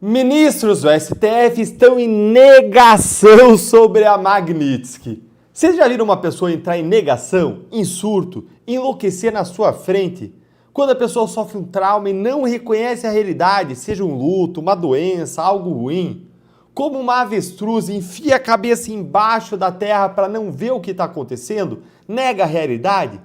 Ministros do STF estão em negação sobre a Magnitsky. Vocês já viram uma pessoa entrar em negação, em surto, enlouquecer na sua frente? Quando a pessoa sofre um trauma e não reconhece a realidade, seja um luto, uma doença, algo ruim. Como uma avestruz enfia a cabeça embaixo da terra para não ver o que está acontecendo, nega a realidade?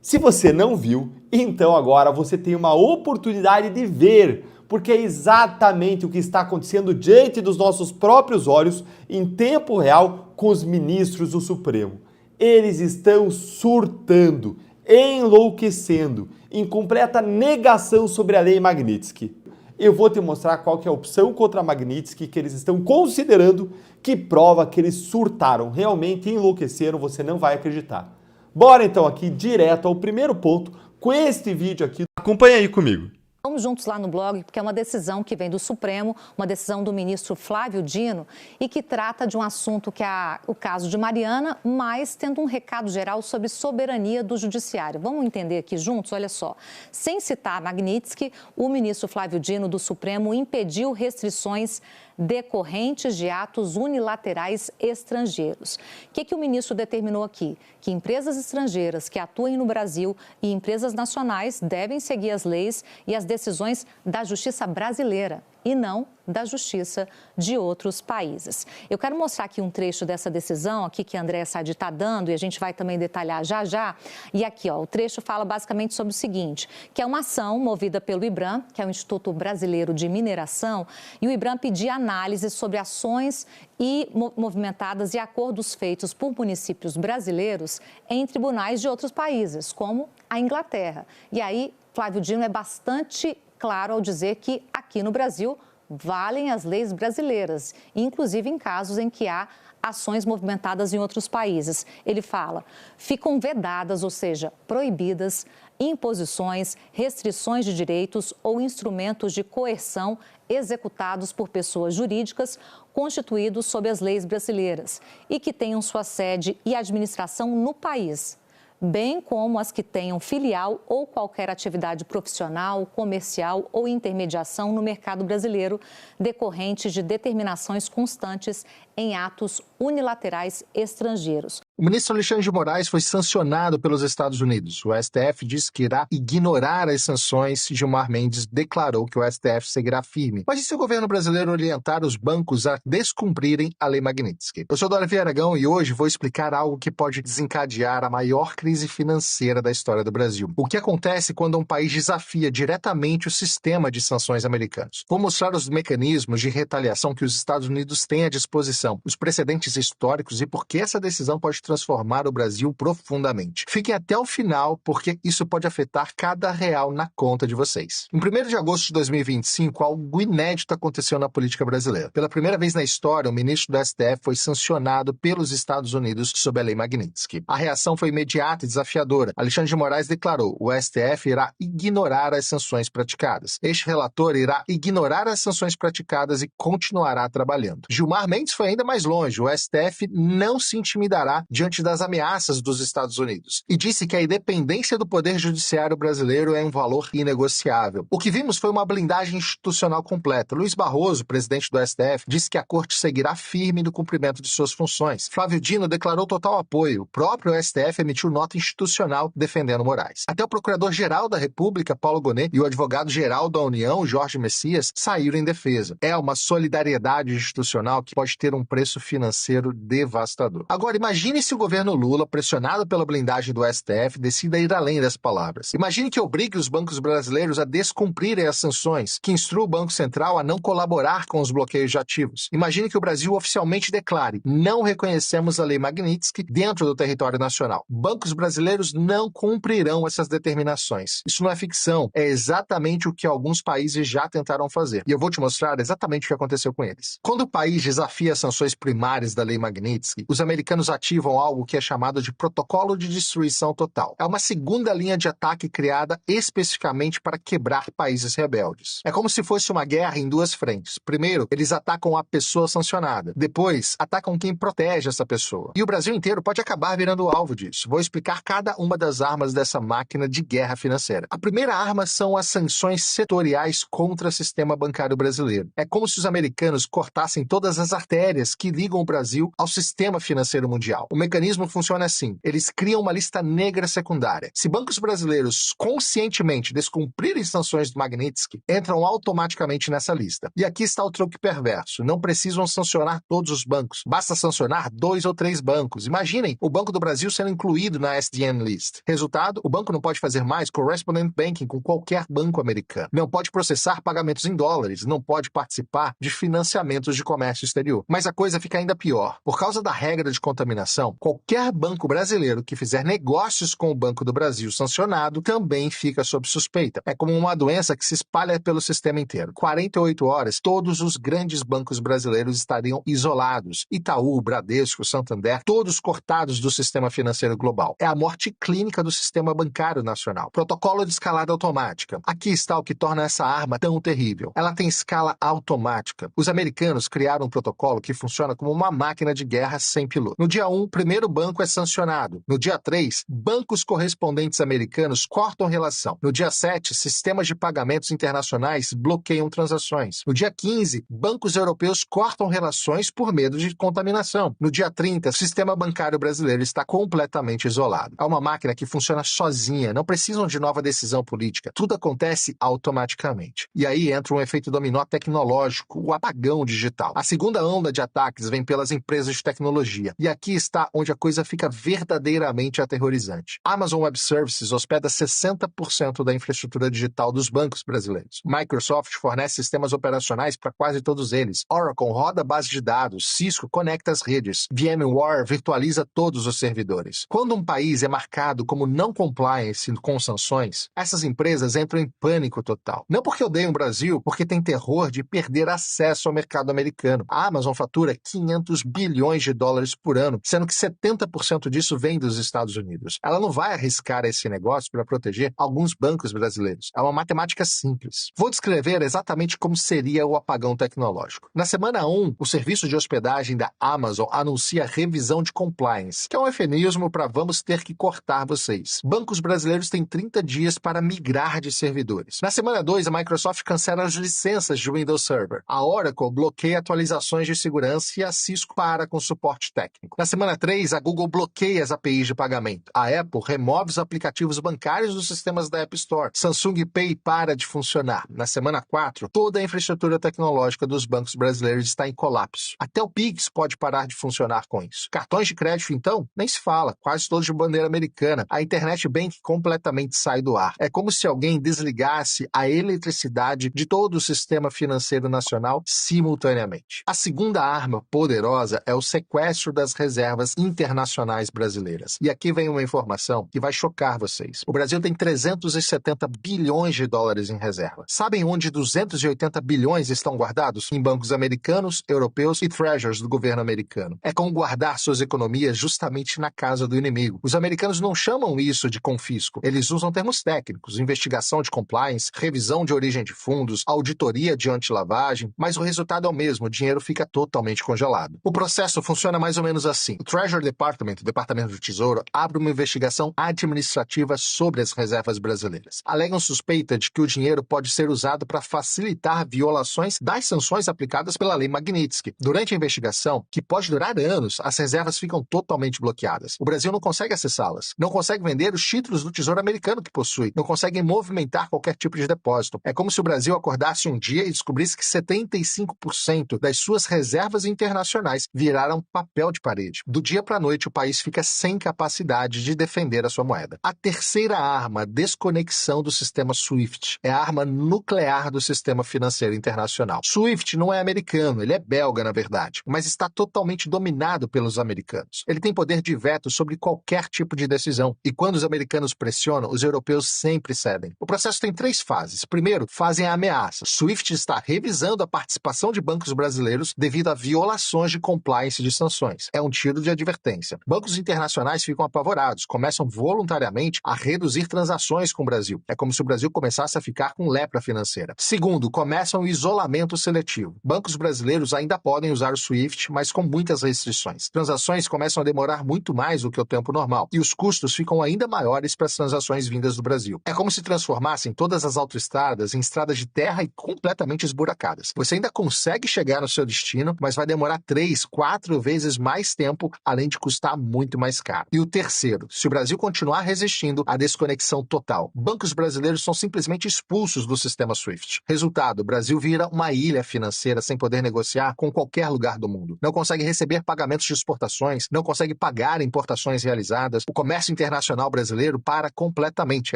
Se você não viu, então agora você tem uma oportunidade de ver, porque é exatamente o que está acontecendo diante dos nossos próprios olhos, em tempo real, com os ministros do Supremo. Eles estão surtando, enlouquecendo, em completa negação sobre a lei Magnitsky. Eu vou te mostrar qual que é a opção contra a Magnitsky que eles estão considerando, que prova que eles surtaram, realmente enlouqueceram, você não vai acreditar. Bora então aqui direto ao primeiro ponto com este vídeo aqui. Acompanha aí comigo. Vamos juntos lá no blog, porque é uma decisão que vem do Supremo, uma decisão do ministro Flávio Dino e que trata de um assunto que é o caso de Mariana, mas tendo um recado geral sobre soberania do judiciário. Vamos entender aqui juntos? Olha só. Sem citar Magnitsky, o ministro Flávio Dino do Supremo impediu restrições decorrentes de atos unilaterais estrangeiros. O que o ministro determinou aqui? Que empresas estrangeiras que atuem no Brasil e empresas nacionais devem seguir as leis e as decisões da justiça brasileira e não da justiça de outros países. Eu quero mostrar aqui um trecho dessa decisão aqui que a Andréa Sadi está dando e a gente vai também detalhar já já. E aqui, ó, o trecho fala basicamente sobre o seguinte, que é uma ação movida pelo IBRAM, que é o Instituto Brasileiro de Mineração, e o IBRAM pedia análise sobre ações e movimentadas e acordos feitos por municípios brasileiros em tribunais de outros países, como a Inglaterra. E aí, Flávio Dino é bastante claro ao dizer que aqui no Brasil valem as leis brasileiras, inclusive em casos em que há ações movimentadas em outros países. Ele fala, ficam vedadas, ou seja, proibidas, imposições, restrições de direitos ou instrumentos de coerção executados por pessoas jurídicas constituídos sob as leis brasileiras e que tenham sua sede e administração no país, bem como as que tenham filial ou qualquer atividade profissional, comercial ou intermediação no mercado brasileiro, decorrentes de determinações constantes em atos unilaterais estrangeiros. O ministro Alexandre de Moraes foi sancionado pelos Estados Unidos. O STF disse que irá ignorar as sanções. Gilmar Mendes declarou que o STF seguirá firme. Mas e se o governo brasileiro orientar os bancos a descumprirem a lei Magnitsky? Eu sou Dória Aragão e hoje vou explicar algo que pode desencadear a maior crise financeira da história do Brasil. O que acontece quando um país desafia diretamente o sistema de sanções americanos? Vou mostrar os mecanismos de retaliação que os Estados Unidos têm à disposição, os precedentes históricos e por que essa decisão pode transformar o Brasil profundamente. Fiquem até o final, porque isso pode afetar cada real na conta de vocês. Em 1º de agosto de 2025, algo inédito aconteceu na política brasileira. Pela primeira vez na história, o ministro do STF foi sancionado pelos Estados Unidos sob a lei Magnitsky. A reação foi imediata e desafiadora. Alexandre de Moraes declarou: o STF irá ignorar as sanções praticadas. Este relator irá ignorar as sanções praticadas e continuará trabalhando. Gilmar Mendes foi ainda mais longe. O STF não se intimidará diante das ameaças dos Estados Unidos e disse que a independência do poder judiciário brasileiro é um valor inegociável. O que vimos foi uma blindagem institucional completa. Luiz Barroso, presidente do STF, disse que a corte seguirá firme no cumprimento de suas funções. Flávio Dino declarou total apoio. O próprio STF emitiu nota institucional defendendo Moraes. Até o Procurador-Geral da República, Paulo Gonet, e o Advogado-Geral da União, Jorge Messias, saíram em defesa. É uma solidariedade institucional que pode ter um preço financeiro devastador. Agora, imagine se o governo Lula, pressionado pela blindagem do STF, decida ir além das palavras. Imagine que obrigue os bancos brasileiros a descumprirem as sanções, que instrua o Banco Central a não colaborar com os bloqueios de ativos. Imagine que o Brasil oficialmente declare: não reconhecemos a lei Magnitsky dentro do território nacional. Bancos brasileiros não cumprirão essas determinações. Isso não é ficção, é exatamente o que alguns países já tentaram fazer. E eu vou te mostrar exatamente o que aconteceu com eles. Quando o país desafia as sanções primárias da lei Magnitsky, os americanos ativam algo que é chamado de Protocolo de Destruição Total. É uma segunda linha de ataque criada especificamente para quebrar países rebeldes. É como se fosse uma guerra em duas frentes. Primeiro, eles atacam a pessoa sancionada. Depois, atacam quem protege essa pessoa. E o Brasil inteiro pode acabar virando alvo disso. Vou explicar explicar cada uma das armas dessa máquina de guerra financeira. A primeira arma são as sanções setoriais contra o sistema bancário brasileiro. É como se os americanos cortassem todas as artérias que ligam o Brasil ao sistema financeiro mundial. O mecanismo funciona assim: eles criam uma lista negra secundária. Se bancos brasileiros conscientemente descumprirem sanções do Magnitsky, entram automaticamente nessa lista. E aqui está o truque perverso: não precisam sancionar todos os bancos, basta sancionar 2 ou 3 bancos. Imaginem o Banco do Brasil sendo incluído na SDN list. Resultado: o banco não pode fazer mais correspondent banking com qualquer banco americano, não pode processar pagamentos em dólares, não pode participar de financiamentos de comércio exterior. Mas a coisa fica ainda pior. Por causa da regra de contaminação, qualquer banco brasileiro que fizer negócios com o Banco do Brasil sancionado também fica sob suspeita. É como uma doença que se espalha pelo sistema inteiro. 48 horas, todos os grandes bancos brasileiros estariam isolados. Itaú, Bradesco, Santander, todos cortados do sistema financeiro global. É a morte clínica do sistema bancário nacional. Protocolo de escalada automática. Aqui está o que torna essa arma tão terrível. Ela tem escala automática. Os americanos criaram um protocolo que funciona como uma máquina de guerra sem piloto. No dia 1, o primeiro banco é sancionado. No dia 3, bancos correspondentes americanos cortam relação. No dia 7, sistemas de pagamentos internacionais bloqueiam transações. No dia 15, bancos europeus cortam relações por medo de contaminação. No dia 30, o sistema bancário brasileiro está completamente isolado. É uma máquina que funciona sozinha, não precisam de nova decisão política. Tudo acontece automaticamente. E aí entra um efeito dominó tecnológico, o apagão digital. A segunda onda de ataques vem pelas empresas de tecnologia. E aqui está onde a coisa fica verdadeiramente aterrorizante. Amazon Web Services hospeda 60% da infraestrutura digital dos bancos brasileiros. Microsoft fornece sistemas operacionais para quase todos eles. Oracle roda base de dados. Cisco conecta as redes. VMware virtualiza todos os servidores. Quando um país é marcado como não compliance com sanções, essas empresas entram em pânico total. Não porque odeiam o Brasil, porque tem terror de perder acesso ao mercado americano. A Amazon fatura 500 bilhões de dólares por ano, sendo que 70% disso vem dos Estados Unidos. Ela não vai arriscar esse negócio para proteger alguns bancos brasileiros. É uma matemática simples. Vou descrever exatamente como seria o apagão tecnológico. Na semana 1, o serviço de hospedagem da Amazon anuncia revisão de compliance, que é um eufemismo para vamos ter que cortar vocês. Bancos brasileiros têm 30 dias para migrar de servidores. Na semana 2, a Microsoft cancela as licenças de Windows Server. A Oracle bloqueia atualizações de segurança e a Cisco para com suporte técnico. Na semana 3, a Google bloqueia as APIs de pagamento. A Apple remove os aplicativos bancários dos sistemas da App Store. Samsung Pay para de funcionar. Na semana 4, toda a infraestrutura tecnológica dos bancos brasileiros está em colapso. Até o Pix pode parar de funcionar com isso. Cartões de crédito, então, nem se fala, quase todos de bandeira americana. A Internet Bank completamente sai do ar. É como se alguém desligasse a eletricidade de todo o sistema financeiro nacional simultaneamente. A segunda arma poderosa é o sequestro das reservas internacionais brasileiras. E aqui vem uma informação que vai chocar vocês. O Brasil tem 370 bilhões de dólares em reserva. Sabem onde 280 bilhões estão guardados? Em bancos americanos, europeus e treasuries do governo americano. É como guardar suas economias justamente na casa do inimigo. Os americanos não chamam isso de confisco. Eles usam termos técnicos: investigação de compliance, revisão de origem de fundos, auditoria de antilavagem, mas o resultado é o mesmo: o dinheiro fica totalmente congelado. O processo funciona mais ou menos assim. O Treasury Department, o Departamento do Tesouro, abre uma investigação administrativa sobre as reservas brasileiras. Alegam suspeita de que o dinheiro pode ser usado para facilitar violações das sanções aplicadas pela Lei Magnitsky. Durante a investigação, que pode durar anos, as reservas ficam totalmente bloqueadas. O Brasil não consegue acessá-las. Não consegue vender os títulos do Tesouro Americano que possui. Não consegue movimentar qualquer tipo de depósito. É como se o Brasil acordasse um dia e descobrisse que 75% das suas reservas internacionais viraram papel de parede. Do dia para a noite, o país fica sem capacidade de defender a sua moeda. A terceira arma, a desconexão do sistema SWIFT, é a arma nuclear do sistema financeiro internacional. SWIFT não é americano, ele é belga, na verdade, mas está totalmente dominado pelos americanos. Ele tem poder de veto sobre qualquer tipo de decisão, e quando os americanos pressionam, os europeus sempre cedem. O processo tem 3 fases. Primeiro, fazem a ameaça. SWIFT está revisando a participação de bancos brasileiros devido a violações de compliance de sanções. É um tiro de advertência. Bancos internacionais ficam apavorados, começam voluntariamente a reduzir transações com o Brasil. É como se o Brasil começasse a ficar com lepra financeira. Segundo, começam o isolamento seletivo. Bancos brasileiros ainda podem usar o SWIFT, mas com muitas restrições. Transações começam a demorar muito mais do que o tempo normal. normal e os custos ficam ainda maiores para as transações vindas do Brasil. É como se transformassem todas as autoestradas em estradas de terra e completamente esburacadas. Você ainda consegue chegar no seu destino, mas vai demorar 3, 4 vezes mais tempo, além de custar muito mais caro. E o terceiro, se o Brasil continuar resistindo à desconexão total, bancos brasileiros são simplesmente expulsos do sistema SWIFT. Resultado, o Brasil vira uma ilha financeira sem poder negociar com qualquer lugar do mundo. Não consegue receber pagamentos de exportações, não consegue pagar importações realizadas. O comércio internacional brasileiro para completamente,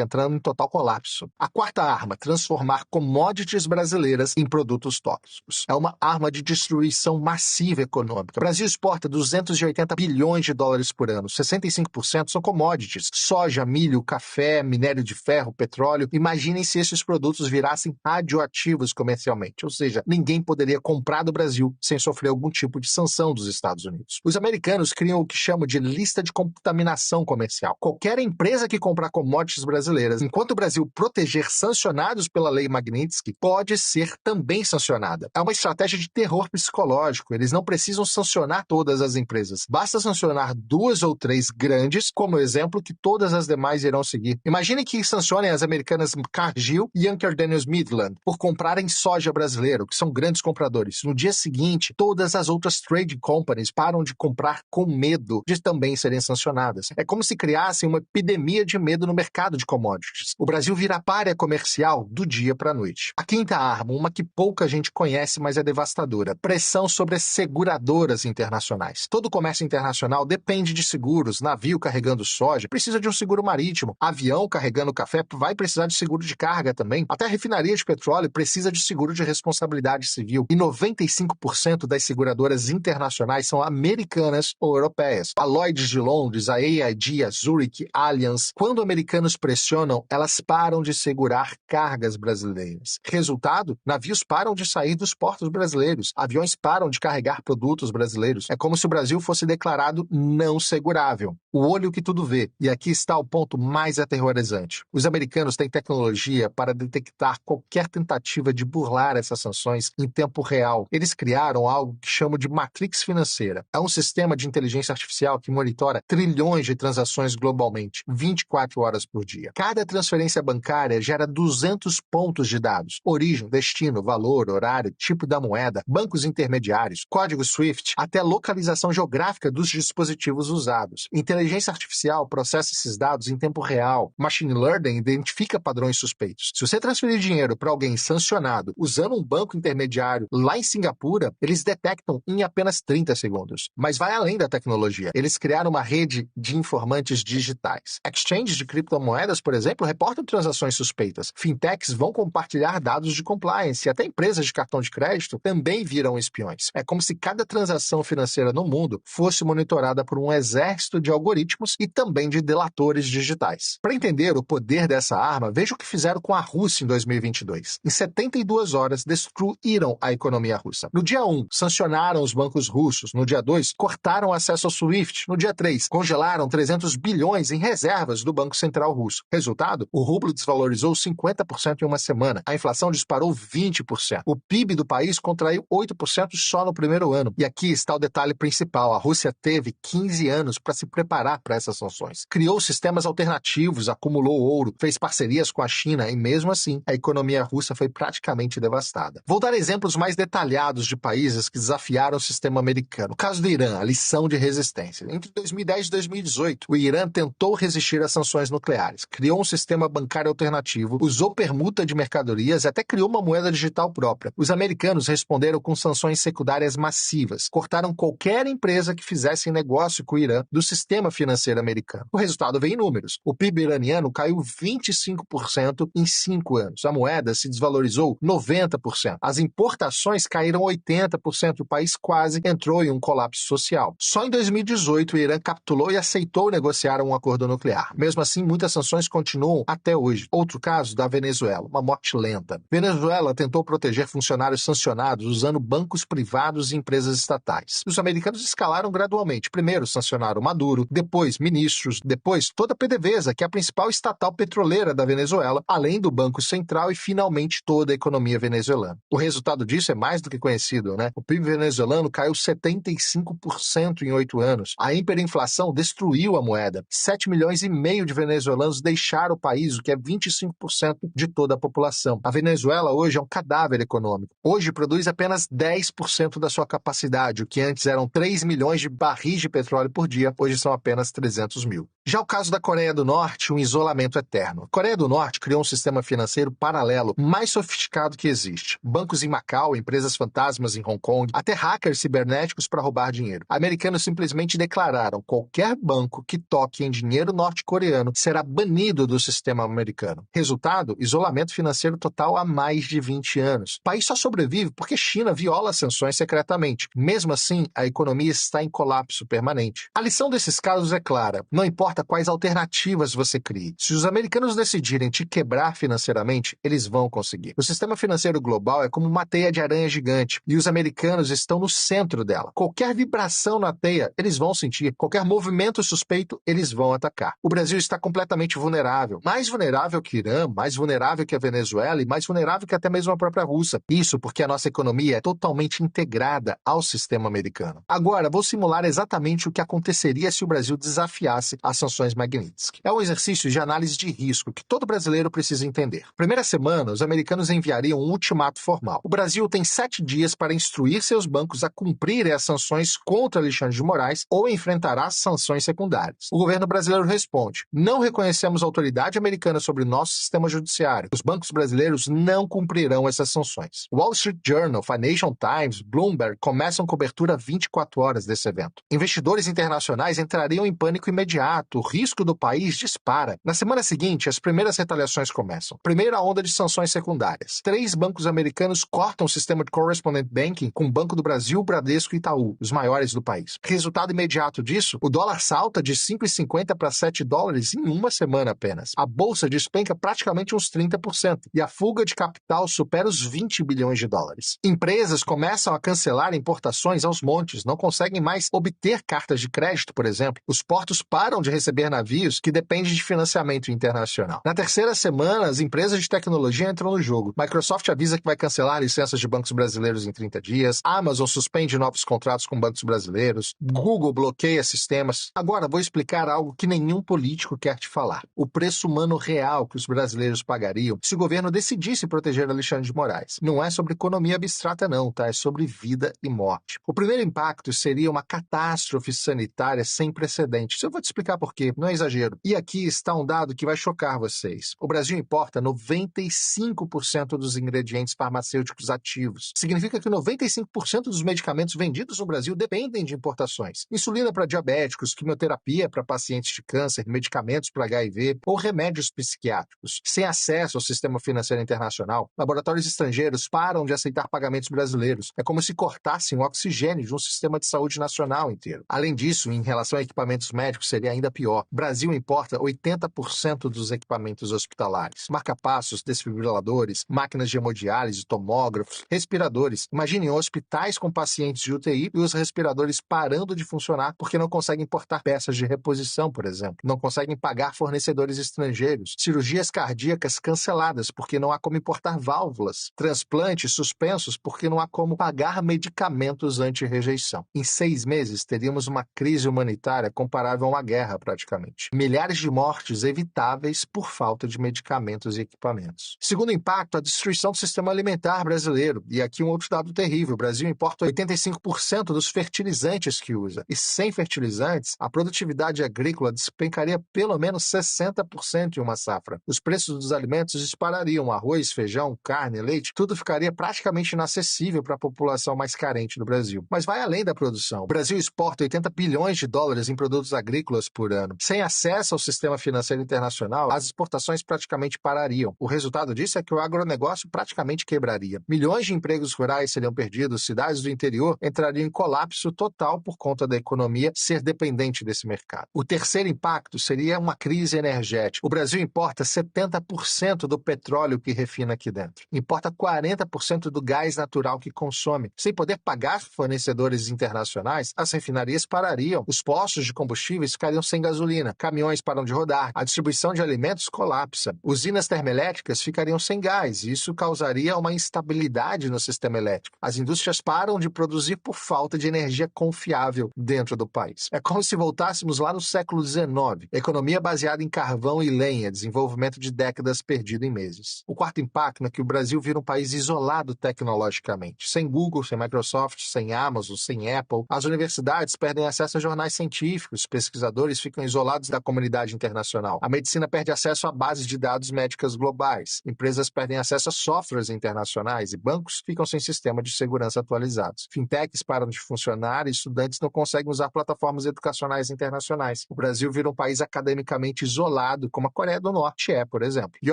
entrando em total colapso. A quarta arma, transformar commodities brasileiras em produtos tóxicos. É uma arma de destruição massiva econômica. O Brasil exporta 280 bilhões de dólares por ano. 65% são commodities. Soja, milho, café, minério de ferro, petróleo. Imaginem se esses produtos virassem radioativos comercialmente. Ou seja, ninguém poderia comprar do Brasil sem sofrer algum tipo de sanção dos Estados Unidos. Os americanos criam o que chamam de lista de contaminação comercial. Qualquer empresa que comprar commodities brasileiras, enquanto o Brasil proteger sancionados pela lei Magnitsky, pode ser também sancionada. É uma estratégia de terror psicológico. Eles não precisam sancionar todas as empresas. Basta sancionar 2 ou 3 grandes, como exemplo que todas as demais irão seguir. Imagine que sancionem as americanas Cargill e Youngster Daniels Midland por comprarem soja brasileiro, que são grandes compradores. No dia seguinte, todas as outras trade companies param de comprar com medo de também serem sancionadas. É como se criassem uma epidemia de medo no mercado de commodities. O Brasil vira pária comercial do dia para a noite. A quinta arma, uma que pouca gente conhece, mas é devastadora. Pressão sobre as seguradoras internacionais. Todo comércio internacional depende de seguros. Navio carregando soja precisa de um seguro marítimo. Avião carregando café vai precisar de seguro de carga também. Até a refinaria de petróleo precisa de seguro de responsabilidade civil. E 95% das seguradoras internacionais são americanas ou europeias. A Lloyd's de Londres, a AIG, a Zurich, Allianz. Quando americanos pressionam, elas param de segurar cargas brasileiras. Resultado, navios param de sair dos portos brasileiros. Aviões param de carregar produtos brasileiros. É como se o Brasil fosse declarado não segurável. O olho que tudo vê. E aqui está o ponto mais aterrorizante. Os americanos têm tecnologia para detectar qualquer tentativa de burlar essas sanções em tempo real. Eles criaram algo que chamam de Matrix financeira. É um sistema de inteligência artificial que monitora trilhões de transações globalmente, 24 horas por dia. Cada transferência bancária gera 200 pontos de dados. Origem, destino, valor, horário, tipo da moeda, bancos intermediários, código SWIFT, até localização geográfica dos dispositivos usados. Inteligência artificial processa esses dados em tempo real. Machine Learning identifica padrões suspeitos. Se você transferir dinheiro para alguém sancionado usando um banco intermediário lá em Singapura, eles detectam em apenas 30 segundos. Mas vai além da tecnologia. Eles criaram uma rede de informantes digitais. Exchanges de criptomoedas, por exemplo, reportam transações suspeitas. Fintechs vão compartilhar dados de compliance e até empresas de cartão de crédito também viram espiões. É como se cada transação financeira no mundo fosse monitorada por um exército de algoritmos e também de delatores digitais. Para entender o poder dessa arma, veja o que fizeram com a Rússia em 2022. Em 72 horas, destruíram a economia russa. No dia 1, sancionaram os bancos russos. No dia 2, cortaram o acesso ao SWIFT. No dia 3, congelaram 300 bilhões em reservas do Banco Central Russo. Resultado? O rublo desvalorizou 50% em uma semana. A inflação disparou 20%. O PIB do país contraiu 8% só no primeiro ano. E aqui está o detalhe principal. A Rússia teve 15 anos para se preparar para essas sanções. Criou sistemas alternativos, acumulou ouro, fez parcerias com a China e, mesmo assim, a economia russa foi praticamente devastada. Vou dar exemplos mais detalhados de países que desafiaram o sistema americano. O caso do Irã, a lição de resistência. Entre 2010 e 2018, o Irã tentou resistir às sanções nucleares, criou um sistema bancário alternativo, usou permuta de mercadorias e até criou uma moeda digital própria. Os americanos responderam com sanções secundárias massivas, cortaram qualquer empresa que fizesse negócio com o Irã do sistema financeiro americano. O resultado veio em números. O PIB iraniano caiu 25% em 5 anos. A moeda se desvalorizou 90%. As importações caíram 80%. O país quase entrou em um colapso social. Só em 2018, o Irã capitulou e aceitou negociar um acordo nuclear. Mesmo assim, muitas sanções continuam até hoje. Outro caso da Venezuela, uma morte lenta. Venezuela tentou proteger funcionários sancionados usando bancos privados e empresas estatais. Os americanos escalaram gradualmente. Primeiro sancionaram Maduro, depois ministros, depois toda a PDVSA, que é a principal estatal petroleira da Venezuela, além do Banco Central e finalmente toda a economia venezuelana. O resultado disso é mais do que conhecido, né? O PIB venezuelano caiu 75% em 8 anos. A hiperinflação destruiu destruiu a moeda. 7,5 milhões de venezuelanos deixaram o país, o que é 25% de toda a população. A Venezuela hoje é um cadáver econômico. Hoje produz apenas 10% da sua capacidade, o que antes eram 3 milhões de barris de petróleo por dia, hoje são apenas 300 mil. Já o caso da Coreia do Norte, um isolamento eterno. A Coreia do Norte criou um sistema financeiro paralelo, mais sofisticado que existe. Bancos em Macau, empresas fantasmas em Hong Kong, até hackers cibernéticos para roubar dinheiro. Americanos simplesmente declararam: qualquer banco que toque em dinheiro norte-coreano será banido do sistema americano. Resultado: isolamento financeiro total há mais de 20 anos. O país só sobrevive porque China viola as sanções secretamente. Mesmo assim, a economia está em colapso permanente. A lição desses casos é clara: não importa quais alternativas você crie. Se os americanos decidirem te quebrar financeiramente, eles vão conseguir. O sistema financeiro global é como uma teia de aranha gigante e os americanos estão no centro dela. Qualquer vibração na teia, eles vão sentir. Qualquer movimento suspeito, eles vão atacar. O Brasil está completamente vulnerável. Mais vulnerável que o Irã, mais vulnerável que a Venezuela e mais vulnerável que até mesmo a própria Rússia. Isso porque a nossa economia é totalmente integrada ao sistema americano. Agora, vou simular exatamente o que aconteceria se o Brasil desafiasse as sanções Magnitsky. É um exercício de análise de risco que todo brasileiro precisa entender. Primeira semana, os americanos enviariam um ultimato formal. O Brasil tem 7 dias para instruir seus bancos a cumprirem as sanções contra Alexandre de Moraes ou enfrentará sanções secundárias. O governo brasileiro responde: não reconhecemos autoridade americana sobre nosso sistema judiciário. Os bancos brasileiros não cumprirão essas sanções. Wall Street Journal, Financial Times, Bloomberg começam cobertura 24 horas desse evento. Investidores internacionais entrariam em pânico imediato. O risco do país dispara. Na semana seguinte, as primeiras retaliações começam. Primeira onda de sanções secundárias. 3 bancos americanos cortam o sistema de correspondent banking com o Banco do Brasil, Bradesco e Itaú, os maiores do país. Resultado imediato disso, o dólar salta de 5,50 para 7 dólares em uma semana apenas. A bolsa despenca praticamente uns 30% e a fuga de capital supera os 20 bilhões de dólares. Empresas começam a cancelar importações aos montes, não conseguem mais obter cartas de crédito, por exemplo. Os portos param de receber navios que dependem de financiamento internacional. Na terceira semana, as empresas de tecnologia entram no jogo. Microsoft avisa que vai cancelar licenças de bancos brasileiros em 30 dias. Amazon suspende novos contratos com bancos brasileiros. Google bloqueia sistemas. Agora, vou explicar algo que nenhum político quer te falar. O preço humano real que os brasileiros pagariam se o governo decidisse proteger Alexandre de Moraes. Não é sobre economia abstrata não, tá? É sobre vida e morte. O primeiro impacto seria uma catástrofe sanitária sem precedentes. Eu vou te explicar por quê, não é exagero. E aqui está um dado que vai chocar vocês. O Brasil importa 95% dos ingredientes farmacêuticos ativos. Significa que 95% dos medicamentos vendidos no Brasil dependem de importações. Insulina para diabéticos, quimioterapia para pacientes de câncer, medicamentos para HIV ou remédios psiquiátricos. Sem acesso ao sistema financeiro internacional, laboratórios estrangeiros param de aceitar pagamentos brasileiros. É como se cortassem o oxigênio de um sistema de saúde nacional inteiro. Além disso, em relação a equipamentos médicos, seria ainda pior. O Brasil importa 80% dos equipamentos hospitalares. Marca-passos, desfibriladores, máquinas de hemodiálise, tomógrafos, respiradores. Imaginem hospitais com pacientes de UTI e os respiradores parando de funcionar porque não conseguem importar peças de reposição, por exemplo. Não conseguem pagar fornecedores estrangeiros. Cirurgias cardíacas canceladas porque não há como importar válvulas. Transplantes suspensos porque não há como pagar medicamentos anti-rejeição. Em 6 meses, teríamos uma crise humanitária comparável a uma guerra, praticamente. Milhares de mortes evitáveis por falta de medicamentos e equipamentos. Segundo impacto, a destruição do sistema alimentar brasileiro. E aqui um outro dado terrível. O Brasil importa 85% dos fertilizantes que usa. E sem fertilizantes, a produtividade agrícola despencaria pelo menos 60% em uma safra. Os preços dos alimentos disparariam. Arroz, feijão, carne, leite, tudo ficaria praticamente inacessível para a população mais carente do Brasil. Mas vai além da produção. O Brasil exporta 80 bilhões de dólares em produtos agrícolas por ano. Sem acesso ao sistema financeiro internacional, as exportações praticamente parariam. O resultado disso é que o agronegócio praticamente quebraria. Milhões de empregos rurais seriam perdidos, cidades do interior entrariam em colapso total por conta da economia ser dependente desse mercado. O terceiro impacto seria uma crise energética. O Brasil importa 70% do petróleo que refina aqui dentro. Importa 40% do gás natural que consome. Sem poder pagar fornecedores internacionais, as refinarias parariam. Os postos de combustíveis ficariam sem gasolina. Caminhões param de rodar. A distribuição de alimentos colapsa. Usinas termoelétricas ficariam sem gás. E isso causaria uma instabilidade no sistema elétrico. As indústrias param de produzir por falta de energia confiável dentro do país. É como se voltasse voltássemos lá no século XIX, economia baseada em carvão e lenha, desenvolvimento de décadas perdido em meses. O quarto impacto é que o Brasil vira um país isolado tecnologicamente. Sem Google, sem Microsoft, sem Amazon, sem Apple, as universidades perdem acesso a jornais científicos, pesquisadores ficam isolados da comunidade internacional. A medicina perde acesso a bases de dados médicas globais, empresas perdem acesso a softwares internacionais e bancos ficam sem sistema de segurança atualizados. Fintechs param de funcionar e estudantes não conseguem usar plataformas educacionais internacionais. O Brasil vira um país academicamente isolado, como a Coreia do Norte é, por exemplo. E,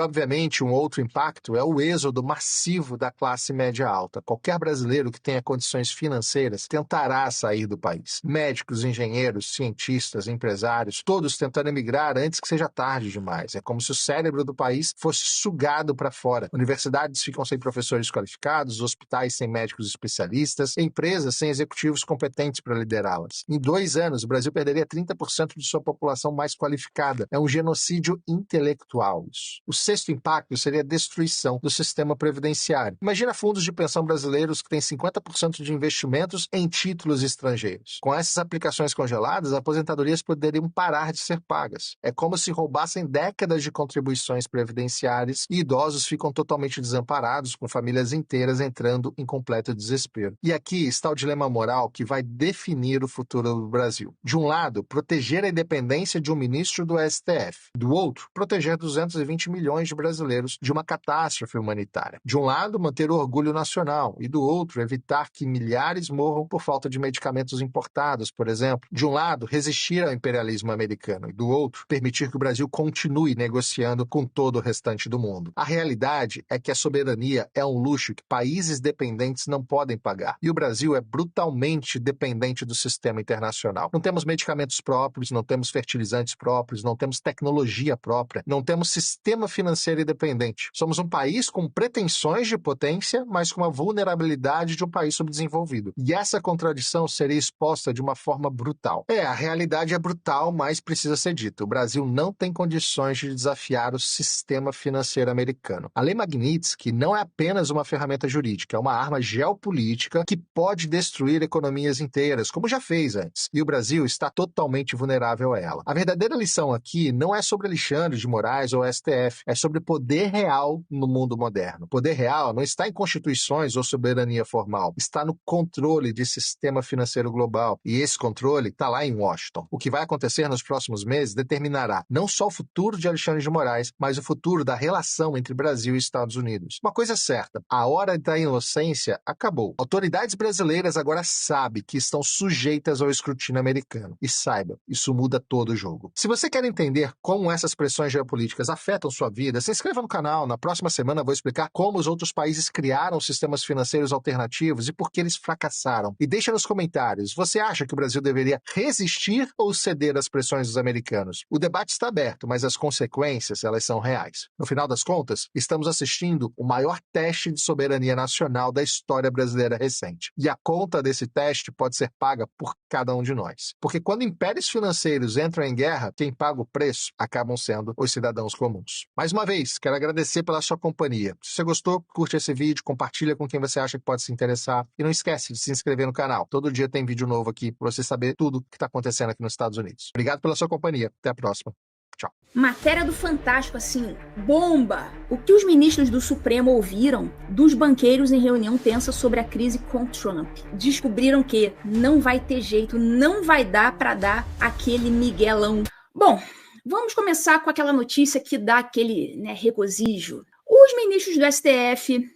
obviamente, um outro impacto é o êxodo massivo da classe média alta. Qualquer brasileiro que tenha condições financeiras tentará sair do país. Médicos, engenheiros, cientistas, empresários, todos tentando emigrar antes que seja tarde demais. É como se o cérebro do país fosse sugado para fora. Universidades ficam sem professores qualificados, hospitais sem médicos especialistas, empresas sem executivos competentes para liderá-las. Em 2 anos, o Brasil perderia 30% de sua população mais qualificada. É um genocídio intelectual isso. O sexto impacto seria a destruição do sistema previdenciário. Imagina fundos de pensão brasileiros que têm 50% de investimentos em títulos estrangeiros. Com essas aplicações congeladas, aposentadorias poderiam parar de ser pagas. É como se roubassem décadas de contribuições previdenciárias e idosos ficam totalmente desamparados, com famílias inteiras entrando em completo desespero. E aqui está o dilema moral que vai definir o futuro do Brasil. De um lado, proteger a independência de um ministro do STF. Do outro, proteger 220 milhões de brasileiros de uma catástrofe humanitária. De um lado, manter o orgulho nacional e do outro, evitar que milhares morram por falta de medicamentos importados, por exemplo. De um lado, resistir ao imperialismo americano e do outro, permitir que o Brasil continue negociando com todo o restante do mundo. A realidade é que a soberania é um luxo que países dependentes não podem pagar. E o Brasil é brutalmente dependente do sistema internacional. Não temos medicamentos próprios, não temos fertilizantes próprios, não temos tecnologia própria, não temos sistema financeiro independente. Somos um país com pretensões de potência, mas com a vulnerabilidade de um país subdesenvolvido. E essa contradição seria exposta de uma forma brutal. A realidade é brutal, mas precisa ser dita. O Brasil não tem condições de desafiar o sistema financeiro americano. A Lei Magnitsky não é apenas uma ferramenta jurídica, é uma arma geopolítica que pode destruir economias inteiras, como já fez antes. E o Brasil está totalmente vulnerável a ela. A verdadeira lição aqui não é sobre Alexandre de Moraes ou STF, é sobre poder real no mundo moderno. Poder real não está em constituições ou soberania formal, está no controle de sistema financeiro global. E esse controle está lá em Washington. O que vai acontecer nos próximos meses determinará não só o futuro de Alexandre de Moraes, mas o futuro da relação entre Brasil e Estados Unidos. Uma coisa é certa, a hora da inocência acabou. Autoridades brasileiras agora sabem que estão sujeitas ao escrutínio americano. E saiba, isso muda todo o jogo. Se você quer entender como essas pressões geopolíticas afetam sua vida, se inscreva no canal. Na próxima semana eu vou explicar como os outros países criaram sistemas financeiros alternativos e por que eles fracassaram. E deixa nos comentários, você acha que o Brasil deveria resistir ou ceder às pressões dos americanos? O debate está aberto, mas as consequências, elas são reais. No final das contas, estamos assistindo o maior teste de soberania nacional da história brasileira recente. E a conta desse teste pode ser paga por cada um de nós. Porque quando impérios financeiros entram em guerra, quem paga o preço acabam sendo os cidadãos comuns. Mais uma vez, quero agradecer pela sua companhia. Se você gostou, curte esse vídeo, compartilha com quem você acha que pode se interessar e não esquece de se inscrever no canal. Todo dia tem vídeo novo aqui para você saber tudo o que está acontecendo aqui nos Estados Unidos. Obrigado pela sua companhia. Até a próxima. Tchau. Matéria do Fantástico, assim, bomba! O que os ministros do Supremo ouviram dos banqueiros em reunião tensa sobre a crise com Trump? Descobriram que não vai ter jeito, não vai dar para dar aquele miguelão. Bom, vamos começar com aquela notícia que dá aquele, regozijo. Os ministros do STF,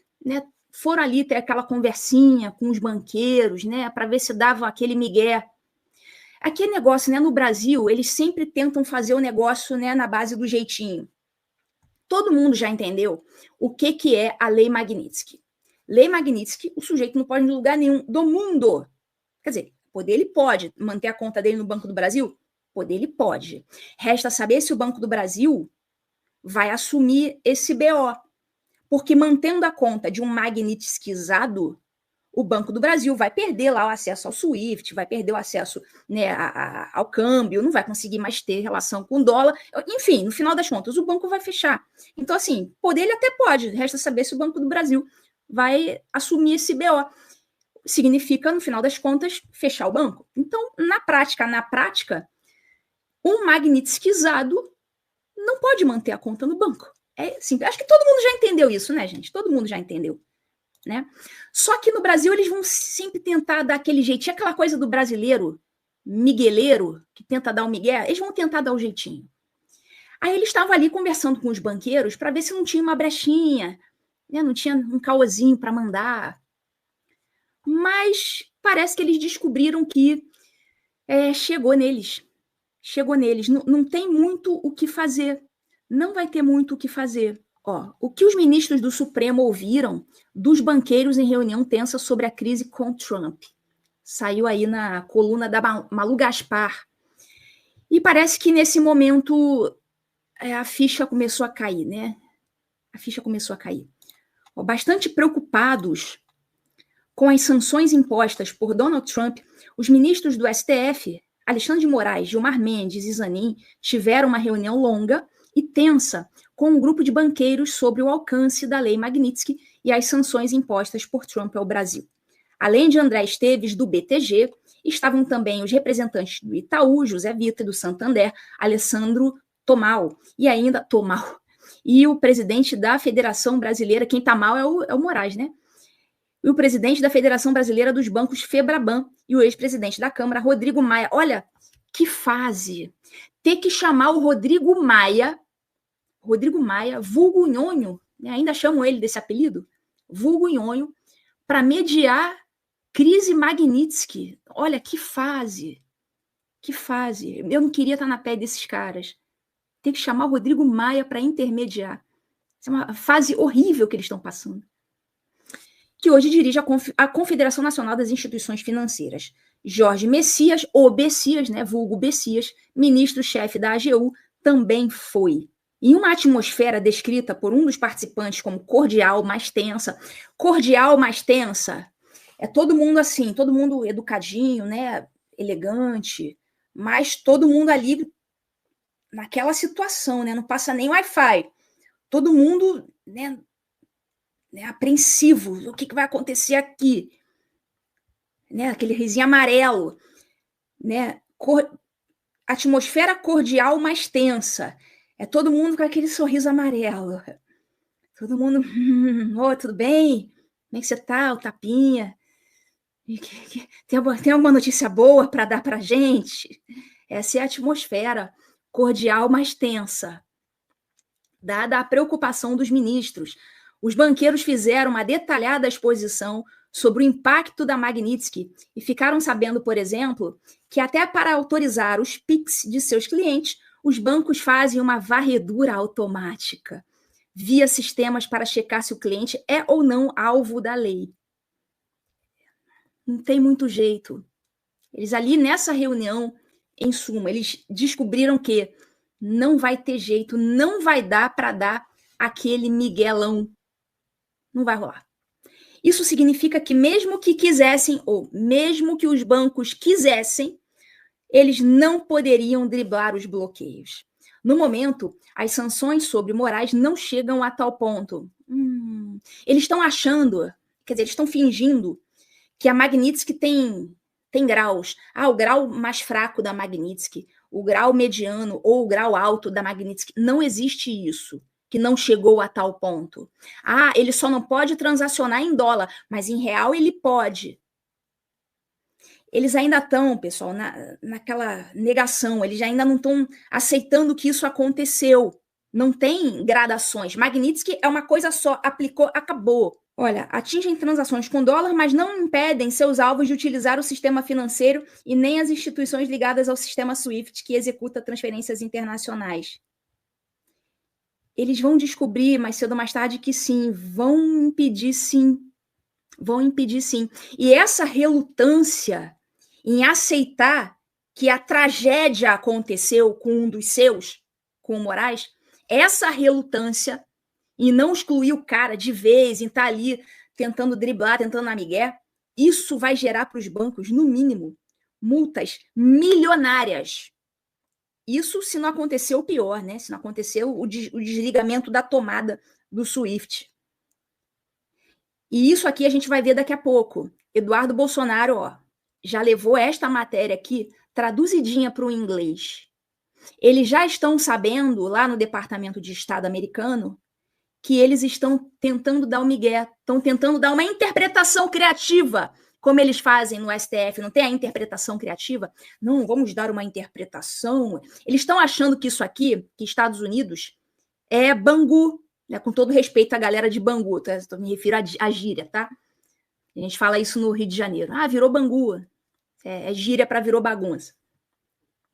foram ali ter aquela conversinha com os banqueiros, para ver se davam aquele migué. Aquele negócio, no Brasil, eles sempre tentam fazer o negócio, na base do jeitinho. Todo mundo já entendeu o que é a Lei Magnitsky. Lei Magnitsky, o sujeito não pode ir em lugar nenhum do mundo. Quer dizer, poder ele pode manter a conta dele no Banco do Brasil? Poder ele pode. Resta saber se o Banco do Brasil vai assumir esse BO. Porque mantendo a conta de um magnitskizado, o Banco do Brasil vai perder lá o acesso ao SWIFT, vai perder o acesso ao câmbio, não vai conseguir mais ter relação com o dólar. Enfim, no final das contas, o banco vai fechar. Então, assim, poder ele até pode, resta saber se o Banco do Brasil vai assumir esse BO. Significa, no final das contas, fechar o banco. Então, na prática, um magnitskizado não pode manter a conta no banco. É simples. Acho que todo mundo já entendeu isso, né, gente? Todo mundo já entendeu, né? Só que no Brasil eles vão sempre tentar dar aquele jeitinho, aquela coisa do brasileiro migueleiro, que tenta dar um migué, eles vão tentar dar o jeitinho. Aí eles estavam ali conversando com os banqueiros para ver se não tinha uma brechinha, né? Não tinha um caosinho para mandar. Mas parece que eles descobriram que chegou neles. Chegou neles. Não tem muito o que fazer. Não vai ter muito o que fazer. Ó, o que os ministros do Supremo ouviram dos banqueiros em reunião tensa sobre a crise com Trump. Saiu aí na coluna da Malu Gaspar. E parece que nesse momento a ficha começou a cair, né? A ficha começou a cair. Ó, bastante preocupados com as sanções impostas por Donald Trump, os ministros do STF, Alexandre de Moraes, Gilmar Mendes e Zanin, tiveram uma reunião longa e tensa com um grupo de banqueiros sobre o alcance da lei Magnitsky e as sanções impostas por Trump ao Brasil. Além de André Esteves, do BTG, estavam também os representantes do Itaú, José Vita, do Santander, Alessandro Tomal, e o presidente da Federação Brasileira, quem tá mal é o Moraes, né? E o presidente da Federação Brasileira dos Bancos, Febraban, e o ex-presidente da Câmara, Rodrigo Maia. Olha, que fase! Ter que chamar o Rodrigo Maia, vulgo Nhonho, né? Ainda chamam ele desse apelido, vulgo Nhonho, para mediar crise Magnitsky. Olha, que fase! Que fase! Eu não queria estar na pele desses caras. Ter que chamar o Rodrigo Maia para intermediar. Isso é uma fase horrível que eles estão passando. Que hoje dirige a Confederação Nacional das Instituições Financeiras. Jorge Messias, ou Bessias, né, vulgo Bessias, ministro-chefe da AGU, também foi. Em uma atmosfera descrita por um dos participantes como cordial, mais tensa, é todo mundo assim, todo mundo educadinho, né, elegante, mas todo mundo ali naquela situação, né, não passa nem Wi-Fi. Todo mundo, né, apreensivo, o que vai acontecer aqui, né? Aquele risinho amarelo, né? Atmosfera cordial mais tensa, é todo mundo com aquele sorriso amarelo, todo mundo, tudo bem? Como é que você tá, o tapinha? Tem alguma notícia boa para dar para gente? Essa é a atmosfera cordial mais tensa, dada a preocupação dos ministros. Os banqueiros fizeram uma detalhada exposição sobre o impacto da Magnitsky e ficaram sabendo, por exemplo, que até para autorizar os PIX de seus clientes, os bancos fazem uma varredura automática via sistemas para checar se o cliente é ou não alvo da lei. Não tem muito jeito. Eles ali nessa reunião, em suma, eles descobriram que não vai ter jeito, não vai dar para dar aquele miguelão. Não vai rolar. Isso significa que mesmo que quisessem, ou mesmo que os bancos quisessem, eles não poderiam driblar os bloqueios. No momento, as sanções sobre Moraes não chegam a tal ponto. Eles estão achando, quer dizer, eles estão fingindo que a Magnitsky tem graus. O grau mais fraco da Magnitsky, o grau mediano ou o grau alto da Magnitsky. Não existe isso, que não chegou a tal ponto. Ele só não pode transacionar em dólar, mas em real ele pode. Eles ainda estão, pessoal, naquela negação, eles ainda não estão aceitando que isso aconteceu. Não tem gradações. Magnitsky é uma coisa só, aplicou, acabou. Olha, atingem transações com dólar, mas não impedem seus alvos de utilizar o sistema financeiro e nem as instituições ligadas ao sistema SWIFT, que executa transferências internacionais. Eles vão descobrir mais cedo ou mais tarde que sim, vão impedir sim. Vão impedir sim. E essa relutância em aceitar que a tragédia aconteceu com um dos seus, com o Moraes, essa relutância em não excluir o cara de vez, em estar ali tentando driblar, tentando amigué, isso vai gerar para os bancos, no mínimo, multas milionárias. Isso se não acontecer o pior, né? Se não acontecer o desligamento da tomada do SWIFT. E isso aqui a gente vai ver daqui a pouco. Eduardo Bolsonaro, já levou esta matéria aqui traduzidinha para o inglês. Eles já estão sabendo, lá no Departamento de Estado americano, que eles estão tentando dar o migué, estão tentando dar uma interpretação criativa, como eles fazem no STF, não tem a interpretação criativa? Não, vamos dar uma interpretação. Eles estão achando que isso aqui, que Estados Unidos, é Bangu, né? Com todo respeito à galera de Bangu, tá? Me refiro à gíria, tá? A gente fala isso no Rio de Janeiro. Ah, virou Bangu. É gíria para virou bagunça.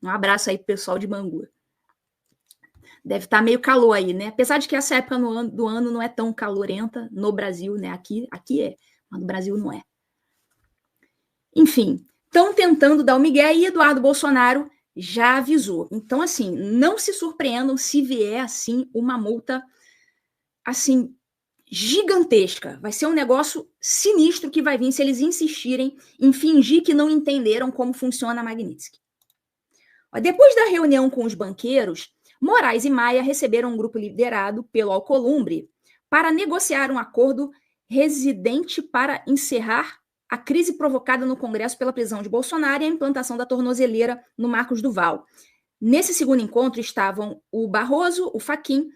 Um abraço aí pro pessoal de Bangu. Deve estar meio calor aí, né? Apesar de que essa época do ano não é tão calorenta no Brasil, né? Aqui é, mas no Brasil não é. Enfim, estão tentando dar o migué e Eduardo Bolsonaro já avisou. Então, assim, não se surpreendam se vier, assim, uma multa, assim, gigantesca. Vai ser um negócio sinistro que vai vir se eles insistirem em fingir que não entenderam como funciona a Magnitsky. Depois da reunião com os banqueiros, Moraes e Maia receberam um grupo liderado pelo Alcolumbre para negociar um acordo residente para encerrar a crise provocada no Congresso pela prisão de Bolsonaro e a implantação da tornozeleira no Marcos Duval. Nesse segundo encontro estavam o Barroso, o Fachin,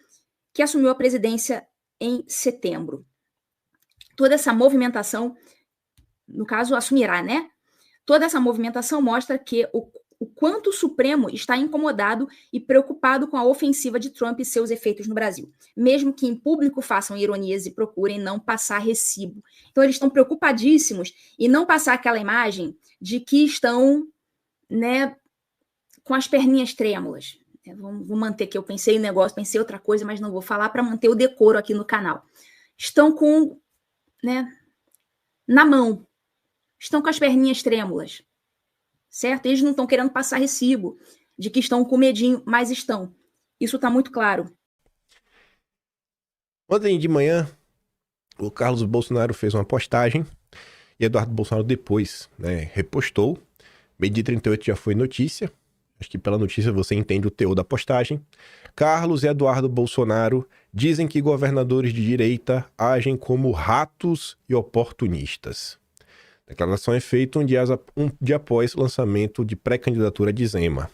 que assumiu a presidência em setembro. Toda essa movimentação, no caso, assumirá, né? Toda essa movimentação mostra que o quanto o Supremo está incomodado e preocupado com a ofensiva de Trump e seus efeitos no Brasil, mesmo que em público façam ironias e procurem não passar recibo. Então, eles estão preocupadíssimos em não passar aquela imagem de que estão, né, com as perninhas trêmulas. Vou manter que eu pensei em negócio, pensei outra coisa, mas não vou falar para manter o decoro aqui no canal. Estão com, né, na mão, estão com as perninhas trêmulas. Certo? Eles não estão querendo passar recibo de que estão com medinho, mas estão. Isso está muito claro. Ontem de manhã, o Carlos Bolsonaro fez uma postagem e Eduardo Bolsonaro depois, né, repostou. Meio-dia 38 já foi notícia. Acho que pela notícia você entende o teor da postagem. Carlos e Eduardo Bolsonaro dizem que governadores de direita agem como ratos e oportunistas. A declaração é feita um dia após o lançamento de pré-candidatura de Zema.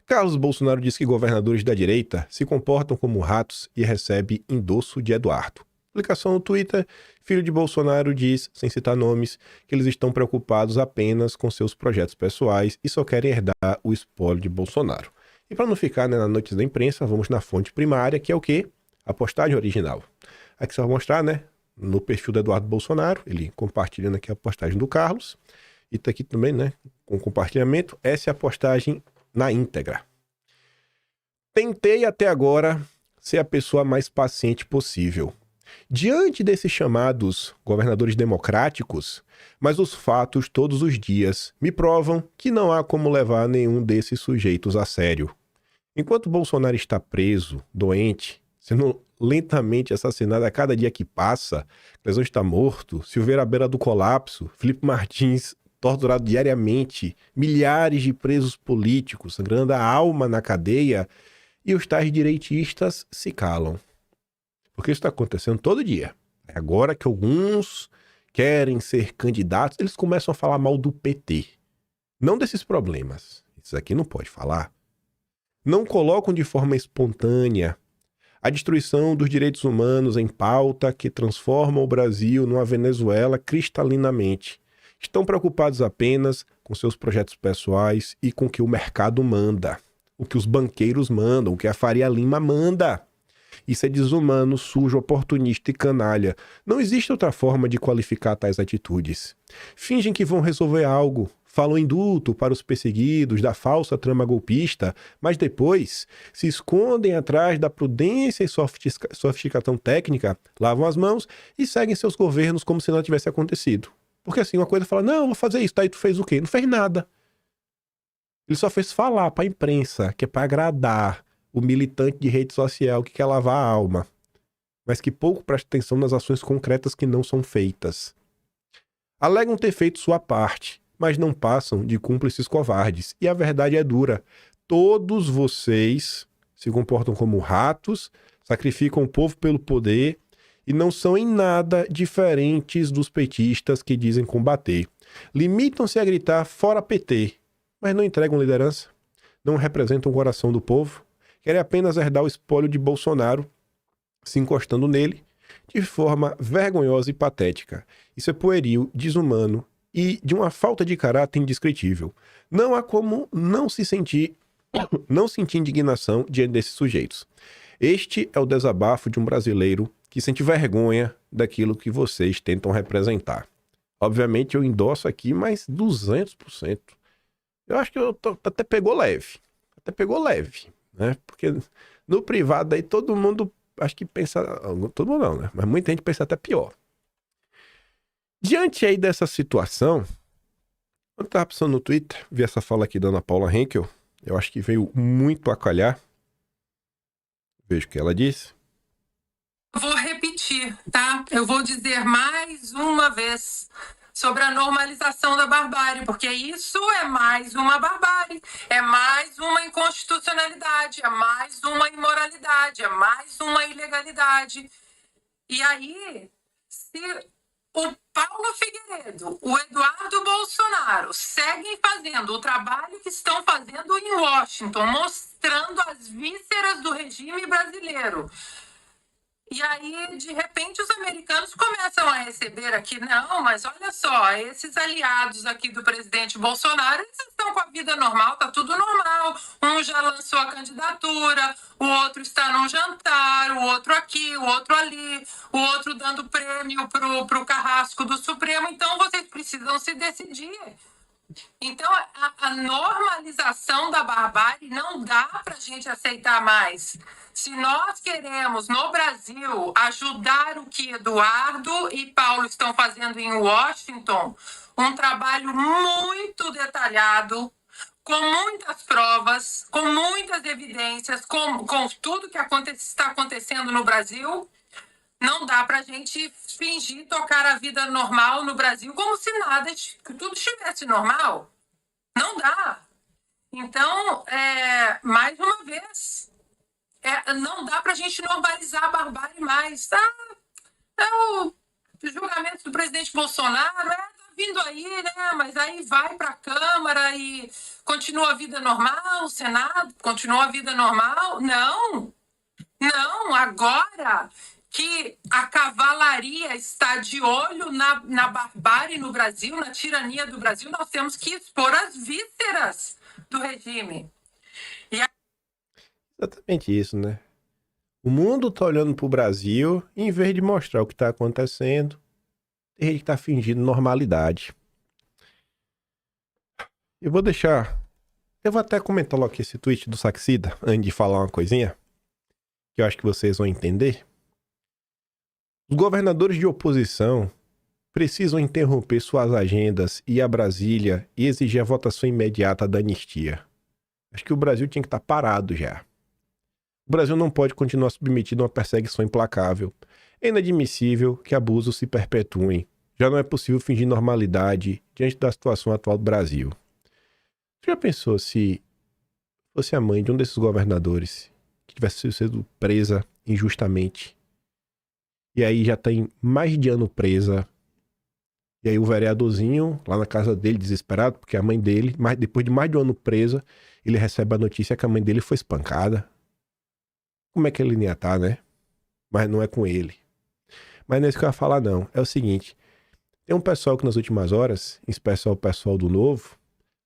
Carlos Bolsonaro diz que governadores da direita se comportam como ratos e recebe endosso de Eduardo. Publicação no Twitter, filho de Bolsonaro diz, sem citar nomes, que eles estão preocupados apenas com seus projetos pessoais e só querem herdar o espólio de Bolsonaro. E para não ficar, né, na notícia da imprensa, vamos na fonte primária, que é o quê? A postagem original. Aqui só vou mostrar, né? No perfil do Eduardo Bolsonaro, ele compartilhando aqui a postagem do Carlos, e tá aqui também, né, com compartilhamento, essa é a postagem na íntegra. Tentei até agora ser a pessoa mais paciente possível. Diante desses chamados governadores democráticos, mas os fatos todos os dias me provam que não há como levar nenhum desses sujeitos a sério. Enquanto Bolsonaro está preso, doente, sendo lentamente assassinado a cada dia que passa, Clezão está morto, Silveira à beira do colapso, Felipe Martins torturado diariamente, milhares de presos políticos sangrando a alma na cadeia, e os tais direitistas se calam. Porque isso está acontecendo todo dia. Agora que alguns querem ser candidatos, eles começam a falar mal do PT. Não desses problemas. Isso aqui não pode falar. Não colocam de forma espontânea a destruição dos direitos humanos em pauta que transforma o Brasil numa Venezuela cristalinamente. Estão preocupados apenas com seus projetos pessoais e com o que o mercado manda, o que os banqueiros mandam, o que a Faria Lima manda. Isso é desumano, sujo, oportunista e canalha. Não existe outra forma de qualificar tais atitudes. Fingem que vão resolver algo, falam indulto para os perseguidos da falsa trama golpista, mas depois se escondem atrás da prudência e sofisticação técnica, lavam as mãos e seguem seus governos como se nada tivesse acontecido. Porque assim, uma coisa fala, não, vou fazer isso, daí tu fez o quê? Não fez nada. Ele só fez falar para a imprensa, que é para agradar o militante de rede social que quer lavar a alma, mas que pouco presta atenção nas ações concretas que não são feitas. Alegam ter feito sua parte, mas não passam de cúmplices covardes. E a verdade é dura. Todos vocês se comportam como ratos, sacrificam o povo pelo poder e não são em nada diferentes dos petistas que dizem combater. Limitam-se a gritar fora PT, mas não entregam liderança. não representam o coração do povo, querem apenas herdar o espólio de Bolsonaro, se encostando nele, de forma vergonhosa e patética. Isso é pueril, desumano e de uma falta de caráter indescritível. Não há como não sentir indignação diante desses sujeitos. Este é o desabafo de um brasileiro que sente vergonha daquilo que vocês tentam representar. Obviamente eu endosso aqui, mas 200%. Eu acho que até pegou leve. Né? Porque no privado aí todo mundo, acho que pensa... Todo mundo não, né? Mas muita gente pensa até pior. Diante aí dessa situação, quando eu estava pensando no Twitter, vi essa fala aqui da Ana Paula Henkel, eu acho que veio muito a calhar. Veja o que ela disse. Vou repetir, tá? Eu vou dizer mais uma vez sobre a normalização da barbárie, porque isso é mais uma barbárie, é mais uma inconstitucionalidade, é mais uma imoralidade, é mais uma ilegalidade. E aí, se o Paulo Figueiredo, o Eduardo Bolsonaro seguem fazendo o trabalho que estão fazendo em Washington, mostrando as vísceras do regime brasileiro, e aí, de repente, os americanos começam a receber aqui, não, mas olha só, esses aliados aqui do presidente Bolsonaro, eles estão com a vida normal, tá tudo normal. Um já lançou a candidatura, o outro está num jantar, o outro aqui, o outro ali, o outro dando prêmio pro carrasco do Supremo. Então, vocês precisam se decidir. Então, a normalização da barbárie não dá para a gente aceitar mais. Se nós queremos, no Brasil, ajudar o que Eduardo e Paulo estão fazendo em Washington, um trabalho muito detalhado, com muitas provas, com muitas evidências, com tudo que está acontecendo no Brasil, não dá para a gente fingir tocar a vida normal no Brasil como se nada, tudo estivesse normal. Não dá. Então, mais uma vez, não dá para a gente normalizar a barbárie mais. O julgamento do presidente Bolsonaro tá vindo aí, né? Mas aí vai para a Câmara e continua a vida normal, o Senado continua a vida normal. Não, agora que a cavalaria está de olho na barbárie no Brasil, na tirania do Brasil, nós temos que expor as vísceras do regime. Exatamente isso, né? O mundo tá olhando pro Brasil e, em vez de mostrar o que tá acontecendo, tem gente que tá fingindo normalidade. Eu vou até comentar logo aqui esse tweet do Saxida, antes de falar uma coisinha, que eu acho que vocês vão entender. Os governadores de oposição precisam interromper suas agendas, ir a Brasília e exigir a votação imediata da anistia. Acho que o Brasil tinha que estar parado já. O Brasil não pode continuar submetido a uma perseguição implacável. É inadmissível que abusos se perpetuem. Já não é possível fingir normalidade diante da situação atual do Brasil. Você já pensou se fosse a mãe de um desses governadores que tivesse sido presa injustamente? E aí já tem mais de ano presa. E aí o vereadorzinho, lá na casa dele, desesperado, porque a mãe dele, depois de mais de um ano presa, ele recebe a notícia que a mãe dele foi espancada. Como é que ele ia estar, né? Mas não é com ele. Mas não é isso que eu ia falar, não. É o seguinte, tem um pessoal que nas últimas horas, em especial o pessoal do Novo,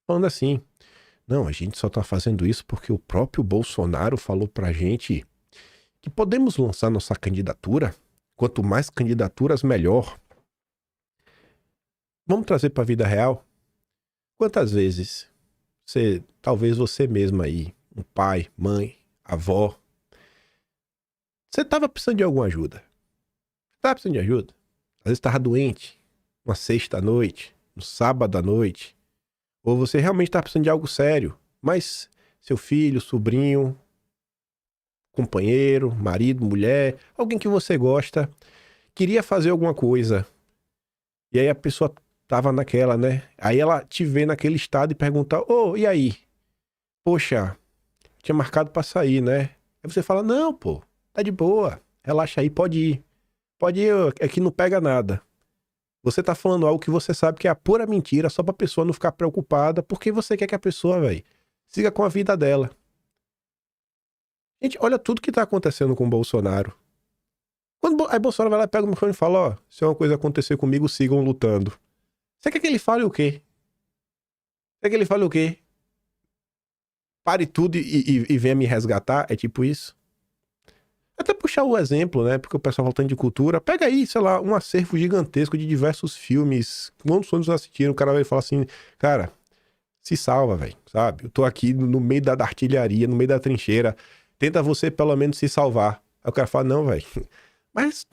falando assim, não, a gente só tá fazendo isso porque o próprio Bolsonaro falou pra gente que podemos lançar nossa candidatura. Quanto mais candidaturas, melhor. Vamos trazer para a vida real? Quantas vezes talvez você mesmo aí, um pai, mãe, avó, você estava precisando de alguma ajuda? Estava precisando de ajuda? Às vezes estava doente, uma sexta-noite, um sábado à noite, ou você realmente estava precisando de algo sério, mas seu filho, sobrinho, companheiro, marido, mulher, alguém que você gosta, queria fazer alguma coisa. E aí a pessoa tava naquela, né? Aí ela te vê naquele estado e pergunta, e aí? Poxa, tinha marcado pra sair, né? Aí você fala, não, pô, tá de boa, relaxa aí, pode ir. Pode ir, é que não pega nada. Você tá falando algo que você sabe que é a pura mentira, só pra pessoa não ficar preocupada, porque você quer que a pessoa, velho, Siga com a vida dela. Gente, olha tudo que tá acontecendo com o Bolsonaro. Aí Bolsonaro vai lá, pega o microfone e fala, ó, se uma coisa acontecer comigo, sigam lutando. Você quer que ele fale o quê? Quer que ele fale o quê? Pare tudo e venha me resgatar? É tipo isso? Até puxar o exemplo, né? Porque o pessoal falando de cultura. Pega aí, sei lá, um acervo gigantesco de diversos filmes. Quantos anos assistiram? O cara vai falar assim, cara, se salva, velho, sabe? Eu tô aqui no meio da artilharia, no meio da trincheira. Tenta você pelo menos se salvar. Aí o cara fala, não, velho. Mas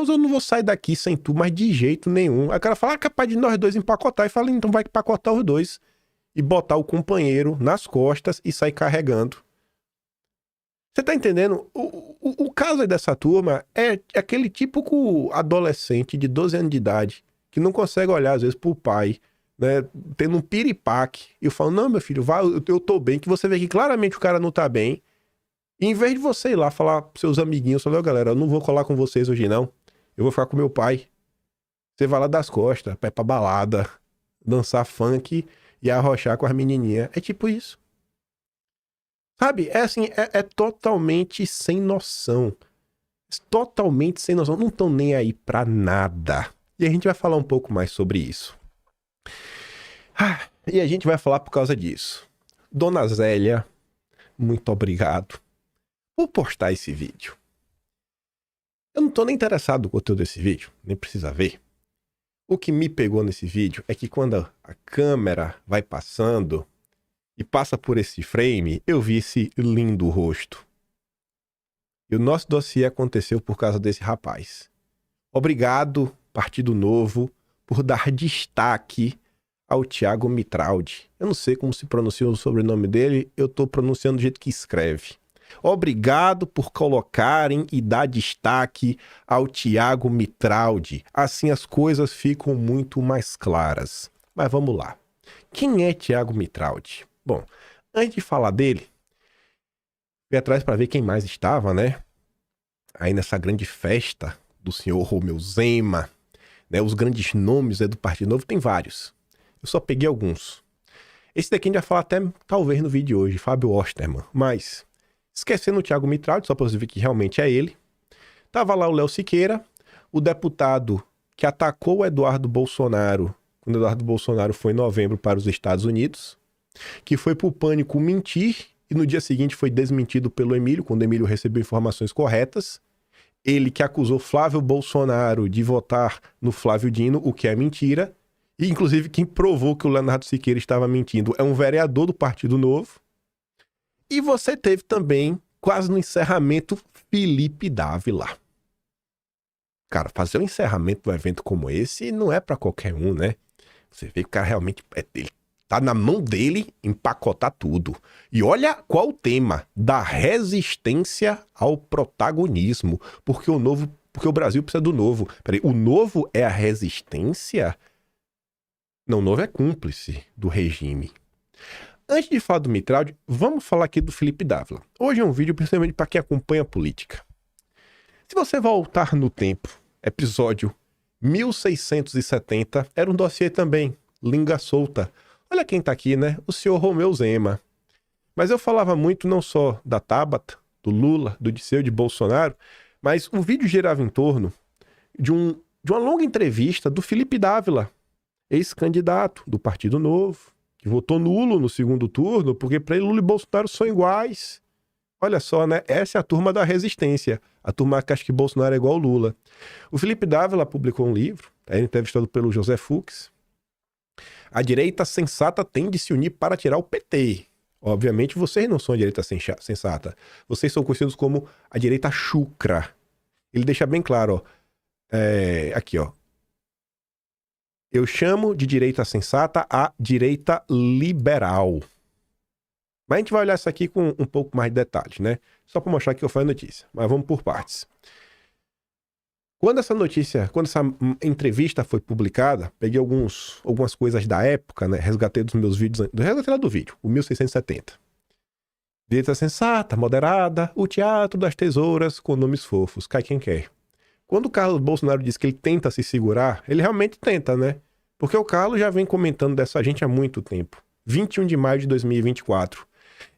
eu não vou sair daqui sem tu, mas de jeito nenhum. Aí o cara fala, capaz de nós dois empacotar. E fala, então vai empacotar os dois. E botar o companheiro nas costas e sair carregando. Você tá entendendo? O caso aí dessa turma é aquele típico adolescente de 12 anos de idade que não consegue olhar, às vezes, pro pai, né? Tendo um piripaque. E eu falo, não, meu filho, vai, eu tô bem. Que você vê que claramente o cara não tá bem. E em vez de você ir lá falar pros seus amiguinhos, falou, galera, eu não vou colar com vocês hoje, não. Eu vou ficar com meu pai. Você vai lá das costas, vai pra balada, dançar funk e arrochar com as menininhas. É tipo isso. Sabe? É assim, é totalmente sem noção. Totalmente sem noção. Não estão nem aí pra nada. E a gente vai falar um pouco mais sobre isso. E a gente vai falar por causa disso. Dona Zélia, muito obrigado por postar esse vídeo. Eu não tô nem interessado no conteúdo desse vídeo, nem precisa ver. O que me pegou nesse vídeo é que quando a câmera vai passando e passa por esse frame, eu vi esse lindo rosto. E o nosso dossiê aconteceu por causa desse rapaz. Obrigado, Partido Novo, por dar destaque ao Thiago Mitraldi. Eu não sei como se pronuncia o sobrenome dele, eu tô pronunciando do jeito que escreve. Obrigado por colocarem e dar destaque ao Thiago Mitraldi. Assim as coisas ficam muito mais claras. Mas vamos lá. Quem é Thiago Mitraldi? Bom, antes de falar dele, fui atrás para ver quem mais estava, né? Aí nessa grande festa do senhor Romeu Zema, né? Os grandes nomes do Partido Novo, tem vários. Eu só peguei alguns. Esse daqui a gente vai falar até, talvez, no vídeo de hoje, Fábio Osterman. Mas, esquecendo o Thiago Mitraldi, só para você ver que realmente é ele, tava lá o Léo Siqueira, o deputado que atacou o Eduardo Bolsonaro, quando o Eduardo Bolsonaro foi em novembro para os Estados Unidos, que foi pro Pânico mentir, e no dia seguinte foi desmentido pelo Emílio, quando o Emílio recebeu informações corretas. Ele que acusou Flávio Bolsonaro de votar no Flávio Dino, o que é mentira. E, inclusive, quem provou que o Leonardo Siqueira estava mentindo é um vereador do Partido Novo. E você teve também, quase no encerramento, Felipe Dávila. Cara, fazer um encerramento de um evento como esse não é para qualquer um, né? Você vê que o cara realmente... Ele tá na mão dele empacotar tudo. E olha qual o tema, da resistência ao protagonismo. Porque o Brasil precisa do novo. Peraí, o novo é a resistência? Não, o novo é cúmplice do regime. Antes de falar do Mitraldi, vamos falar aqui do Felipe Dávila. Hoje é um vídeo principalmente para quem acompanha a política. Se você voltar no tempo, episódio 1670, era um dossiê também, língua solta. Olha quem tá aqui, né? O senhor Romeu Zema. Mas eu falava muito não só da Tabata, do Lula, do Disseu, de Bolsonaro, mas o vídeo girava em torno de uma longa entrevista do Felipe Dávila, ex-candidato do Partido Novo, que votou nulo no segundo turno, porque para ele Lula e Bolsonaro são iguais. Olha só, né? Essa é a turma da resistência. A turma que acha que Bolsonaro é igual ao Lula. O Felipe Dávila publicou um livro, é entrevistado pelo José Fux. A direita sensata tem de se unir para tirar o PT. Obviamente, vocês não são a direita sensata. Vocês são conhecidos como a direita chucra. Ele deixa bem claro, ó. Aqui, ó. Eu chamo de direita sensata a direita liberal. Mas a gente vai olhar isso aqui com um pouco mais de detalhes, né? Só para mostrar que eu falei a notícia. Mas vamos por partes. Quando essa entrevista foi publicada, peguei algumas coisas da época, né? Resgatei dos meus vídeos, resgatei lá do vídeo, o 1670. Direita sensata, moderada, o teatro das tesouras com nomes fofos, cai quem quer. Quando o Carlos Bolsonaro diz que ele tenta se segurar, ele realmente tenta, né? Porque o Carlos já vem comentando dessa gente há muito tempo. 21 de maio de 2024.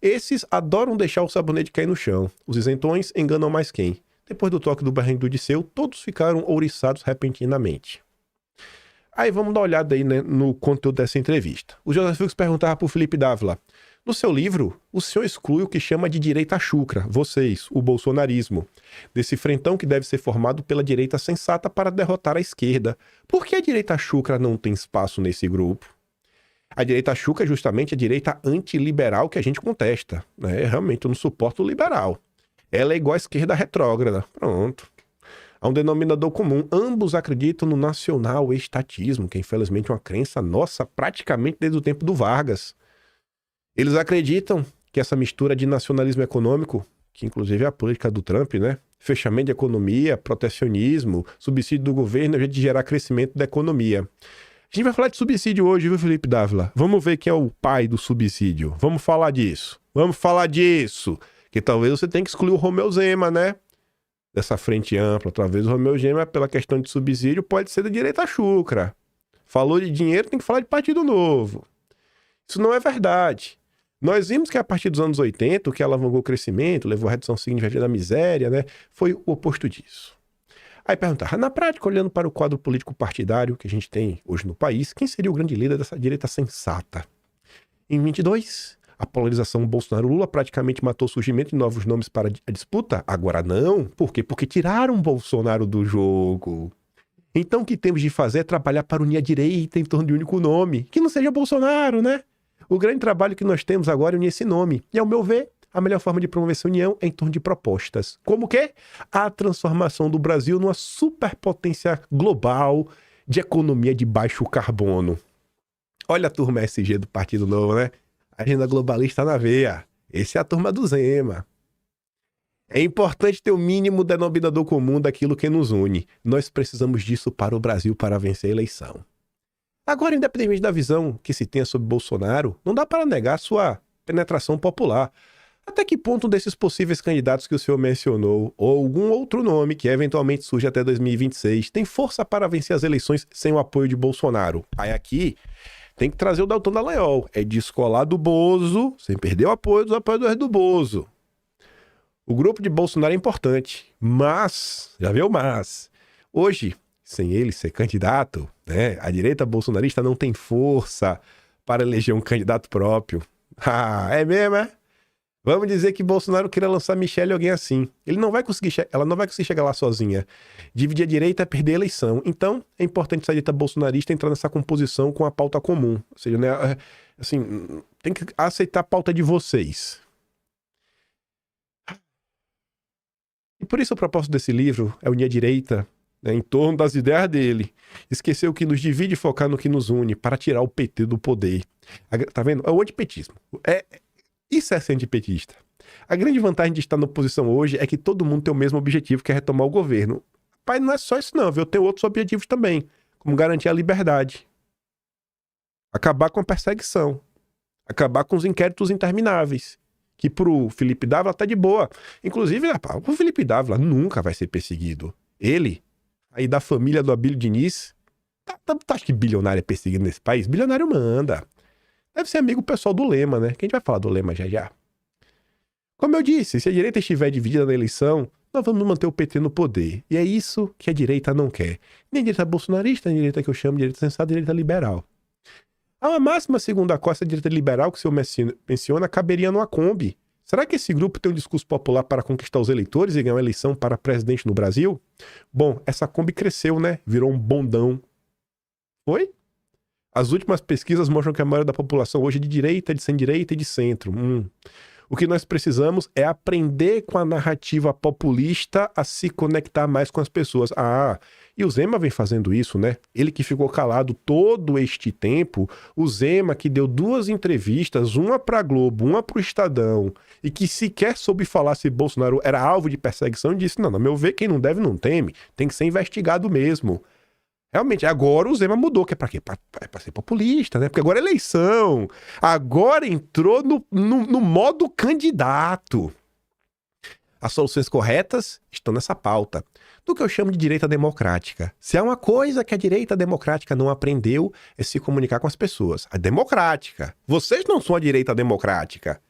Esses adoram deixar o sabonete cair no chão. Os isentões enganam mais quem? Depois do toque do barril do Disseu, todos ficaram ouriçados repentinamente. Aí vamos dar uma olhada aí, né, no conteúdo dessa entrevista. O José Fux perguntava para o Felipe Dávila: no seu livro, o senhor exclui o que chama de direita chucra, vocês, o bolsonarismo, desse frentão que deve ser formado pela direita sensata para derrotar a esquerda. Por que a direita chucra não tem espaço nesse grupo? A direita chucra é justamente a direita antiliberal que a gente contesta, né? Realmente eu não suporto o liberal. Ela é igual à esquerda retrógrada. Pronto. Há um denominador comum. Ambos acreditam no nacional-estatismo, que é infelizmente uma crença nossa praticamente desde o tempo do Vargas. Eles acreditam que essa mistura de nacionalismo econômico, que inclusive é a política do Trump, né? Fechamento de economia, protecionismo, subsídio do governo, é o jeito de gerar crescimento da economia. A gente vai falar de subsídio hoje, viu, Felipe Dávila? Vamos ver quem é o pai do subsídio. Vamos falar disso. Vamos falar disso. Que talvez você tenha que excluir o Romeu Zema, né? Dessa frente ampla. Talvez o Romeu Zema, pela questão de subsídio, pode ser da direita chucra. Falou de dinheiro, tem que falar de Partido Novo. Isso não é verdade. Nós vimos que a partir dos anos 80, o que alavancou o crescimento, levou a redução significativa da miséria, né? Foi o oposto disso. Aí perguntar, na prática, olhando para o quadro político partidário que a gente tem hoje no país, quem seria o grande líder dessa direita sensata? Em 22, a polarização Bolsonaro-Lula praticamente matou o surgimento de novos nomes para a disputa. Agora não. Por quê? Porque tiraram Bolsonaro do jogo. Então o que temos de fazer é trabalhar para unir a direita em torno de um único nome, que não seja Bolsonaro, né? O grande trabalho que nós temos agora é unir esse nome. E, ao meu ver, a melhor forma de promover essa união é em torno de propostas. Como que? A transformação do Brasil numa superpotência global de economia de baixo carbono. Olha a turma SG do Partido Novo, né? Agenda globalista na veia. Esse é a turma do Zema. É importante ter o mínimo denominador comum daquilo que nos une. Nós precisamos disso para o Brasil para vencer a eleição. Agora, independente da visão que se tenha sobre Bolsonaro, não dá para negar sua penetração popular. Até que ponto desses possíveis candidatos que o senhor mencionou, ou algum outro nome que eventualmente surge até 2026, tem força para vencer as eleições sem o apoio de Bolsonaro? Aí aqui tem que trazer o Dalton Dallagnol. É descolar do Bozo, sem perder o apoio dos apoiadores do Bozo. O grupo de Bolsonaro é importante, mas, já viu, mas, hoje, sem ele ser candidato, né, a direita bolsonarista não tem força para eleger um candidato próprio. Ah, é mesmo, é? Vamos dizer que Bolsonaro queira lançar Michele ou alguém assim. Ela não vai conseguir chegar lá sozinha. Dividir a direita é perder a eleição. Então, é importante essa direita bolsonarista entrar nessa composição com a pauta comum. Ou seja, né, assim, tem que aceitar a pauta de vocês. E por isso o propósito desse livro é unir a direita, né, em torno das ideias dele. Esquecer o que nos divide e focar no que nos une, para tirar o PT do poder. Tá vendo? É o antipetismo. Isso é ser antipetista. A grande vantagem de estar na oposição hoje é que todo mundo tem o mesmo objetivo, que é retomar o governo. Pai, não é só isso não, viu? Eu tenho outros objetivos também, como garantir a liberdade, acabar com a perseguição, acabar com os inquéritos intermináveis, que pro Felipe Dávila tá de boa. Inclusive, o Felipe Dávila nunca vai ser perseguido. Ele, aí da família do Abílio Diniz, acho que bilionário é perseguido nesse país? Bilionário manda. Deve ser amigo pessoal do Lema, né? Que a gente vai falar do Lema já já. Como eu disse, se a direita estiver dividida na eleição, nós vamos manter o PT no poder. E é isso que a direita não quer. Nem a direita bolsonarista, nem a direita que eu chamo de direita sensata, direita liberal. Há uma máxima segundo a qual essa direita liberal que o senhor menciona caberia numa Kombi. Será que esse grupo tem um discurso popular para conquistar os eleitores e ganhar uma eleição para presidente no Brasil? Bom, essa Kombi cresceu, né? Virou um bondão. Foi? As últimas pesquisas mostram que a maioria da população hoje é de direita, de centro-direita e de centro. O que nós precisamos é aprender com a narrativa populista a se conectar mais com as pessoas. E o Zema vem fazendo isso, né? Ele que ficou calado todo este tempo, o Zema que deu 2 entrevistas, uma para Globo, uma para o Estadão, e que sequer soube falar se Bolsonaro era alvo de perseguição, e disse, não, no meu ver, quem não deve não teme, tem que ser investigado mesmo. Realmente, agora o Zema mudou, que é pra quê? Pra ser populista, né? Porque agora é eleição. Agora entrou no modo candidato. As soluções corretas estão nessa pauta, do que eu chamo de direita democrática. Se há uma coisa que a direita democrática não aprendeu, é se comunicar com as pessoas. A democrática. Vocês não são a direita democrática.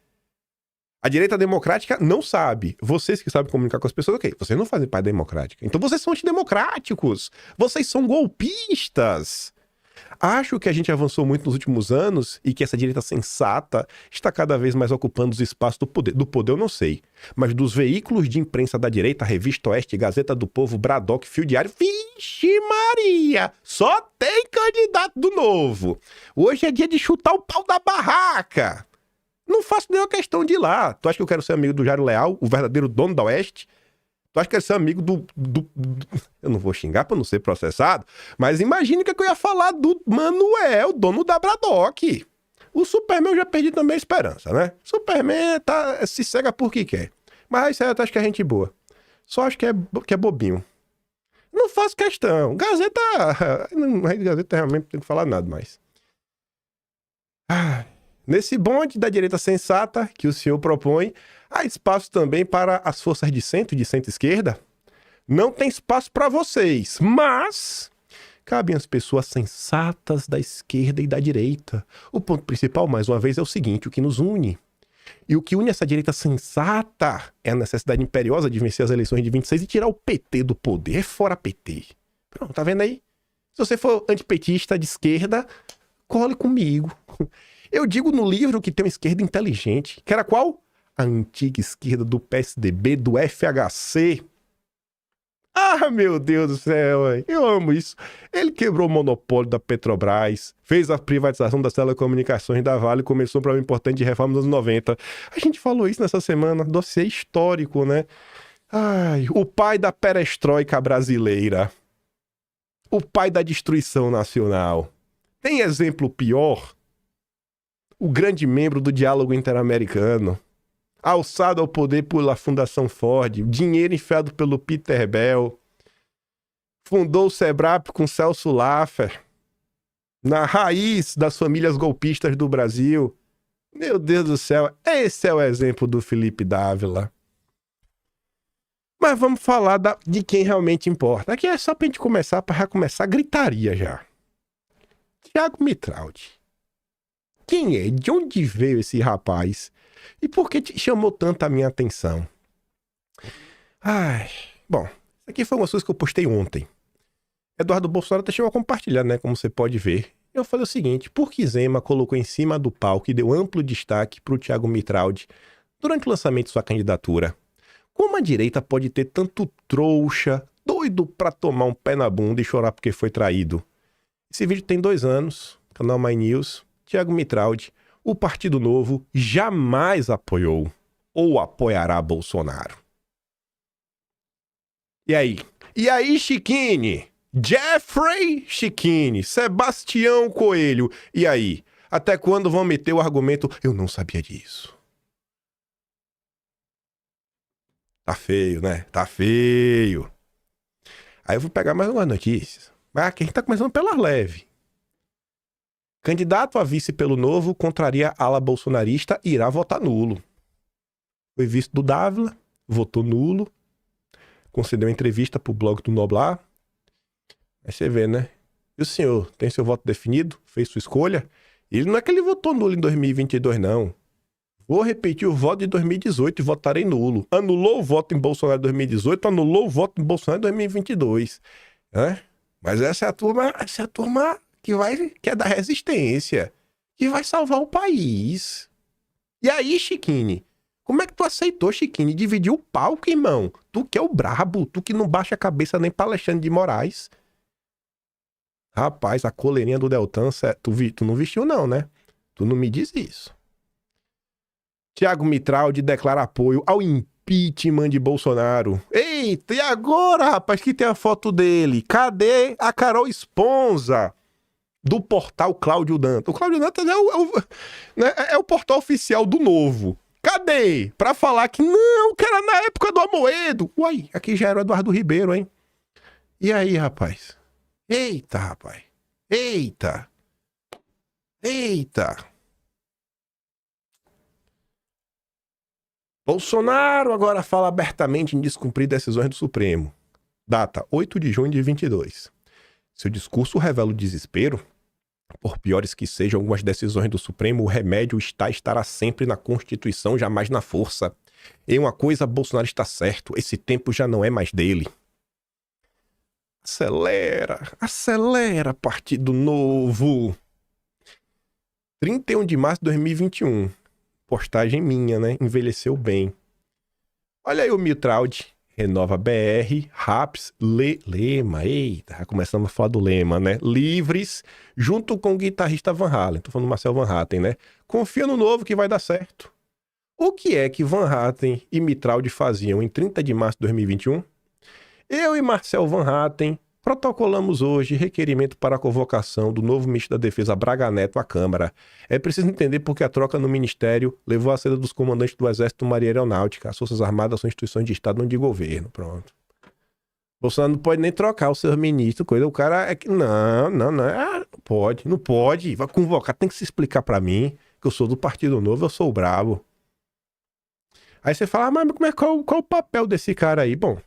A direita democrática não sabe. Vocês que sabem comunicar com as pessoas, ok. Vocês não fazem parte da democrática. Então vocês são antidemocráticos. Vocês são golpistas. Acho que a gente avançou muito nos últimos anos e que essa direita sensata está cada vez mais ocupando os espaços do poder. Do poder eu não sei. Mas dos veículos de imprensa da direita, Revista Oeste, Gazeta do Povo, Bradock, Fio Diário, vixe Maria! Só tem candidato do Novo. Hoje é dia de chutar o pau da barraca. Não faço nenhuma questão de ir lá. Tu acha que eu quero ser amigo do Jairo Leal, o verdadeiro dono da Oeste? Tu acha que eu quero ser amigo do... Eu não vou xingar pra não ser processado, mas imagine que eu ia falar do Manuel, dono da Bradock. O Superman eu já perdi também a esperança, né? Superman se cega por que quer. Mas isso aí eu acho que é gente boa. Só acho que é bobinho. Não faço questão. Gazeta realmente não tem que falar nada mais. Nesse bonde da direita sensata que o senhor propõe, há espaço também para as forças de centro-esquerda. Não tem espaço para vocês, mas cabem as pessoas sensatas da esquerda e da direita. O ponto principal, mais uma vez, é o seguinte: o que nos une. E o que une essa direita sensata é a necessidade imperiosa de vencer as eleições de 26 e tirar o PT do poder. É fora PT. Pronto, tá vendo aí? Se você for antipetista de esquerda, cole comigo. Eu digo no livro que tem uma esquerda inteligente. Que era qual? A antiga esquerda do PSDB, do FHC. Ah, meu Deus do céu, eu amo isso. Ele quebrou o monopólio da Petrobras, fez a privatização das telecomunicações da Vale, começou um programa importante de reforma nos anos 90. A gente falou isso nessa semana, dossiê histórico, né? Ai, o pai da perestroika brasileira. O pai da destruição nacional. Tem exemplo pior? O grande membro do diálogo interamericano, alçado ao poder pela Fundação Ford, dinheiro enfiado pelo Peter Bell, fundou o Sebrap com Celso Laffer, na raiz das famílias golpistas do Brasil. Meu Deus do céu, esse é o exemplo do Felipe Dávila. Mas vamos falar de quem realmente importa. Aqui é só pra gente começar, para começar a gritaria já. Thiago Mitraldi. Quem é? De onde veio esse rapaz? E por que te chamou tanto a minha atenção? Bom, isso aqui foi uma coisa que eu postei ontem. Eduardo Bolsonaro até chegou a compartilhar, né? Como você pode ver. Eu falei o seguinte: por que Zema colocou em cima do palco e deu amplo destaque para o Thiago Mitraldi durante o lançamento de sua candidatura? Como a direita pode ter tanto trouxa, doido para tomar um pé na bunda e chorar porque foi traído? Esse vídeo tem 2 anos, canal My News. Thiago Mitraldi, o Partido Novo jamais apoiou ou apoiará Bolsonaro. E aí? E aí, Chiquini? Jeffrey Chiquini, Sebastião Coelho. E aí? Até quando vão meter o argumento, eu não sabia disso? Tá feio, né? Tá feio. Aí eu vou pegar mais algumas notícias. Mas aqui a gente tá começando pelas leves. Candidato a vice pelo Novo contraria a ala bolsonarista e irá votar nulo. Foi vice do Dávila, votou nulo, concedeu entrevista pro blog do Noblar. Aí você vê, né? E o senhor tem seu voto definido? Fez sua escolha? Ele não é que ele votou nulo em 2022, não. Vou repetir o voto de 2018 e votarei nulo. Anulou o voto em Bolsonaro em 2018, anulou o voto em Bolsonaro em 2022. Mas essa é a turma que é da resistência, que vai salvar o país. E aí, Chiquini, como é que tu aceitou, Chiquini, dividir o palco, irmão? Tu que é o brabo, tu que não baixa a cabeça nem pra Alexandre de Moraes. Rapaz, a coleirinha do Deltan, tu não vestiu não, né? Tu não me diz isso. Thiago Mitraldi declara apoio ao impeachment de Bolsonaro. Eita, e agora, rapaz, que tem a foto dele? Cadê a Carol Esponza? Do portal Cláudio Dantas. O Cláudio Dantas é o portal oficial do Novo. Cadê? Pra falar que não, que era na época do Amoedo. Uai, aqui já era o Eduardo Ribeiro, hein? E aí, rapaz? Eita, rapaz. Eita. Bolsonaro agora fala abertamente em descumprir decisões do Supremo. Data 8 de junho de 22. Seu discurso revela o desespero. Por piores que sejam algumas decisões do Supremo, o remédio estará sempre na Constituição, jamais na força. Em uma coisa, Bolsonaro está certo, esse tempo já não é mais dele. Acelera, Partido Novo. 31 de março de 2021. Postagem minha, né? Envelheceu bem. Olha aí o Mitraldi. Renova BR, Raps, Lema. Eita, já começamos a falar do Lema, né? Livres, junto com o guitarrista Van Halen. Tô falando do Marcel Van Hatten, né? Confia no novo que vai dar certo. O que é que Van Hatten e Mitraldi faziam em 30 de março de 2021? Eu e Marcel Van Hatten protocolamos hoje requerimento para a convocação do novo ministro da Defesa Braga Neto à Câmara. É preciso entender porque a troca no ministério levou à saída dos comandantes do Exército, Marinha e Aeronáutica. As Forças Armadas são instituições de Estado, não de governo. Pronto. Bolsonaro não pode nem trocar os seus ministros, coisa. O cara é que... Não pode. Vai convocar, tem que se explicar para mim que eu sou do Partido Novo, eu sou o brabo. Aí você fala, mas qual o papel desse cara aí? Bom,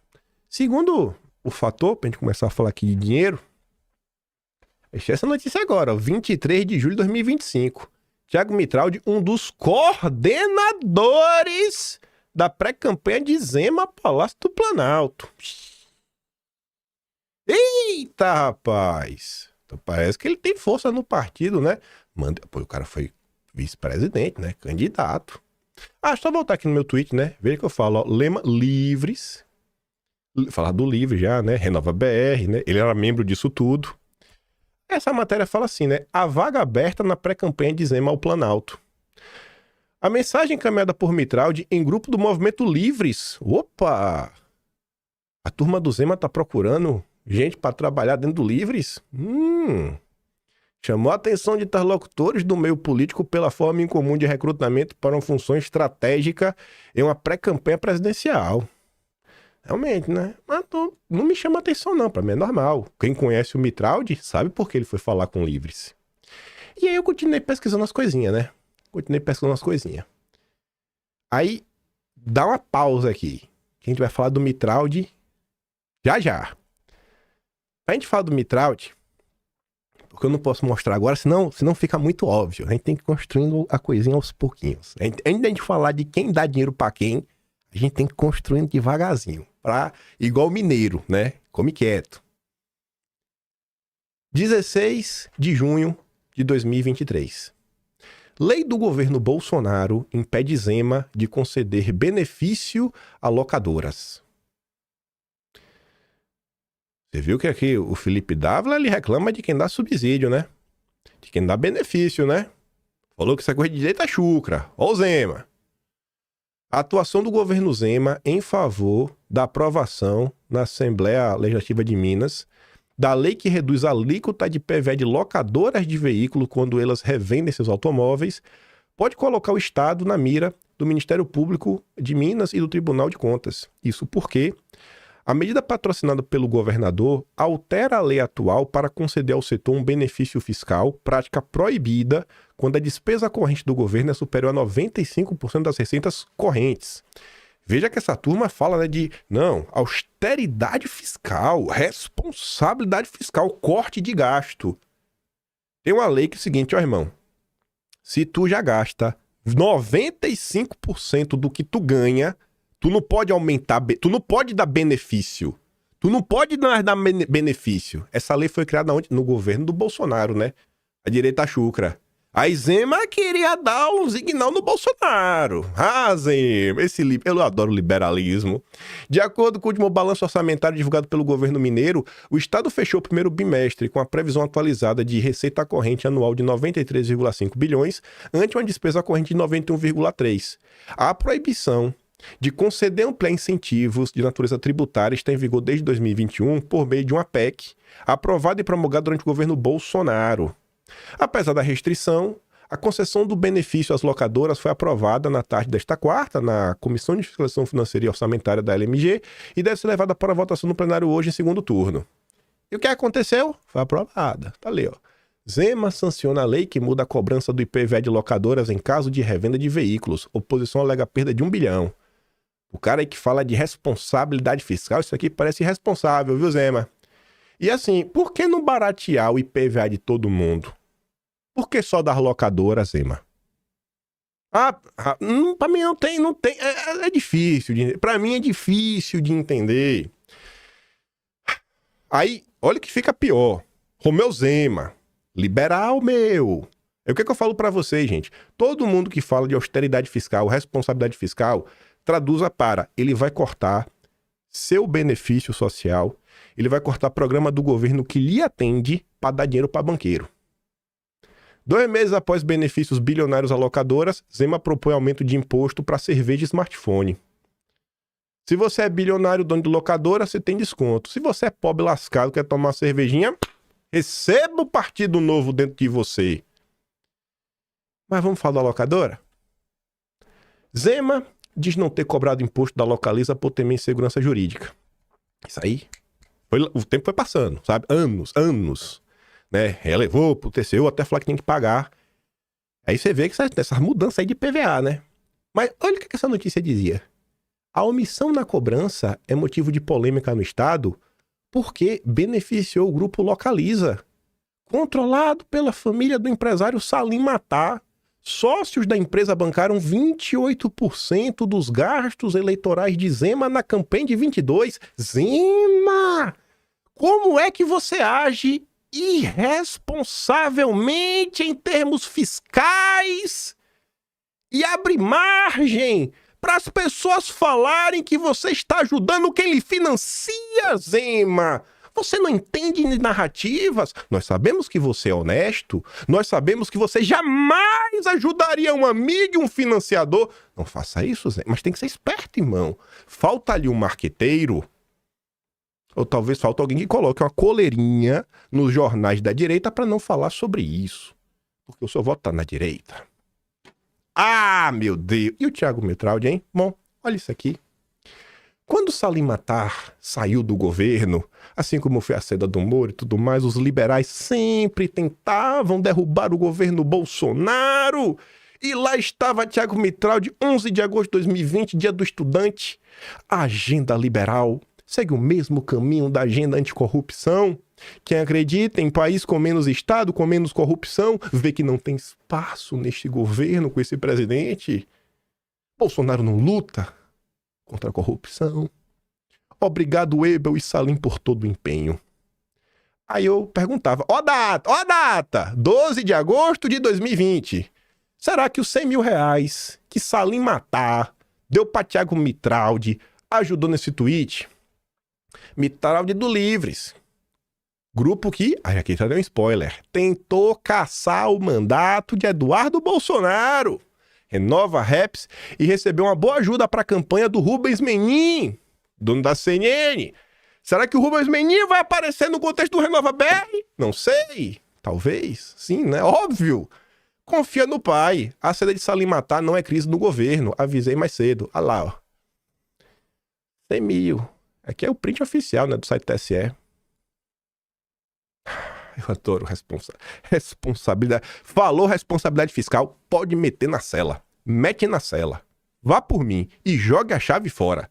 segundo o fator, pra gente começar a falar aqui de dinheiro, essa notícia agora, 23 de julho de 2025. Thiago Mitraldi, um dos coordenadores da pré-campanha de Zema Palácio do Planalto. Eita, rapaz! Então parece que ele tem força no partido, né? Pô, o cara foi vice-presidente, né? Candidato. Só voltar aqui no meu tweet, né? Veja que eu falo, ó, Lema Livres. Falar do Livre já, né? Renova BR, né? Ele era membro disso tudo. Essa matéria fala assim, né? A vaga aberta na pré-campanha de Zema ao Planalto. A mensagem encaminhada por Mitraldi em grupo do Movimento Livres. Opa! A turma do Zema tá procurando gente para trabalhar dentro do Livres? Chamou a atenção de interlocutores do meio político pela forma incomum de recrutamento para uma função estratégica em uma pré-campanha presidencial. Realmente, né? Mas não me chama atenção não, pra mim é normal. Quem conhece o Mitraldi sabe por que ele foi falar com Livres. E aí eu continuei pesquisando as coisinhas, né? Aí, dá uma pausa aqui. Que a gente vai falar do Mitraldi já. Pra gente falar do Mitraldi, porque eu não posso mostrar agora, senão fica muito óbvio. A gente tem que ir construindo a coisinha aos pouquinhos. Antes da gente falar de quem dá dinheiro pra quem, a gente tem que ir construindo devagarzinho. Igual mineiro, né? Come quieto. 16 de junho de 2023. Lei do governo Bolsonaro impede Zema de conceder benefício a locadoras. Você viu que aqui o Felipe Dávila, ele reclama de quem dá subsídio, né? De quem dá benefício, né? Falou que essa coisa de direita é chucra. Ó o Zema. A atuação do governo Zema em favor da aprovação na Assembleia Legislativa de Minas da lei que reduz a alíquota de PVA de locadoras de veículos quando elas revendem seus automóveis pode colocar o Estado na mira do Ministério Público de Minas e do Tribunal de Contas. Isso porque a medida patrocinada pelo governador altera a lei atual para conceder ao setor um benefício fiscal, prática proibida quando a despesa corrente do governo é superior a 95% das receitas correntes. Veja que essa turma fala, né, de, austeridade fiscal, responsabilidade fiscal, corte de gasto. Tem uma lei que é o seguinte, irmão, se tu já gasta 95% do que tu ganha, tu não pode aumentar, tu não pode dar benefício. Tu não pode dar benefício. Essa lei foi criada onde? No governo do Bolsonaro, né? A direita chucra. A Zema queria dar um signal no Bolsonaro. Zema, eu adoro liberalismo. De acordo com o último balanço orçamentário divulgado pelo governo mineiro, o Estado fechou o primeiro bimestre com a previsão atualizada de receita corrente anual de 93,5 bilhões, ante uma despesa corrente de 91,3. A proibição de conceder ampliar incentivos de natureza tributária está em vigor desde 2021 por meio de uma PEC, aprovada e promulgada durante o governo Bolsonaro. Apesar da restrição, a concessão do benefício às locadoras foi aprovada na tarde desta quarta na Comissão de Fiscalização Financeira e Orçamentária da LMG e deve ser levada para votação no plenário hoje em segundo turno. E o que aconteceu? Foi aprovada. Tá ali, ó. Zema sanciona a lei que muda a cobrança do IPVA de locadoras em caso de revenda de veículos. Oposição alega perda de 1 bilhão. O cara aí que fala de responsabilidade fiscal, isso aqui parece irresponsável, viu, Zema? E assim, por que não baratear o IPVA de todo mundo? Por que só das locadoras, Zema? Pra mim não tem. É difícil. Pra mim é difícil de entender. Aí, olha o que fica pior. Romeu Zema, liberal meu. O que eu falo pra vocês, gente? Todo mundo que fala de austeridade fiscal, responsabilidade fiscal, traduza para ele vai cortar seu benefício social, ele vai cortar programa do governo que lhe atende para dar dinheiro para banqueiro. 2 meses após benefícios bilionários a locadoras, Zema propõe aumento de imposto para cerveja e smartphone. Se você é bilionário, dono de locadora, você tem desconto. Se você é pobre lascado, quer tomar uma cervejinha, receba o Partido Novo dentro de você. Mas vamos falar da locadora? Zema diz não ter cobrado imposto da Localiza por temer insegurança jurídica. Isso aí, o tempo foi passando, sabe? Anos. Né? Relevou pro TCU até falar que tem que pagar. Aí você vê que essa mudança aí de PVA, né? Mas olha o que essa notícia dizia. A omissão na cobrança é motivo de polêmica no Estado porque beneficiou o grupo Localiza, controlado pela família do empresário Salim Matar. Sócios da empresa bancaram 28% dos gastos eleitorais de Zema na campanha de 22. Zema! Como é que você age irresponsavelmente em termos fiscais e abre margem para as pessoas falarem que você está ajudando quem lhe financia, Zema? Você não entende narrativas? Nós sabemos que você é honesto, nós sabemos que você jamais ajudaria um amigo e um financiador. Não faça isso, Zema, mas tem que ser esperto, irmão. Falta ali um marqueteiro. Ou talvez falta alguém que coloque uma coleirinha nos jornais da direita para não falar sobre isso. Porque o seu voto tá na direita. Ah, meu Deus! E o Thiago Mitraldi, hein? Bom, olha isso aqui. Quando Salim Matar saiu do governo, assim como foi a saída do Moro e tudo mais, os liberais sempre tentavam derrubar o governo Bolsonaro. E lá estava Thiago Mitraldi, 11 de agosto de 2020, dia do estudante. A agenda liberal segue o mesmo caminho da agenda anticorrupção. Quem acredita em país com menos Estado, com menos corrupção, vê que não tem espaço neste governo com esse presidente. Bolsonaro não luta contra a corrupção. Obrigado, Ebel e Salim, por todo o empenho. Aí eu perguntava, ó data, 12 de agosto de 2020. Será que os 100 mil reais que Salim Matar deu para Thiago Mitraldi ajudou nesse tweet? Mitraldi do Livres. Grupo que, aí aqui já deu um spoiler, tentou caçar o mandato de Eduardo Bolsonaro. Renova Raps e recebeu uma boa ajuda para a campanha do Rubens Menin, dono da CNN. Será que o Rubens Menin vai aparecer no contexto do Renova BR? Não sei. Talvez. Sim, né? Óbvio. Confia no pai. A saída de Salim Matar não é crise no governo. Avisei mais cedo. Olha lá, ó. 100 mil. Aqui é o print oficial, né, do site TSE. Eu adoro responsabilidade. Falou responsabilidade fiscal, pode meter na cela. Mete na cela. Vá por mim e jogue a chave fora.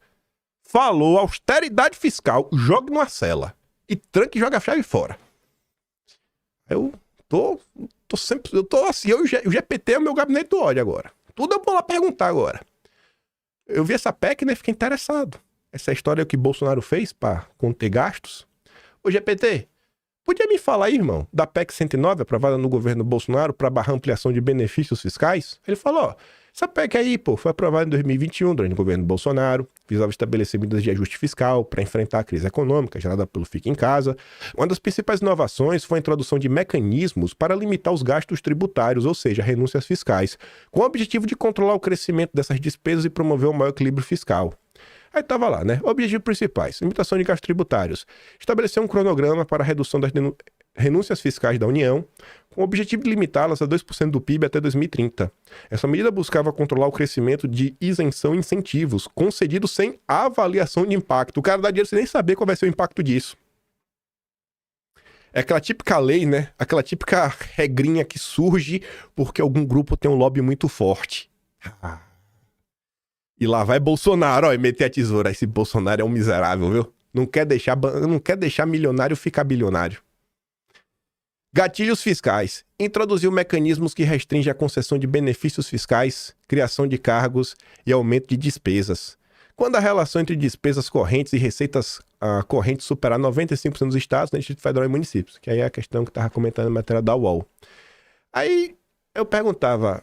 Falou austeridade fiscal, jogue numa cela. E tranque e joga a chave fora. Eu tô sempre... Eu tô assim, o GPT é o meu gabinete do ódio agora. Tudo eu vou lá perguntar agora. Eu vi essa PEC, né, fiquei interessado. Essa história que Bolsonaro fez para conter gastos. Ô GPT... Podia me falar aí, irmão, da PEC 109, aprovada no governo Bolsonaro para barrar ampliação de benefícios fiscais? Ele falou, ó, essa PEC aí, pô, foi aprovada em 2021, durante o governo Bolsonaro, visava estabelecer medidas de ajuste fiscal para enfrentar a crise econômica gerada pelo Fique em Casa. Uma das principais inovações foi a introdução de mecanismos para limitar os gastos tributários, ou seja, renúncias fiscais, com o objetivo de controlar o crescimento dessas despesas e promover um maior equilíbrio fiscal. Aí tava lá, né? Objetivos principais. Limitação de gastos tributários. Estabelecer um cronograma para a redução das renúncias fiscais da União, com o objetivo de limitá-las a 2% do PIB até 2030. Essa medida buscava controlar o crescimento de isenção e incentivos, concedidos sem avaliação de impacto. O cara dá dinheiro sem nem saber qual vai ser o impacto disso. É aquela típica lei, né? Aquela típica regrinha que surge porque algum grupo tem um lobby muito forte. E lá vai Bolsonaro, ó, e meter a tesoura. Esse Bolsonaro é um miserável, viu? Não quer deixar milionário ficar bilionário. Gatilhos fiscais. Introduziu mecanismos que restringem a concessão de benefícios fiscais, criação de cargos e aumento de despesas. Quando a relação entre despesas correntes e receitas correntes superar 95% dos estados, né, Distrito Federal e municípios, que aí é a questão que estava comentando na matéria da UOL. Aí eu perguntava,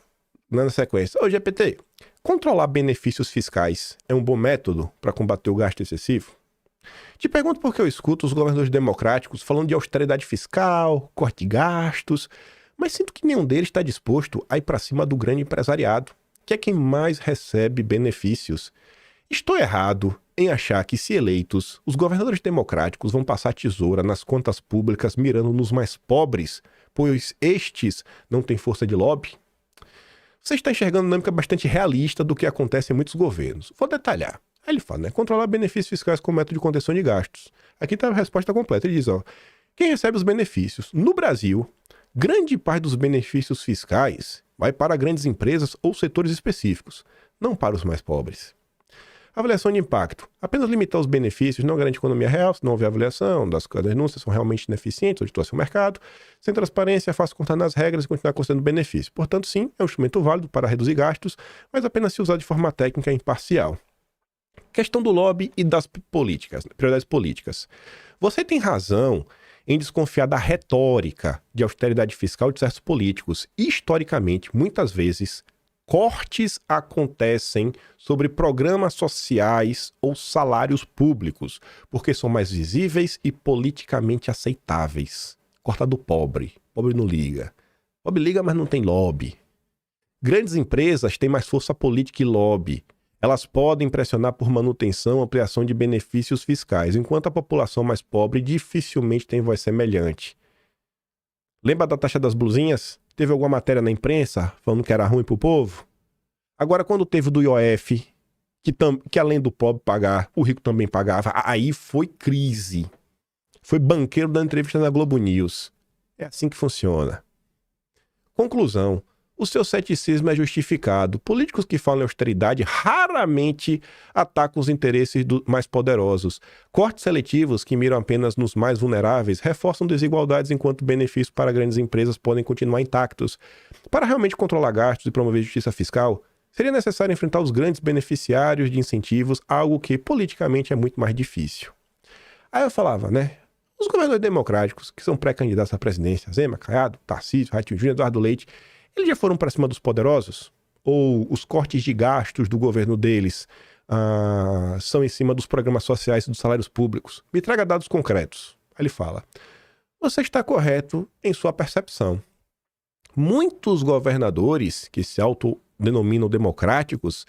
na sequência, ô GPT, controlar benefícios fiscais é um bom método para combater o gasto excessivo? Te pergunto porque eu escuto os governadores democráticos falando de austeridade fiscal, corte de gastos, mas sinto que nenhum deles está disposto a ir para cima do grande empresariado, que é quem mais recebe benefícios. Estou errado em achar que, se eleitos, os governadores democráticos vão passar tesoura nas contas públicas mirando nos mais pobres, pois estes não têm força de lobby? Você está enxergando uma dinâmica bastante realista do que acontece em muitos governos. Vou detalhar. Aí ele fala, né? Controlar benefícios fiscais com método de contenção de gastos. Aqui está a resposta completa. Ele diz, ó, quem recebe os benefícios? No Brasil, grande parte dos benefícios fiscais vai para grandes empresas ou setores específicos, não para os mais pobres. Avaliação de impacto. Apenas limitar os benefícios não garante economia real, se não houver avaliação das denúncias são realmente ineficientes ou distorcem o mercado. Sem transparência, é fácil contar nas regras e continuar concedendo benefício. Portanto, sim, é um instrumento válido para reduzir gastos, mas apenas se usar de forma técnica e imparcial. Questão do lobby e das políticas, prioridades políticas. Você tem razão em desconfiar da retórica de austeridade fiscal de certos políticos. Historicamente, muitas vezes, cortes acontecem sobre programas sociais ou salários públicos, porque são mais visíveis e politicamente aceitáveis. Corta do pobre. Pobre não liga. Pobre liga, mas não tem lobby. Grandes empresas têm mais força política e lobby. Elas podem pressionar por manutenção, ampliação de benefícios fiscais, enquanto a população mais pobre dificilmente tem voz semelhante. Lembra da taxa das blusinhas? Teve alguma matéria na imprensa falando que era ruim pro povo? Agora, quando teve o do IOF, que além do pobre pagar, o rico também pagava, aí foi crise. Foi banqueiro dando entrevista na Globo News. É assim que funciona. Conclusão. O seu ceticismo é justificado. Políticos que falam em austeridade raramente atacam os interesses dos mais poderosos. Cortes seletivos que miram apenas nos mais vulneráveis reforçam desigualdades enquanto benefícios para grandes empresas podem continuar intactos. Para realmente controlar gastos e promover justiça fiscal, seria necessário enfrentar os grandes beneficiários de incentivos, algo que politicamente é muito mais difícil. Aí eu falava, né? Os governadores democráticos, que são pré-candidatos à presidência, Zema, Caiado, Tarcísio, Ratinho Júnior, Eduardo Leite, eles já foram para cima dos poderosos? Ou os cortes de gastos do governo deles são em cima dos programas sociais e dos salários públicos? Me traga dados concretos. Aí ele fala, você está correto em sua percepção. Muitos governadores que se autodenominam democráticos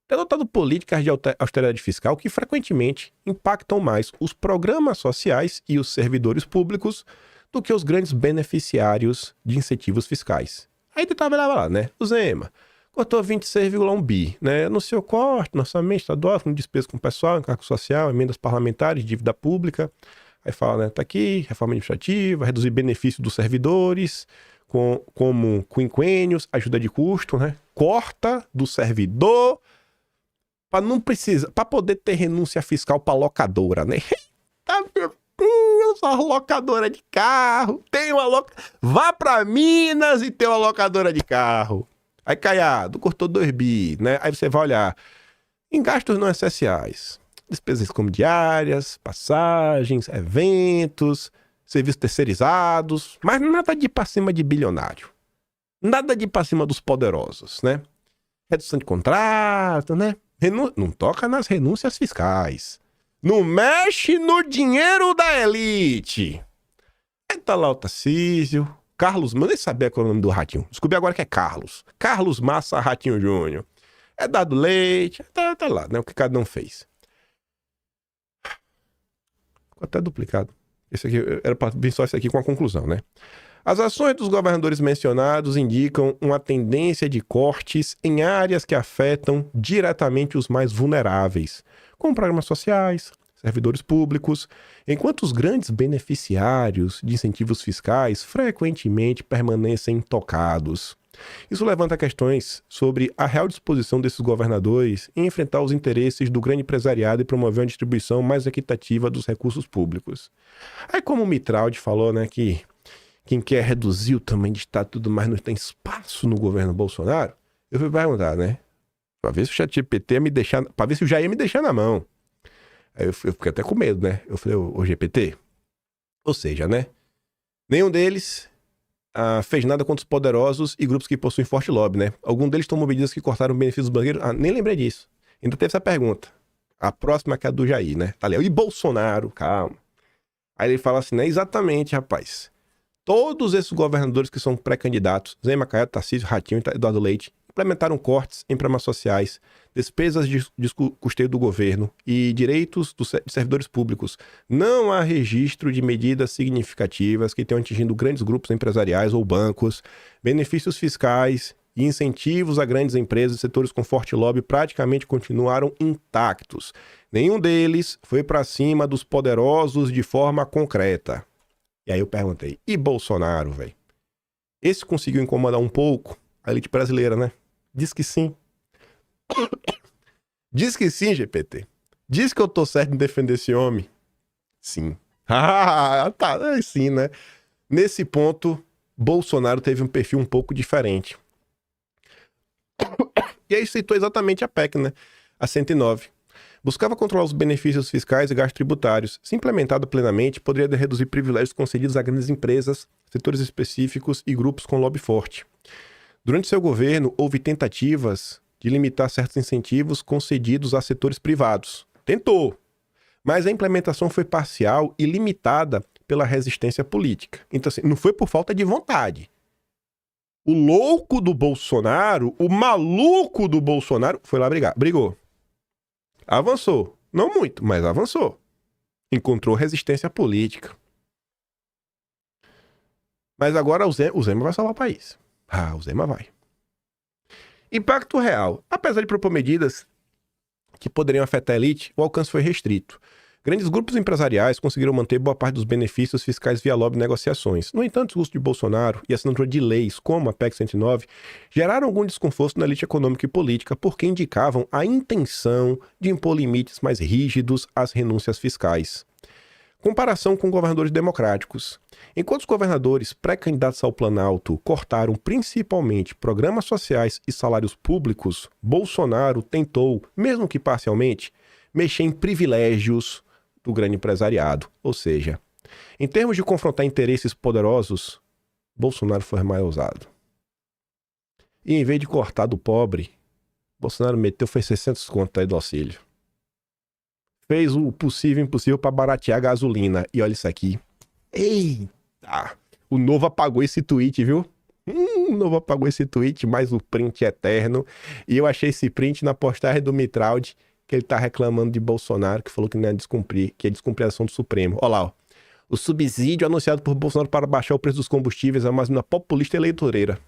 têm adotado políticas de austeridade fiscal que frequentemente impactam mais os programas sociais e os servidores públicos do que os grandes beneficiários de incentivos fiscais. Aí ele estava lá, né? O Zema cortou 26,1 bi, né? Anunciou corte no orçamento estadual, com despesa com o pessoal, encargo social, emendas parlamentares, dívida pública. Aí fala, né? Tá aqui, reforma administrativa, reduzir benefício dos servidores, como quinquênios, ajuda de custo, né? Corta do servidor para poder ter renúncia fiscal para locadora, né? Tá, meu Deus, a locadora de carro, vá para Minas e tem uma locadora de carro. Aí Caiado, cortou 2 bi, né? Aí você vai olhar em gastos não essenciais, despesas como diárias, passagens, eventos, serviços terceirizados, mas nada de ir para cima de bilionário, nada de ir para cima dos poderosos, né? Redução de contrato, né? Não toca nas renúncias fiscais. Não mexe no dinheiro da elite. Aí tá lá o Tarcísio, Carlos, eu nem sabia qual é o nome do Ratinho. Descobri agora que é Carlos. Carlos Massa Ratinho Júnior. É dado leite, tá lá, né? O que cada um fez. Ficou até duplicado. Esse aqui, era pra vir só esse aqui com a conclusão, né? As ações dos governadores mencionados indicam uma tendência de cortes em áreas que afetam diretamente os mais vulneráveis, como programas sociais, servidores públicos, enquanto os grandes beneficiários de incentivos fiscais frequentemente permanecem intocados. Isso levanta questões sobre a real disposição desses governadores em enfrentar os interesses do grande empresariado e promover uma distribuição mais equitativa dos recursos públicos. Aí, como o Mitraldi falou, né, que quem quer reduzir o tamanho de Estado e tudo mais não tem espaço no governo Bolsonaro, eu fui perguntar, né, pra ver se o ChatGPT ia me deixar, pra ver se o Jair ia me deixar na mão. Aí eu fiquei até com medo, né? Eu falei, ô GPT, ou seja, né, nenhum deles fez nada contra os poderosos e grupos que possuem forte lobby, né? Algum deles tomou medidas que cortaram o benefício dos banqueiros. Nem lembrei disso. Ainda teve essa pergunta. A próxima que é a do Jair, né? Tá ali. E Bolsonaro? Calma. Aí ele fala assim, né? Exatamente, rapaz. Todos esses governadores que são pré-candidatos, Zé Macaé, Tarcísio, Ratinho e Eduardo Leite, implementaram cortes em programas sociais, despesas de custeio do governo e direitos de servidores públicos. Não há registro de medidas significativas que tenham atingido grandes grupos empresariais ou bancos, benefícios fiscais e incentivos a grandes empresas e setores com forte lobby praticamente continuaram intactos. Nenhum deles foi para cima dos poderosos de forma concreta. E aí eu perguntei, e Bolsonaro, velho? Esse conseguiu incomodar um pouco a elite brasileira, né? Diz que sim. Diz que sim, GPT. Diz que eu tô certo em defender esse homem. Sim. Ah, tá. É sim, né? Nesse ponto, Bolsonaro teve um perfil um pouco diferente. E aí citou exatamente a PEC, né? A 109. Buscava controlar os benefícios fiscais e gastos tributários. Se implementada plenamente, poderia reduzir privilégios concedidos a grandes empresas, setores específicos e grupos com lobby forte. Durante seu governo, houve tentativas de limitar certos incentivos concedidos a setores privados. Tentou, mas a implementação foi parcial e limitada pela resistência política. Então, assim, não foi por falta de vontade. O louco do Bolsonaro, o maluco do Bolsonaro, foi lá brigar. Brigou. Avançou. Não muito, mas avançou. Encontrou resistência política. Mas agora o Zema vai salvar o país. O Zema vai. Impacto real. Apesar de propor medidas que poderiam afetar a elite, o alcance foi restrito. Grandes grupos empresariais conseguiram manter boa parte dos benefícios fiscais via lobby e negociações. No entanto, o uso de Bolsonaro e a assinatura de leis como a PEC 109 geraram algum desconforto na elite econômica e política porque indicavam a intenção de impor limites mais rígidos às renúncias fiscais. Comparação com governadores democráticos. Enquanto os governadores pré-candidatos ao Planalto cortaram principalmente programas sociais e salários públicos, Bolsonaro tentou, mesmo que parcialmente, mexer em privilégios do grande empresariado. Ou seja, em termos de confrontar interesses poderosos, Bolsonaro foi mais ousado. E em vez de cortar do pobre, Bolsonaro foi 600 conto aí do auxílio. Fez o possível e impossível para baratear a gasolina. E olha isso aqui. Eita! O Novo apagou esse tweet, viu? O Novo apagou esse tweet, mas o print é eterno. E eu achei esse print na postagem do Mitraldi, que ele tá reclamando de Bolsonaro, que falou que não ia descumprir, que é descumprir a ação do Supremo. Olha lá, ó. O subsídio anunciado por Bolsonaro para baixar o preço dos combustíveis é uma populista eleitoreira.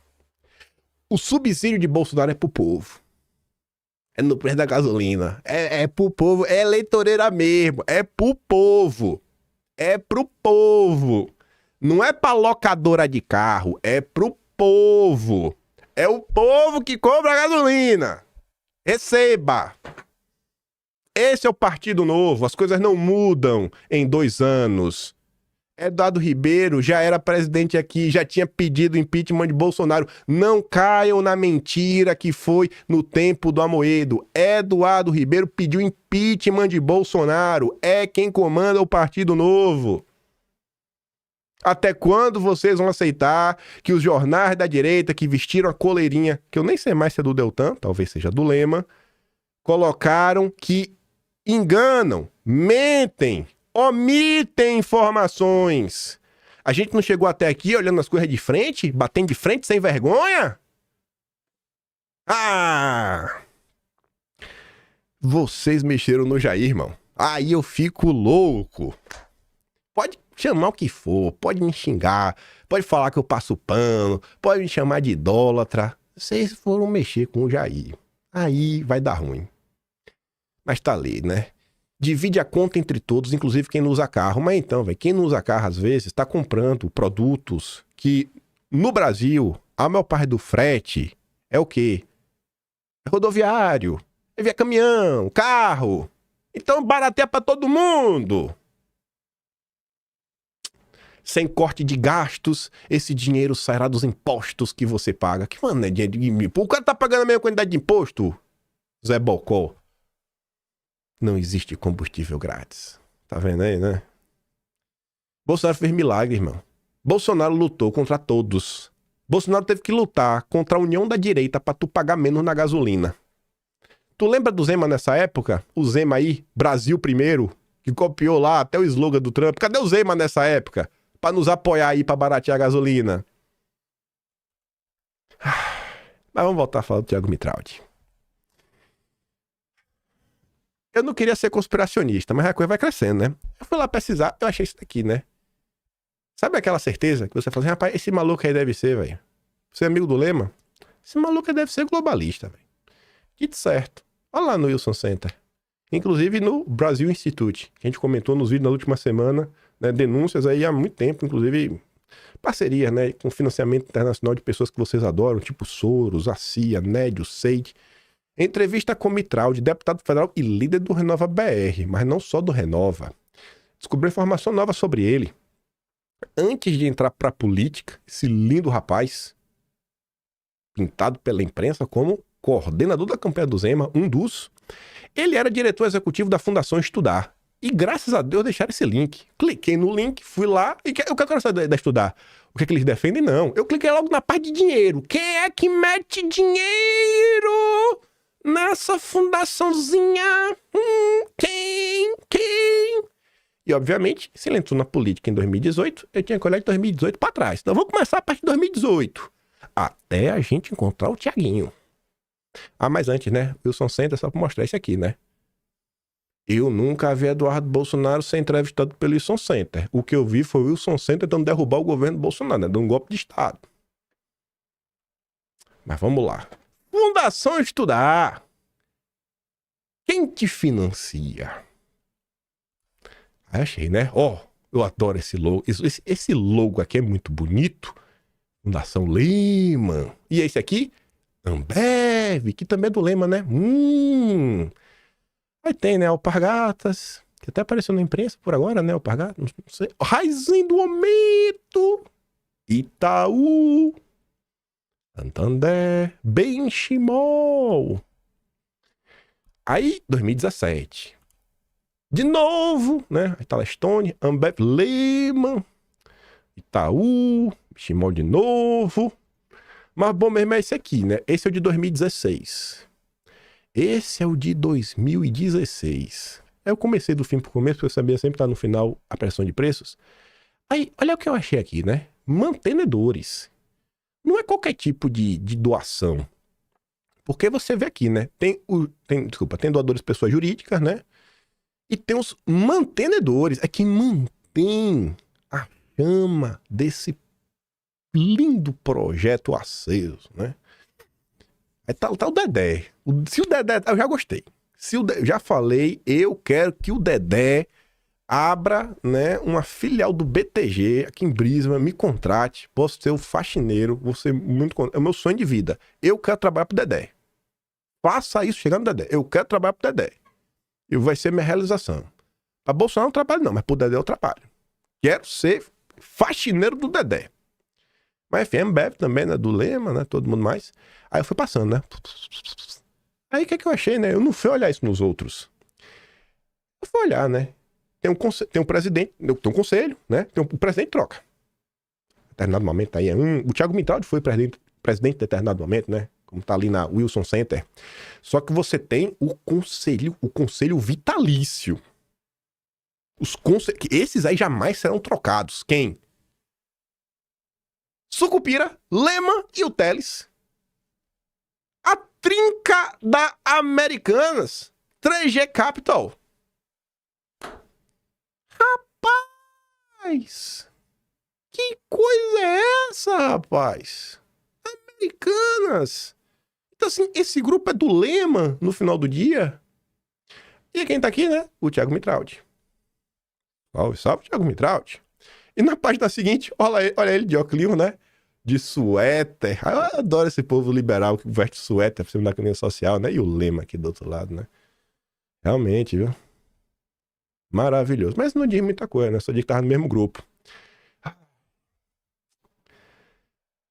O subsídio de Bolsonaro é pro povo. É no preço da gasolina. É pro povo. É eleitoreira mesmo. É pro povo. É pro povo. Não é pra locadora de carro. É pro povo. É o povo que compra a gasolina. Receba. Esse é o Partido Novo. As coisas não mudam em 2 anos. Eduardo Ribeiro já era presidente aqui, já tinha pedido impeachment de Bolsonaro. Não caiam na mentira que foi no tempo do Amoedo. Eduardo Ribeiro pediu impeachment de Bolsonaro. É quem comanda o Partido Novo. Até quando vocês vão aceitar que os jornais da direita que vestiram a coleirinha, que eu nem sei mais se é do Deltan, talvez seja do Lema, colocaram que enganam, mentem, omitem informações. A gente não chegou até aqui olhando as coisas de frente, batendo de frente sem vergonha? Vocês mexeram no Jair, irmão. Aí eu fico louco. Pode chamar o que for, pode me xingar, pode falar que eu passo pano, pode me chamar de idólatra. Vocês foram mexer com o Jair. Aí vai dar ruim. Mas tá ali, né? Divide a conta entre todos, inclusive quem não usa carro. Mas então, velho, quem não usa carro às vezes está comprando produtos que no Brasil A maior parte do frete é o quê? É rodoviário, é via caminhão, carro. Então barateia pra todo mundo. Sem corte de gastos, esse dinheiro sairá dos impostos que você paga. Que mano é dinheiro de imposto? O cara tá pagando a mesma quantidade de imposto? Zé Bocó. Não existe combustível grátis. Tá vendo aí, né? Bolsonaro fez milagre, irmão. Bolsonaro lutou contra todos. Bolsonaro teve que lutar contra a União da Direita pra tu pagar menos na gasolina. Tu lembra do Zema nessa época? O Zema aí, Brasil primeiro, que copiou lá até o slogan do Trump. Cadê o Zema nessa época? Pra nos apoiar aí pra baratear a gasolina. Mas vamos voltar a falar do Thiago Mitraldi. Eu não queria ser conspiracionista, mas a coisa vai crescendo, né? Eu fui lá pesquisar, eu achei isso daqui, né? Sabe aquela certeza que você fala assim, rapaz, esse maluco aí deve ser, velho. Você é amigo do Lema? Esse maluco aí deve ser globalista, velho. Dito certo. Olha lá no Wilson Center. Inclusive no Brasil Institute, que a gente comentou nos vídeos na última semana, né? Denúncias aí há muito tempo, inclusive parceria, né? Com financiamento internacional de pessoas que vocês adoram, tipo Soros, a CIA, Nédio, Seide. Entrevista com Mitraldi, deputado federal e líder do Renova BR, mas não só do Renova. Descobriu informação nova sobre ele. Antes de entrar pra política, esse lindo rapaz, pintado pela imprensa como coordenador da campanha do Zema, ele era diretor executivo da Fundação Estudar. E graças a Deus deixaram esse link. Cliquei no link, fui lá, e o que eu quero saber da Estudar? O que é que eles defendem? Não. Eu cliquei logo na parte de dinheiro. Quem é que mete dinheiro nessa fundaçãozinha? Quem? E, obviamente, se ele entrou na política em 2018, eu tinha que olhar de 2018 para trás. Então, vamos começar a partir de 2018. Até a gente encontrar o Thiaguinho. Ah, mas antes, né? Wilson Center, só para mostrar isso aqui, né? Eu nunca vi Eduardo Bolsonaro ser entrevistado pelo Wilson Center. O que eu vi foi o Wilson Center tentando derrubar o governo Bolsonaro, né? Dando um golpe de Estado. Mas vamos lá. Fundação Estudar. Quem te financia? Aí achei, né? Ó, eu adoro esse logo. Esse logo aqui é muito bonito. Fundação Lehman. E esse aqui? Ambev, que também é do Lema, né? Aí tem, né? Alpargatas, que até apareceu na imprensa por agora, né? Alpargatas, não sei. Raizinho do Aumento. Itaú. Santander. Benchimol. Aí, 2017. De novo, né? Aí tá lá Stone, Ambev, Lehman, Itaú, Benchimol de novo. Mas bom mesmo é esse aqui, né? Esse é o de 2016. Esse é o de 2016. Eu comecei do fim pro começo, porque eu sabia sempre estar no final a pressão de preços. Aí, olha o que eu achei aqui, né? Mantenedores. Não é qualquer tipo de doação. Porque você vê aqui, né? Tem doadores pessoas jurídicas, né? E tem os mantenedores. É quem mantém a chama desse lindo projeto aceso, né? Aí tá o Dedé. Se o Dedé... Eu já gostei. Já falei, eu quero que o Dedé abra, né, uma filial do BTG aqui em Brisbane, me contrate, posso ser o faxineiro, vou ser muito... É o meu sonho de vida. Eu quero trabalhar pro Dedé. Faça isso chegando no Dedé. Eu quero trabalhar pro Dedé. E vai ser minha realização. Pra Bolsonaro eu não trabalho não, mas pro Dedé eu trabalho. Quero ser faxineiro do Dedé. Mas enfim, Ambev também, né? Do Lema, né? Todo mundo mais. Aí eu fui passando, né? Aí o que eu achei, né? Eu não fui olhar isso nos outros. Eu fui olhar, né? Tem um presidente, tem um conselho, né? O presidente troca. Em determinado momento aí o Thiago Mitraldi foi presidente em determinado momento, né? Como tá ali na Wilson Center. Só que você tem o conselho vitalício. Esses aí jamais serão trocados. Quem? Sucupira, Lema e o Teles. A trinca da Americanas. 3G Capital. Rapaz! Que coisa é essa, rapaz? Americanas. Então, assim, esse grupo é do Lema no final do dia. E quem tá aqui, né? O Thiago Mitraldi. Salve, Thiago Mitraldi. E na página seguinte, olha ele de óculos, né? de suéter. Eu adoro esse povo liberal que veste suéter pra cima da camisa social, né? E o lema aqui do outro lado, né? Realmente, viu? Maravilhoso. Mas não diz muita coisa, né? Só diz que tava no mesmo grupo.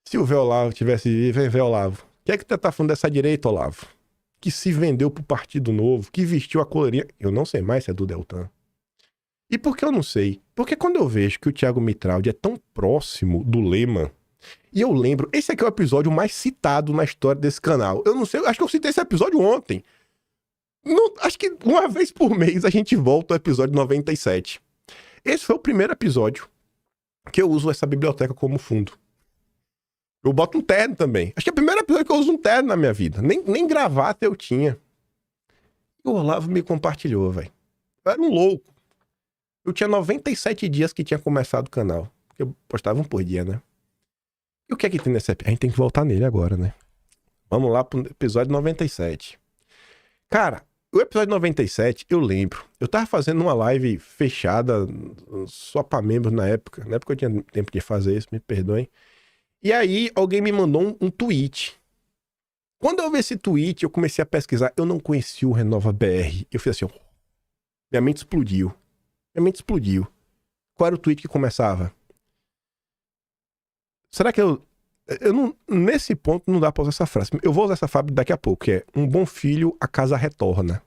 Se o Vé Olavo tivesse vivo, hein, Vé Olavo? O que é que você tá falando dessa direita, Olavo? Que se vendeu pro Partido Novo, que vestiu a coleirinha. Eu não sei mais se é do Deltan. E por que eu não sei? Porque quando eu vejo que o Thiago Mitraldi é tão próximo do Lema, e eu lembro, esse aqui é o episódio mais citado na história desse canal. Eu não sei, acho que eu citei esse episódio ontem. Não, acho que uma vez por mês a gente volta ao episódio 97. Esse foi o primeiro episódio que eu uso essa biblioteca como fundo. Eu boto um terno também. Acho que é o primeiro episódio que eu uso um terno na minha vida. Nem gravata eu tinha. E o Olavo me compartilhou, velho. Eu era um louco. Eu tinha 97 dias que tinha começado o canal. Eu postava um por dia, né? E o que é que tem nesse episódio? A gente tem que voltar nele agora, né? Vamos lá pro episódio 97. Cara, o episódio 97, eu lembro. Eu tava fazendo uma live fechada, só pra membros na época. Na época eu tinha tempo de fazer isso, me perdoem. E aí, alguém me mandou um tweet. Quando eu vi esse tweet, eu comecei a pesquisar. Eu não conhecia o Renova BR. Eu fiz assim, ó. Minha mente explodiu. Qual era o tweet que começava? Será que eu não, nesse ponto não dá pra usar essa frase. Eu vou usar essa frase daqui a pouco, que é: um bom filho, a casa retorna.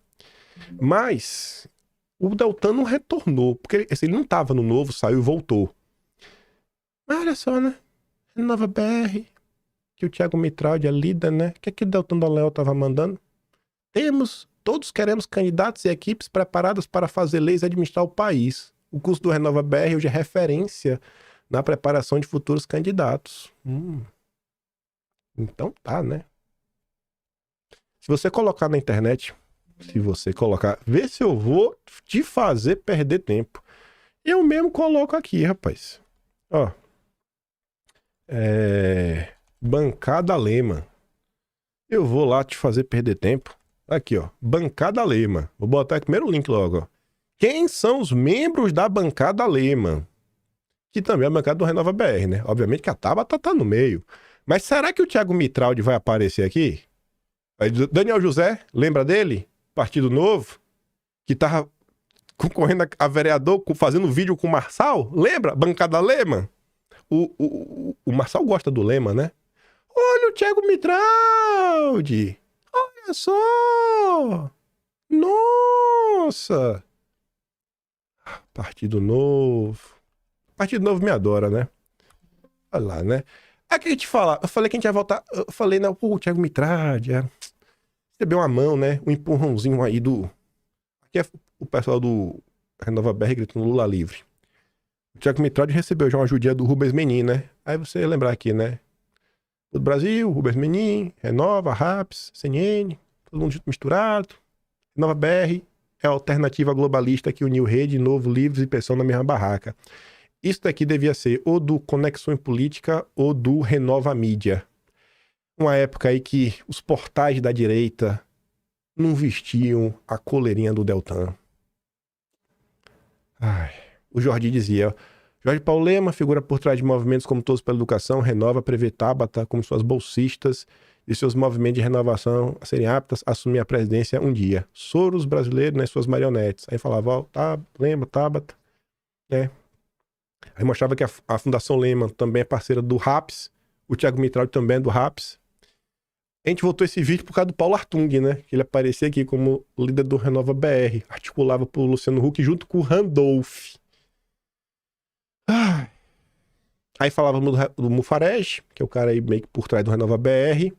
Mas o Deltan não retornou, porque ele não tava no Novo, saiu e voltou. Mas olha só, né? Nova BR, que o Thiago Mitraldi é líder, né? O que é que o Deltan Dallagnol tava mandando? Todos queremos candidatos e equipes preparadas para fazer leis e administrar o país. O curso do Renova BR hoje é referência na preparação de futuros candidatos. Então tá, né? Se você colocar na internet, vê se eu vou te fazer perder tempo. Eu mesmo coloco aqui, rapaz. Ó. Bancada Lema. Eu vou lá te fazer perder tempo. Aqui, ó. Bancada Lema. Vou botar aqui o primeiro link logo, ó. Quem são os membros da Bancada Lema? Que também é a bancada do Renova BR, né? Obviamente que a Tabata tá no meio. Mas será que o Thiago Mitraldi vai aparecer aqui? Aí, Daniel José, lembra dele? Partido Novo? Que tava concorrendo a vereador, fazendo vídeo com o Marçal? Lembra? Bancada Lema? O Marçal gosta do Lema, né? Olha o Thiago Mitraldi! Olha só! Nossa! Partido Novo. Partido Novo me adora, né? Olha lá, né? Aqui a gente fala, eu falei que a gente ia voltar. Eu falei, né? Pô, o Thiago Mitraldi. Recebeu uma mão, né? Um empurrãozinho aí do. Aqui é o pessoal do Renova BR gritando Lula livre. O Thiago Mitraldi recebeu já uma ajudinha do Rubens Menin, né? Aí você lembrar aqui, né? Do Brasil, Rubens Menin, Renova, RAPS, CNN, todo mundo misturado. Renova BR é a alternativa globalista que uniu Rede, Novo, Livres e Pessoal na mesma barraca. Isso daqui devia ser ou do Conexão em Política ou do Renova Mídia. Uma época aí que os portais da direita não vestiam a coleirinha do Deltan. Ai, o Jordi dizia: Jorge Paulo Lema, figura por trás de movimentos como Todos pela Educação, Renova, prevê Tabata como suas bolsistas e seus movimentos de renovação a serem aptas a assumir a presidência um dia. Soros brasileiro nas suas marionetes. Aí falava, ó, Lema, Tabata, né? Aí mostrava que a Fundação Lema também é parceira do RAPS, o Thiago Mitraldi também é do RAPS. A gente voltou esse vídeo por causa do Paulo Artung, né? Que ele aparecia aqui como líder do Renova BR, articulava por Luciano Huck junto com o Randolph. Aí falávamos do Mufarege, que é o cara aí meio que por trás do Renova BR.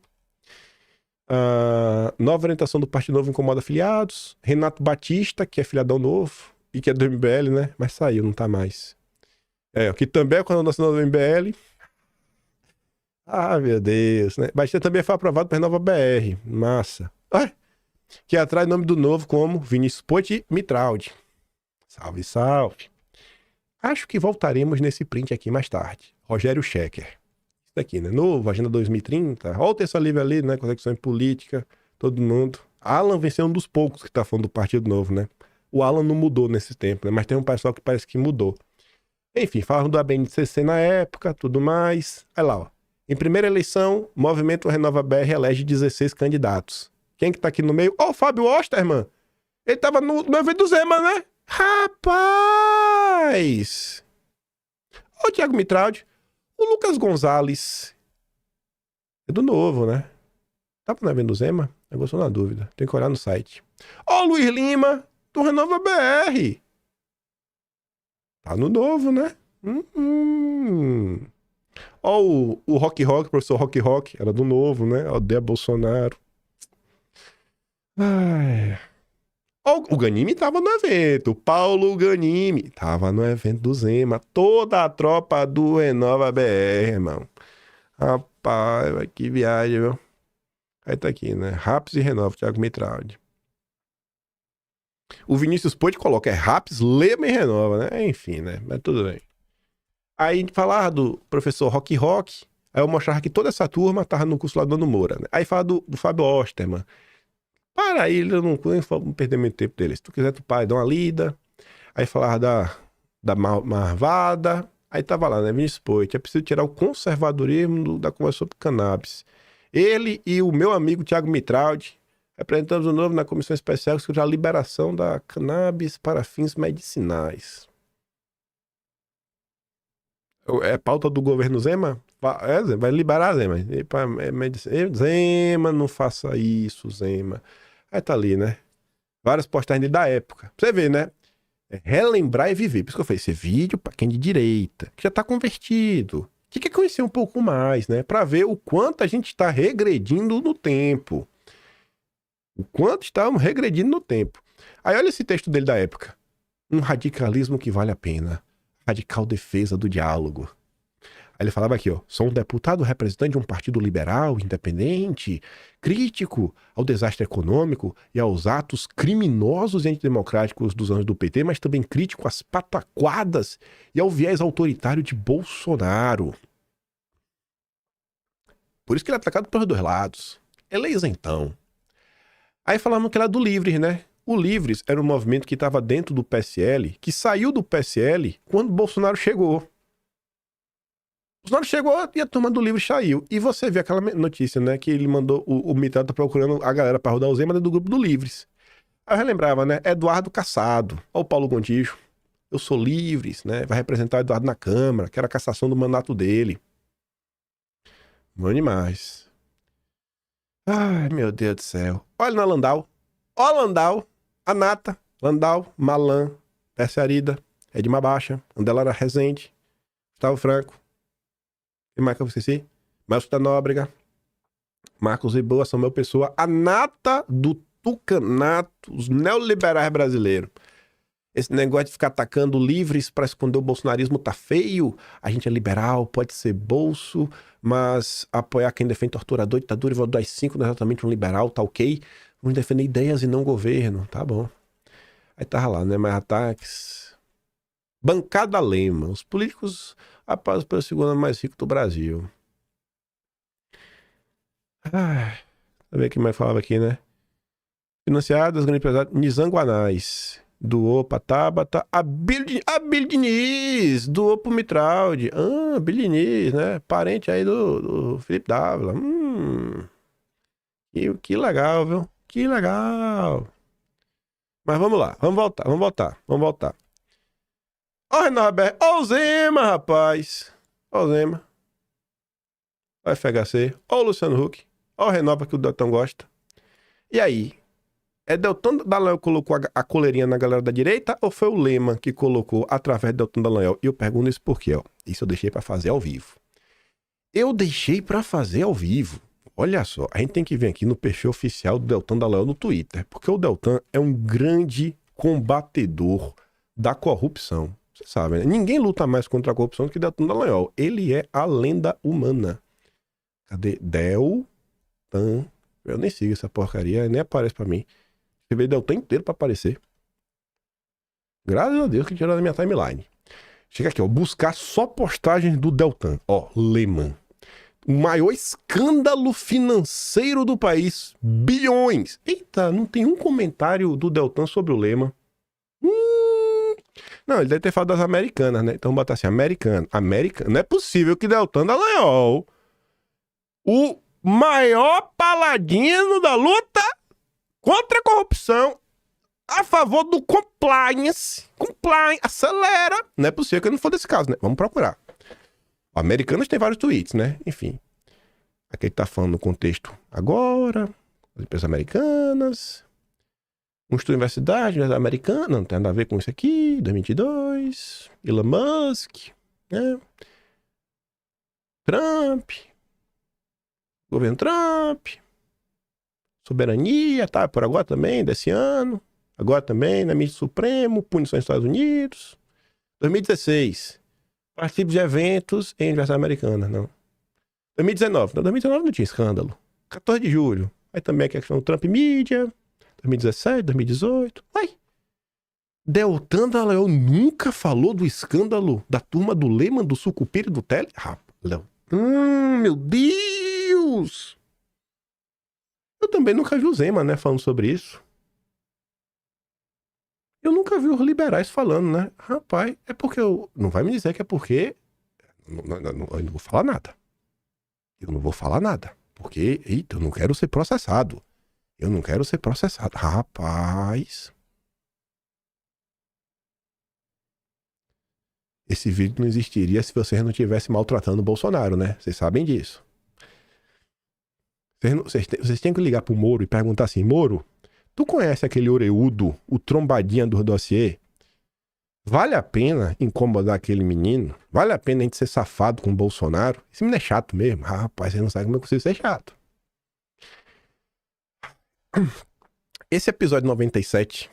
Nova orientação do Partido Novo incomoda afiliados. Renato Batista, que é filiadão novo e que é do MBL, né? Mas saiu, não tá mais. Que também é quando nacional do MBL. Meu Deus, né? Batista também foi aprovado para Renova BR. Massa. Que atrás o nome do novo como Vinícius Poit Mitraldi. Salve, salve. Acho que voltaremos nesse print aqui mais tarde. Rogério Schecker. Isso daqui, né? Novo, Agenda 2030. Olha o texto livre ali, né? Conexão em política. Todo mundo. Alan venceu um dos poucos que tá falando do Partido Novo, né? O Alan não mudou nesse tempo, né? Mas tem um pessoal que parece que mudou. Enfim, falavam do ABNCC na época, tudo mais. Aí lá, ó. Em primeira eleição, o Movimento Renova BR elege 16 candidatos. Quem que tá aqui no meio? Ó, o Fábio Osterman. Ele tava no evento do Zema, né? Rapaz! Ó, o Thiago Mitraldi. O Lucas Gonzalez. É do Novo, né? Tava no evento do Zema? Eu estou na dúvida. Tem que olhar no site. Ó, o Luiz Lima, do Renova BR. Tá no Novo, né? Ó, o Rock, professor Rock, era do Novo, né? Odeia Bolsonaro. Ai. Ó, o Ganime tava no evento. O Paulo Ganime tava no evento do Zema. Toda a tropa do Renova BR, irmão. Rapaz, que viagem, viu? Aí tá aqui, né? Raps e Renova, Thiago Mitraldi. O Vinícius Poit coloca, é Raps, Lema e Renova, né? Enfim, né? Mas tudo bem. Aí a gente falava do professor Rock. Aí eu mostrava que toda essa turma tava no curso lá do Ano Moura, né? Aí fala do Fábio Osterman. Para aí, eu não vou perder muito tempo dele. Se tu quiser, tu pai, dá uma lida. Aí falava da Marvada. Aí tava lá, né? Vinícius Poit. É preciso tirar o conservadorismo da conversa sobre cannabis. Ele e o meu amigo Thiago Mitraldi apresentamos o novo na comissão especial sobre a liberação da cannabis para fins medicinais. É pauta do governo Zema? Vai liberar Zema. Zema, não faça isso, Zema. Aí tá ali, né? Várias postagens da época. Pra você ver, né? É relembrar e viver. Por isso que eu falei, esse vídeo pra quem de direita, que já tá convertido, que quer conhecer um pouco mais, né? Pra ver o quanto a gente está regredindo no tempo. O quanto estamos regredindo no tempo. Aí olha esse texto dele da época. Um radicalismo que vale a pena. Radical defesa do diálogo. Aí ele falava aqui, ó. Sou um deputado representante de um partido liberal, independente, crítico ao desastre econômico e aos atos criminosos e antidemocráticos dos anos do PT, mas também crítico às pataquadas e ao viés autoritário de Bolsonaro. Por isso que ele é atacado pelos dois lados. Ele é isentão. Aí falamos que era do Livres, né? O Livres era um movimento que estava dentro do PSL, que saiu do PSL quando Bolsonaro chegou. Bolsonaro chegou e a turma do Livres saiu. E você vê aquela notícia, né? Que ele mandou, o Mitraldi tá procurando a galera para rodar o Zema do grupo do Livres. Aí eu relembrava, né? Eduardo Cassado. Ó o Paulo Gontijo. Eu sou Livres, né? Vai representar o Eduardo na Câmara, que era a cassação do mandato dele. Bom demais. Ai, meu Deus do céu. Olha na Landau. Ó Landau. A Nata. Landau. Malan. Pérsia Arida. Edmar Baixa. Andelara Rezende. Gustavo Franco. Quem mais que eu esqueci? Márcio da Nóbrega. Marcos Riboa, Samuel Pessoa. A nata do tucanato. Os neoliberais brasileiros. Esse negócio de ficar atacando Livres para esconder o bolsonarismo tá feio. A gente é liberal, pode ser bolso, mas apoiar quem defende torturador, ditadura e voto das 5 não é exatamente um liberal, tá ok? Vamos defender ideias e não governo, tá bom. Aí tava lá, né? Mais ataques. Bancada Lema. Os políticos apasos pelo segundo mais rico do Brasil. Deixa eu ver o que mais falava aqui, né? Financiadas, grande empresário, Nizanguanais. Doou pra Tabata. A Billy Diniz doou pro Mitraldi. Billy Diniz, né? Parente aí do Felipe Dávila. Que legal, viu? Que legal. Mas vamos lá. Vamos voltar. Ó o Renova BR. Ó o Zema, rapaz. Ó o Zema. Ó o FHC. Ó o Luciano Huck. Ó o Renova que o Deltão gosta. E aí? É Deltão Dallagnol que colocou a coleirinha na galera da direita ou foi o Lema que colocou através de Deltão Dallagnol? E eu pergunto isso por quê, ó. Isso eu deixei pra fazer ao vivo. Olha só, a gente tem que vir aqui no perfil oficial do Deltão Dallagnol no Twitter, porque o Deltão é um grande combatedor da corrupção. Você sabe, né? Ninguém luta mais contra a corrupção do que Deltão Dallagnol. Ele é a lenda humana. Cadê? Deltão. Eu nem sigo essa porcaria, nem aparece pra mim. Você vê Deltão inteiro pra aparecer. Graças a Deus que tirou da minha timeline. Chega aqui, ó. Buscar só postagens do Deltão. Ó, Lehman. O maior escândalo financeiro do país. Bilhões. Eita, não tem um comentário do Deltão sobre o Lehman. Não, ele deve ter falado das americanas, né? Então botar assim, americano. Não é possível que Deltão Dallagnol o maior paladino da luta contra a corrupção, a favor do compliance. Compliance, acelera. Não é possível que eu não for desse caso, né? Vamos procurar. O Americanas tem vários tweets, né? Enfim. Aqui ele tá falando no contexto agora, as empresas americanas, um estudo de universidade americana, não tem nada a ver com isso aqui, 2022, Elon Musk, né? Trump, governo Trump, soberania, tá, por agora também, desse ano, agora também, na mídia Supremo, punições dos Estados Unidos, 2016, participe de eventos em Universidade Americana, não. 2019, não, 2019 não tinha escândalo, 14 de julho, aí também a questão do Trump Mídia, 2017, 2018, ai, Deltan Dallagnol nunca falou do escândalo da turma do Lehman, do Sucupira e do Tele? Meu Deus! Eu também nunca vi o Zema, né, falando sobre isso. Eu nunca vi os liberais falando, né? Rapaz, é porque eu... Não vai me dizer que é porque... Eu não vou falar nada. Eu não vou falar nada. Porque, eita, eu não quero ser processado. Eu não quero ser processado. Rapaz... Esse vídeo não existiria se vocês não estivessem maltratando o Bolsonaro, né? Vocês sabem disso. Vocês têm que ligar pro Moro e perguntar assim, Moro, tu conhece aquele oreudo, o trombadinha do dossiê? Vale a pena incomodar aquele menino? Vale a pena a gente ser safado com o Bolsonaro? Esse menino é chato mesmo. Rapaz, você não sabe como eu consigo ser chato. Esse episódio 97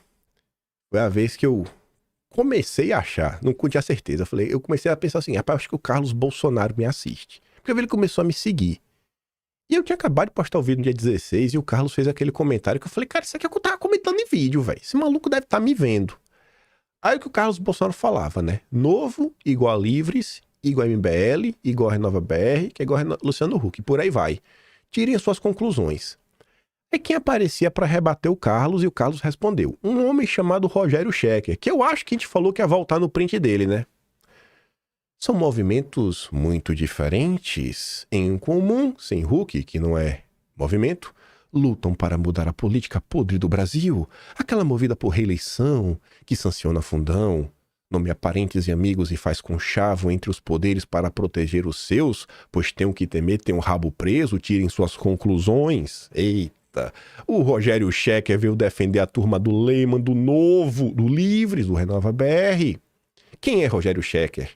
foi a vez que eu comecei a achar, não tinha certeza, eu comecei a pensar assim, rapaz, acho que o Carlos Bolsonaro me assiste. Porque ele começou a me seguir. E eu tinha acabado de postar o vídeo no dia 16 e o Carlos fez aquele comentário que eu falei, cara, isso aqui é que eu tava comentando em vídeo, velho. Esse maluco deve estar me vendo. Aí o que o Carlos Bolsonaro falava, né? Novo, igual a Livres, igual a MBL, igual a Renova BR, que é igual a Luciano Huck, por aí vai. Tirem as suas conclusões. É quem aparecia para rebater o Carlos e o Carlos respondeu. Um homem chamado Rogério Schecker, que eu acho que a gente falou que ia voltar no print dele, né? São movimentos muito diferentes. Em comum, sem Huck, que não é movimento, lutam para mudar a política podre do Brasil, aquela movida por reeleição, que sanciona fundão, nomeia parentes e amigos e faz conchavo entre os poderes para proteger os seus, pois tem o que temer, tem um rabo preso, tirem suas conclusões. Eita! O Rogério Schecker veio defender a turma do Lehman, do Novo, do Livres, do Renova BR. Quem é Rogério Schecker?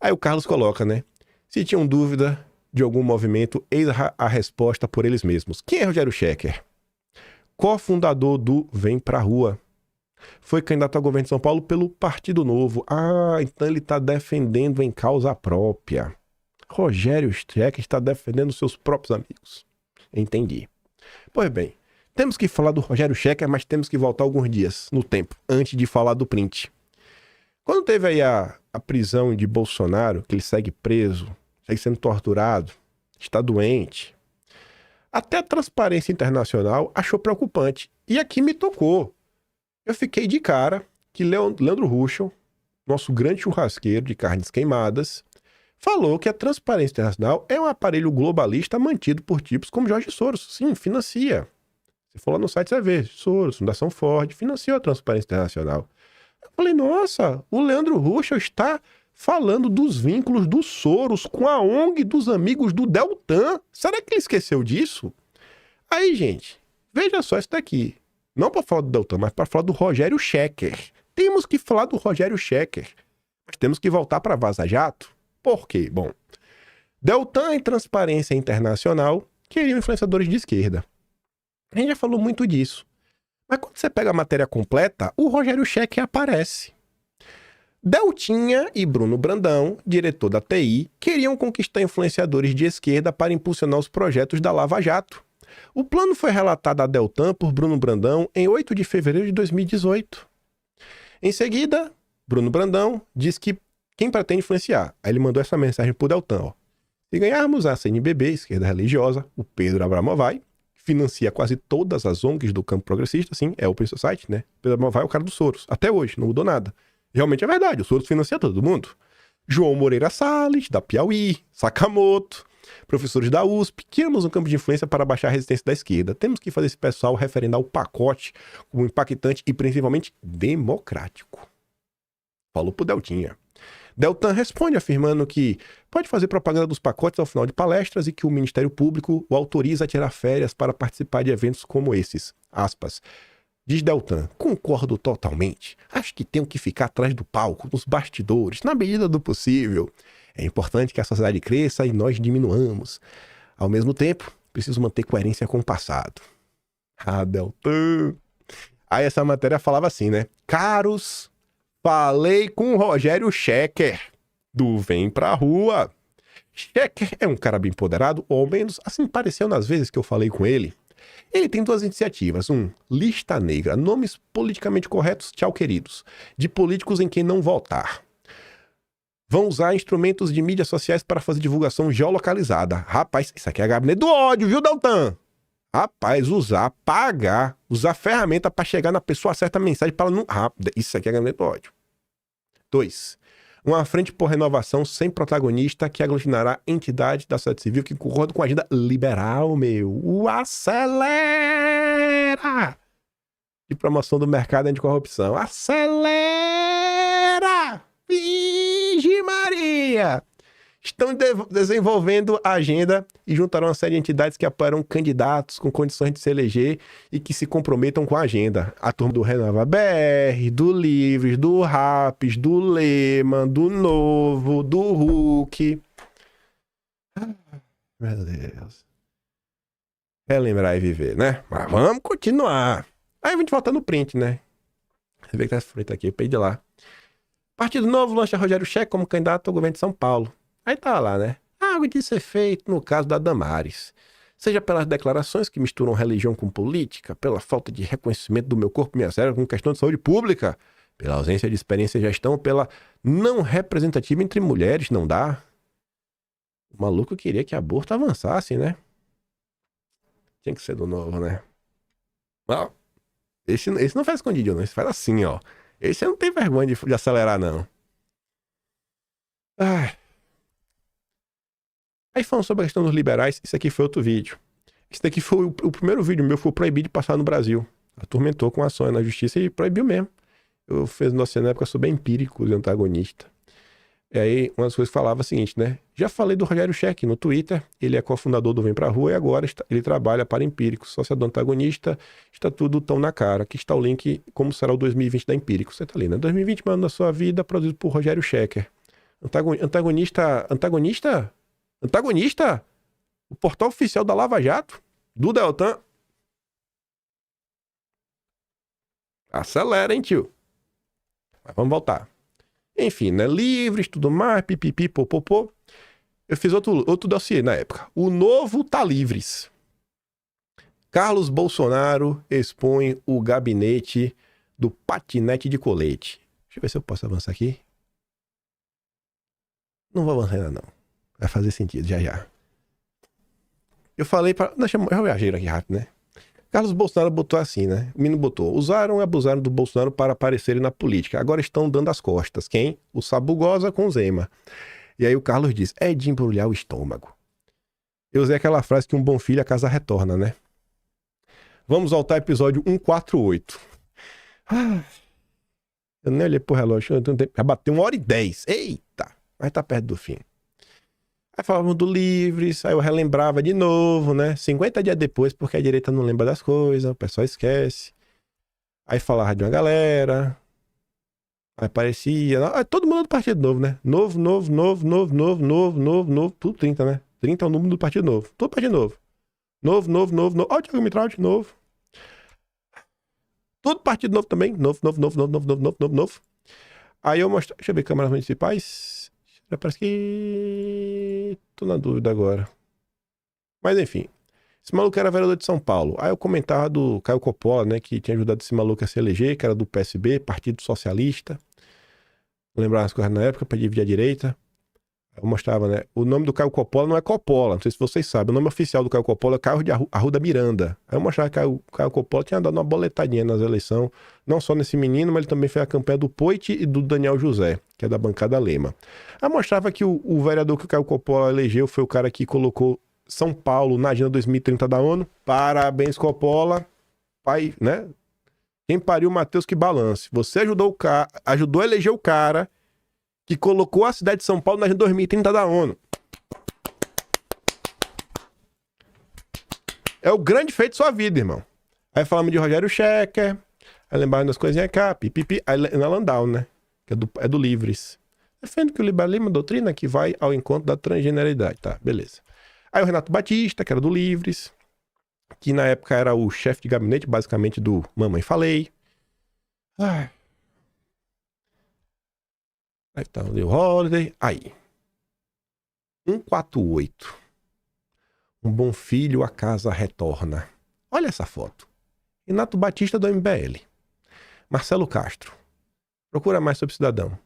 Aí o Carlos coloca, né? Se tinham dúvida de algum movimento, eis a resposta por eles mesmos. Quem é Rogério Schecker? Cofundador do Vem Pra Rua. Foi candidato ao governo de São Paulo pelo Partido Novo. Então ele está defendendo em causa própria. Rogério Schecker está defendendo seus próprios amigos. Entendi. Pois bem, temos que falar do Rogério Schecker, mas temos que voltar alguns dias no tempo, antes de falar do print. Quando teve aí a prisão de Bolsonaro, que ele segue preso, segue sendo torturado, está doente, até a Transparência Internacional achou preocupante. E aqui me tocou. Eu fiquei de cara que Leandro Ruschel, nosso grande churrasqueiro de carnes queimadas, falou que a Transparência Internacional é um aparelho globalista mantido por tipos como Jorge Soros. Sim, financia. Se for lá no site, você vai ver. Soros, Fundação Ford, financiou a Transparência Internacional. Eu falei, nossa, o Leandro Ruschel está falando dos vínculos do Soros com a ONG dos amigos do Deltan. Será que ele esqueceu disso? Aí, gente, veja só isso daqui. Não para falar do Deltan, mas para falar do Rogério Schecker. Temos que falar do Rogério Schecker. Mas temos que voltar para Vaza Jato. Por quê? Bom, Deltan e Transparência Internacional queriam influenciadores de esquerda. A gente já falou muito disso. Mas quando você pega a matéria completa, o Rogério Schecker aparece. Deltinha e Bruno Brandão, diretor da TI, queriam conquistar influenciadores de esquerda para impulsionar os projetos da Lava Jato. O plano foi relatado a Deltan por Bruno Brandão em 8 de fevereiro de 2018. Em seguida, Bruno Brandão diz que quem pretende influenciar? Aí ele mandou essa mensagem pro Deltan, ó. Se ganharmos a CNBB, Esquerda Religiosa, o Pedro Abramovay, que financia quase todas as ONGs do campo progressista, sim, é o Open Society, né? Pedro Abramovay é o cara do Soros. Até hoje, não mudou nada. Realmente é verdade, o Soros financia todo mundo. João Moreira Salles, da Piauí, Sakamoto, professores da USP, criamos um campo de influência para baixar a resistência da esquerda. Temos que fazer esse pessoal referendar o pacote como impactante e principalmente democrático. Falou pro Deltinha. Deltan responde afirmando que pode fazer propaganda dos pacotes ao final de palestras e que o Ministério Público o autoriza a tirar férias para participar de eventos como esses. Aspas. Diz Deltan, concordo totalmente. Acho que tenho que ficar atrás do palco, nos bastidores, na medida do possível. É importante que a sociedade cresça e nós diminuamos. Ao mesmo tempo, preciso manter coerência com o passado. Ah, Deltan. Aí essa matéria falava assim, né? Caros, falei com o Rogério Schecker, do Vem Pra Rua. Schecker é um cara bem empoderado, ou ao menos assim pareceu nas vezes que eu falei com ele. Ele tem 2 iniciativas. Lista negra, nomes politicamente corretos, tchau queridos, de políticos em quem não votar. Vão usar instrumentos de mídias sociais para fazer divulgação geolocalizada. Rapaz, isso aqui é gabinete do ódio, viu, Deltan? Rapaz, pagar, usar ferramenta para chegar na pessoa certa a mensagem para não... Isso aqui é gabinete do ódio. 2. Uma frente por renovação sem protagonista que aglutinará entidades da sociedade civil que concordam com a agenda liberal, meu. Acelera! De promoção do mercado anticorrupção. Acelera! Virgem Maria! Estão desenvolvendo a agenda e juntarão uma série de entidades que apoiarão candidatos com condições de se eleger e que se comprometam com a agenda. A turma do Renova BR, do Livres, do Raps, do Lema, do Novo, do Hulk. Meu Deus. É lembrar e viver, né? Mas vamos continuar. Aí a gente volta no print, né? Você vê que tá essa frente aqui, eu peguei de lá. Partido Novo lança Rogério Schecker como candidato ao governo de São Paulo. Aí tá lá, né? Algo de ser feito no caso da Damares. Seja pelas declarações que misturam religião com política, pela falta de reconhecimento do meu corpo e minha cérebro com questão de saúde pública, pela ausência de experiência e gestão, pela não representativa entre mulheres, não dá. O maluco queria que aborto avançasse, né? Tinha que ser do Novo, né? Ó, esse não faz escondido, não. Esse faz assim, ó. Esse não tem vergonha de acelerar, não. Ai... Aí falando sobre a questão dos liberais, isso aqui foi outro vídeo. Esse daqui foi o primeiro vídeo meu, foi proibido de passar no Brasil. Atormentou com ações na justiça e proibiu mesmo. Eu fiz nossa na época, sou bem empírico e antagonista. E aí, uma das coisas que falava é o seguinte, né? Já falei do Rogério Schecker no Twitter, ele é cofundador do Vem Pra Rua e agora ele trabalha para Empíricos, sócio do antagonista, está tudo tão na cara. Aqui está o link, como será o 2020 da Empíricos. Você tá ali, né? 2020, mano da sua vida, produzido por Rogério Schecker. Antagonista? O portal oficial da Lava Jato, do Deltan. Acelera, hein, tio? Mas vamos voltar. Enfim, né? Livres, tudo mais, pipipi, popopô. Eu fiz outro dossiê na época. O Novo tá livres. Carlos Bolsonaro expõe o gabinete do patinete de colete. Deixa eu ver se eu posso avançar aqui. Não vou avançar ainda, não. Vai fazer sentido, já. Eu falei pra... Deixa eu viajar aqui rápido, né? Carlos Bolsonaro botou assim, né? O menino botou. Usaram e abusaram do Bolsonaro para aparecerem na política. Agora estão dando as costas. Quem? O Sabugosa com o Zema. E aí o Carlos diz, é de embrulhar o estômago. Eu usei aquela frase que um bom filho a casa retorna, né? Vamos voltar ao episódio 148. Eu nem olhei pro relógio. Já bateu 1h10. Eita! Mas tá perto do fim. Aí falávamos do Livres, aí eu relembrava de novo, né? 50 dias depois, porque a direita não lembra das coisas, o pessoal esquece. Aí falava de uma galera. Aí aparecia... Todo mundo do Partido Novo, né? Novo. Tudo 30, né? 30 é o número do Partido Novo. Tudo Partido Novo. Novo. Ó, o Thiago Mitral de novo. Tudo Partido Novo também. Novo. Aí eu mostrei... Deixa eu ver câmaras municipais... Parece que... Tô na dúvida agora. Mas enfim. Esse maluco era vereador de São Paulo. Aí eu comentava do Caio Coppola, né? Que tinha ajudado esse maluco a se eleger, que era do PSB, Partido Socialista. Lembrar as coisas na época, pra dividir a direita. Eu mostrava, né? O nome do Caio Coppola não é Coppola, não sei se vocês sabem. O nome oficial do Caio Coppola é Caio de Arruda Miranda. Aí eu mostrava que o Caio Coppola tinha dado uma boletadinha nas eleições, não só nesse menino, mas ele também fez a campanha do Poit e do Daniel José, que é da bancada Lema. Aí mostrava que o vereador que o Caio Coppola elegeu foi o cara que colocou São Paulo na Agenda 2030 da ONU. Parabéns, Coppola. Pai, né? Quem pariu, Matheus, que balance. Você ajudou a eleger o cara que colocou a cidade de São Paulo na Agenda 2030 da ONU. É o grande feito de sua vida, irmão. Aí falamos de Rogério Schecker, aí lembramos das coisinhas cá, pipipi, aí na Landau, né? Que é do Livres. Defendo que o liberalismo é uma doutrina que vai ao encontro da transgeneridade, tá? Beleza. Aí o Renato Batista, que era do Livres, que na época era o chefe de gabinete, basicamente, do Mamãe Falei. Ai. Aí tá o Leo Holiday. Aí. 148. Um bom filho, a casa retorna. Olha essa foto. Renato Batista do MBL. Marcelo Castro. Procura mais sobre cidadão.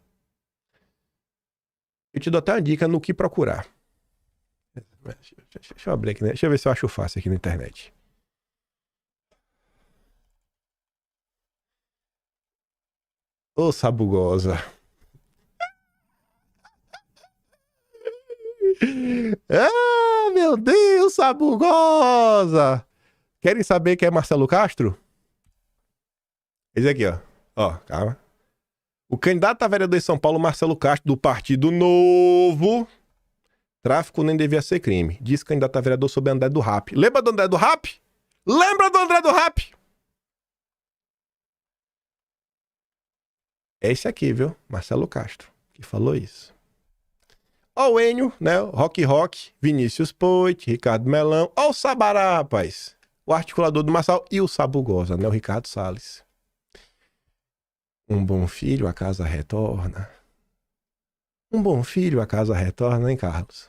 Eu te dou até uma dica no que procurar. Deixa eu abrir aqui, né? Deixa eu ver se eu acho fácil aqui na internet. Ô, sabugosa. Ah, meu Deus, sabugosa. Querem saber quem é Marcelo Castro? Esse aqui, ó. Ó, calma. O candidato a vereador de São Paulo, Marcelo Castro, do Partido Novo. Tráfico nem devia ser crime. Diz candidato a vereador sobre André do Rap. Lembra do André do Rap? Lembra do André do Rap? É esse aqui, viu? Marcelo Castro, que falou isso. Ó o Enio, né? Rock, Vinícius Poit, Ricardo Melão. Ó o Sabará, rapaz. O articulador do Marçal e o Sabugosa, né? O Ricardo Salles. Um bom filho, a casa retorna. Um bom filho, a casa retorna, hein, Carlos?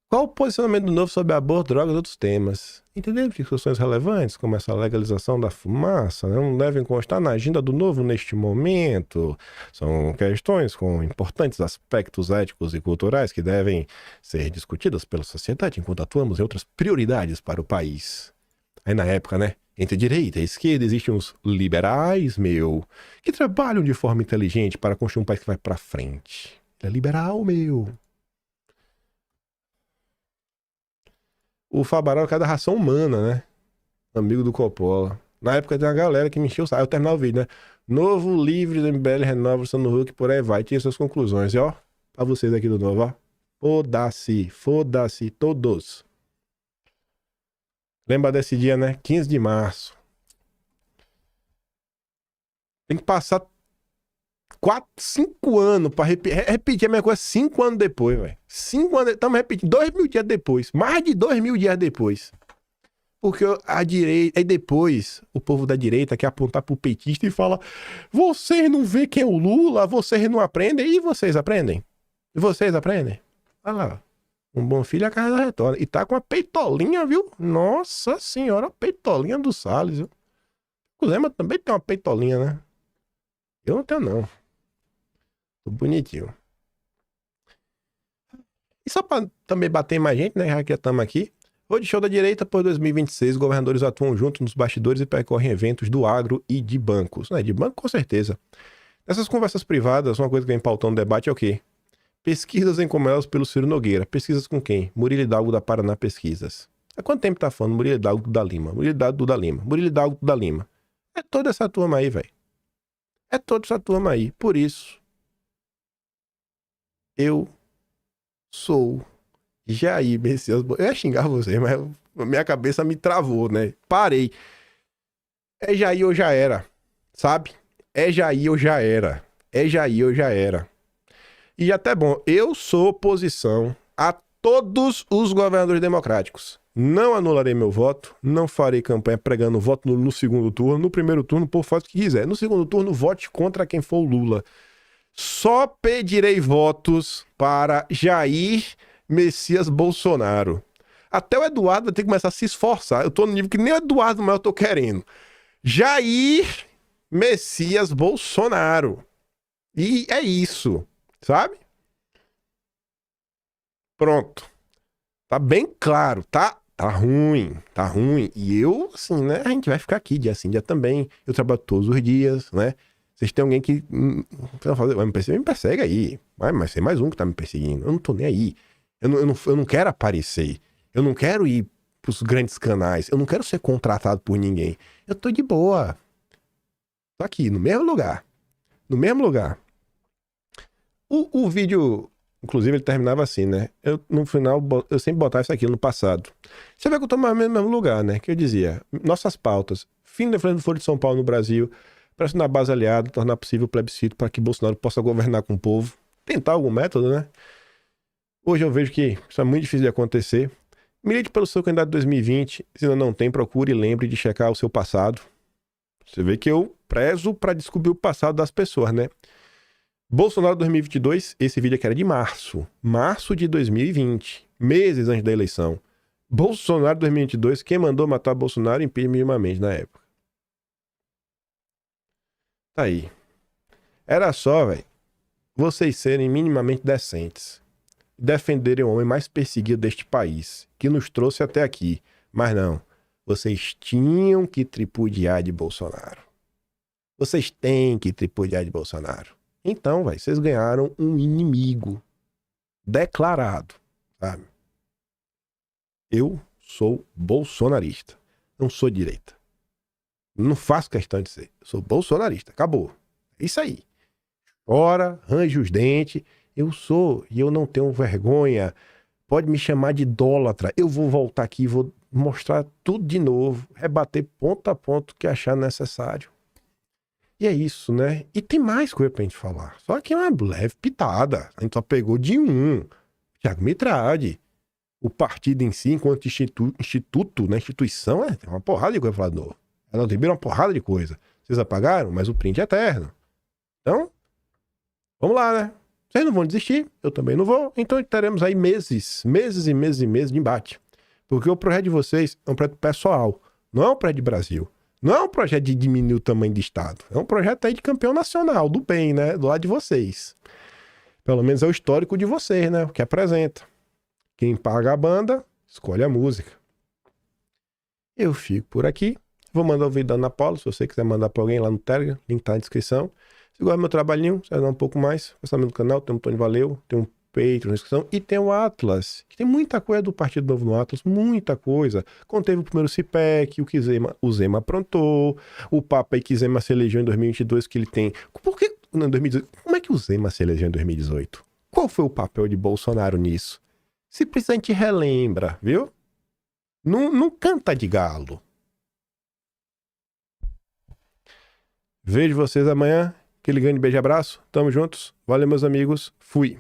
Qual o posicionamento do Novo sobre aborto, drogas e outros temas? Entendendo que discussões relevantes, como essa legalização da fumaça, não devem constar na agenda do Novo neste momento. São questões com importantes aspectos éticos e culturais que devem ser discutidas pela sociedade enquanto atuamos em outras prioridades para o país. Aí na época, né? Entre direita e esquerda existem os liberais, que trabalham de forma inteligente para construir um país que vai para frente. É liberal, O Fabará é o cara da ração humana, né? Amigo do Coppola. Na época tem uma galera que me encheu o saco. Aí eu terminar o vídeo, né? Novo, livre do MBL, renova, Luciano Huck, por aí vai. Tinha suas conclusões. E ó, pra vocês aqui do Novo, ó. Foda-se, todos. Lembra desse dia, né? 15 de março. Tem que passar 5 anos pra repetir a mesma coisa 5 anos depois, velho. 5 anos, estamos repetindo 2.000 dias depois. Mais de 2.000 dias depois. Porque a direita, aí depois o povo da direita quer apontar pro petista e fala: vocês não vê quem é o Lula, vocês não aprendem. E vocês aprendem? E vocês aprendem? Olha lá. Um bom filho, a casa retorna. E tá com uma peitolinha, viu? Nossa senhora, a peitolinha do Salles, viu? O Lema também tem uma peitolinha, né? Eu não tenho, não. Tô bonitinho. E só pra também bater mais gente, né? Já que estamos aqui. Roadshow da direita, por 2026, governadores atuam juntos nos bastidores e percorrem eventos do agro e de bancos. Né? De banco, com certeza. Nessas conversas privadas, uma coisa que vem pautando o debate é o quê? Pesquisas encomendadas pelo Ciro Nogueira. Pesquisas com quem? Murilo Hidalgo da Paraná Pesquisas. Há quanto tempo tá falando Murilo Hidalgo da Lima? Murilo Hidalgo da Lima. Murilo Hidalgo da Lima. É toda essa turma aí, velho. É toda essa turma aí. Por isso, eu sou Jair Messias. Eu ia xingar você, mas minha cabeça me travou, né? Parei. É Jair ou já era, sabe? É Jair ou já era. É Jair ou já era. E até bom, eu sou oposição a todos os governadores democráticos. Não anularei meu voto, não farei campanha pregando voto no segundo turno. No primeiro turno, o povo faz o que quiser. No segundo turno, vote contra quem for o Lula. Só pedirei votos para Jair Messias Bolsonaro. Até o Eduardo vai ter que começar a se esforçar. Eu tô no nível que nem o Eduardo, mas eu tô querendo. Jair Messias Bolsonaro. E é isso, sabe? Pronto. Tá bem claro, tá ruim, tá ruim. E eu, assim, né, a gente vai ficar aqui dia sim, dia também. Eu trabalho todos os dias, né? Vocês têm alguém que vai me perseguir, me persegue aí. Mas tem mais um que tá me perseguindo. Eu não tô nem aí. Eu não quero aparecer. Eu não quero ir pros grandes canais. Eu não quero ser contratado por ninguém. Eu tô de boa. Tô aqui, no mesmo lugar. No mesmo lugar. O vídeo, inclusive, ele terminava assim, né? No final, eu sempre botava isso aqui no passado. Você vê que eu tô no mesmo lugar, né? Que eu dizia, nossas pautas, fim da influência do Foro de São Paulo no Brasil, pressionar a base aliada, tornar possível o plebiscito para que Bolsonaro possa governar com o povo. Tentar algum método, né? Hoje eu vejo que isso é muito difícil de acontecer. Milite pelo seu candidato de 2020. Se ainda não tem, procure e lembre de checar o seu passado. Você vê que eu prezo para descobrir o passado das pessoas, né? Bolsonaro 2022, esse vídeo aqui era de março. Março de 2020. Meses antes da eleição. Bolsonaro 2022, quem mandou matar Bolsonaro minimamente na época. Tá aí. Era só, velho, vocês serem minimamente decentes. Defenderem o homem mais perseguido deste país, que nos trouxe até aqui. Mas não, vocês tinham que tripudiar de Bolsonaro. Vocês têm que tripudiar de Bolsonaro. Então, velho, vocês ganharam um inimigo declarado, sabe? Eu sou bolsonarista, não sou direita. Não faço questão de ser. Eu sou bolsonarista, acabou. É isso aí. Chora, range os dentes. Eu sou, e eu não tenho vergonha. Pode me chamar de idólatra. Eu vou voltar aqui, vou mostrar tudo de novo, rebater ponto a ponto que achar necessário. E é isso, né? E tem mais coisa pra gente falar. Só que é uma leve pitada. A gente só pegou de um. Thiago Mitrade. O partido em si, enquanto instituto, né? Instituição, tem uma porrada de coisa pra falar de novo. Ela libera uma porrada de coisa. Vocês apagaram, mas o print é eterno. Então, vamos lá, né? Vocês não vão desistir, eu também não vou. Então teremos aí meses de embate. Porque o projeto de vocês é um projeto pessoal. Não é um projeto de Brasil. Não é um projeto de diminuir o tamanho do Estado. É um projeto aí de campeão nacional, do bem, né? Do lado de vocês. Pelo menos é o histórico de vocês, né? O que apresenta. Quem paga a banda, escolhe a música. Eu fico por aqui. Vou mandar o vídeo da Ana Paula, se você quiser mandar pra alguém lá no Telegram, link tá na descrição. Se gosta do meu trabalhinho, você vai dar um pouco mais, pensamento do canal, tem um Tony Valeu, tem um Patreon na descrição e tem o Atlas, que tem muita coisa do Partido Novo no Atlas, muita coisa. Quando teve o primeiro CIPEC, o Zema aprontou, o Papa aí que Zema se elegeu em 2022, que ele tem... Por que... Não, 2018, como é que o Zema se elegeu em 2018? Qual foi o papel de Bolsonaro nisso? Se precisa, a gente relembra, viu? Não canta de galo. Vejo vocês amanhã. Aquele grande beijo e abraço. Tamo juntos. Valeu, meus amigos. Fui.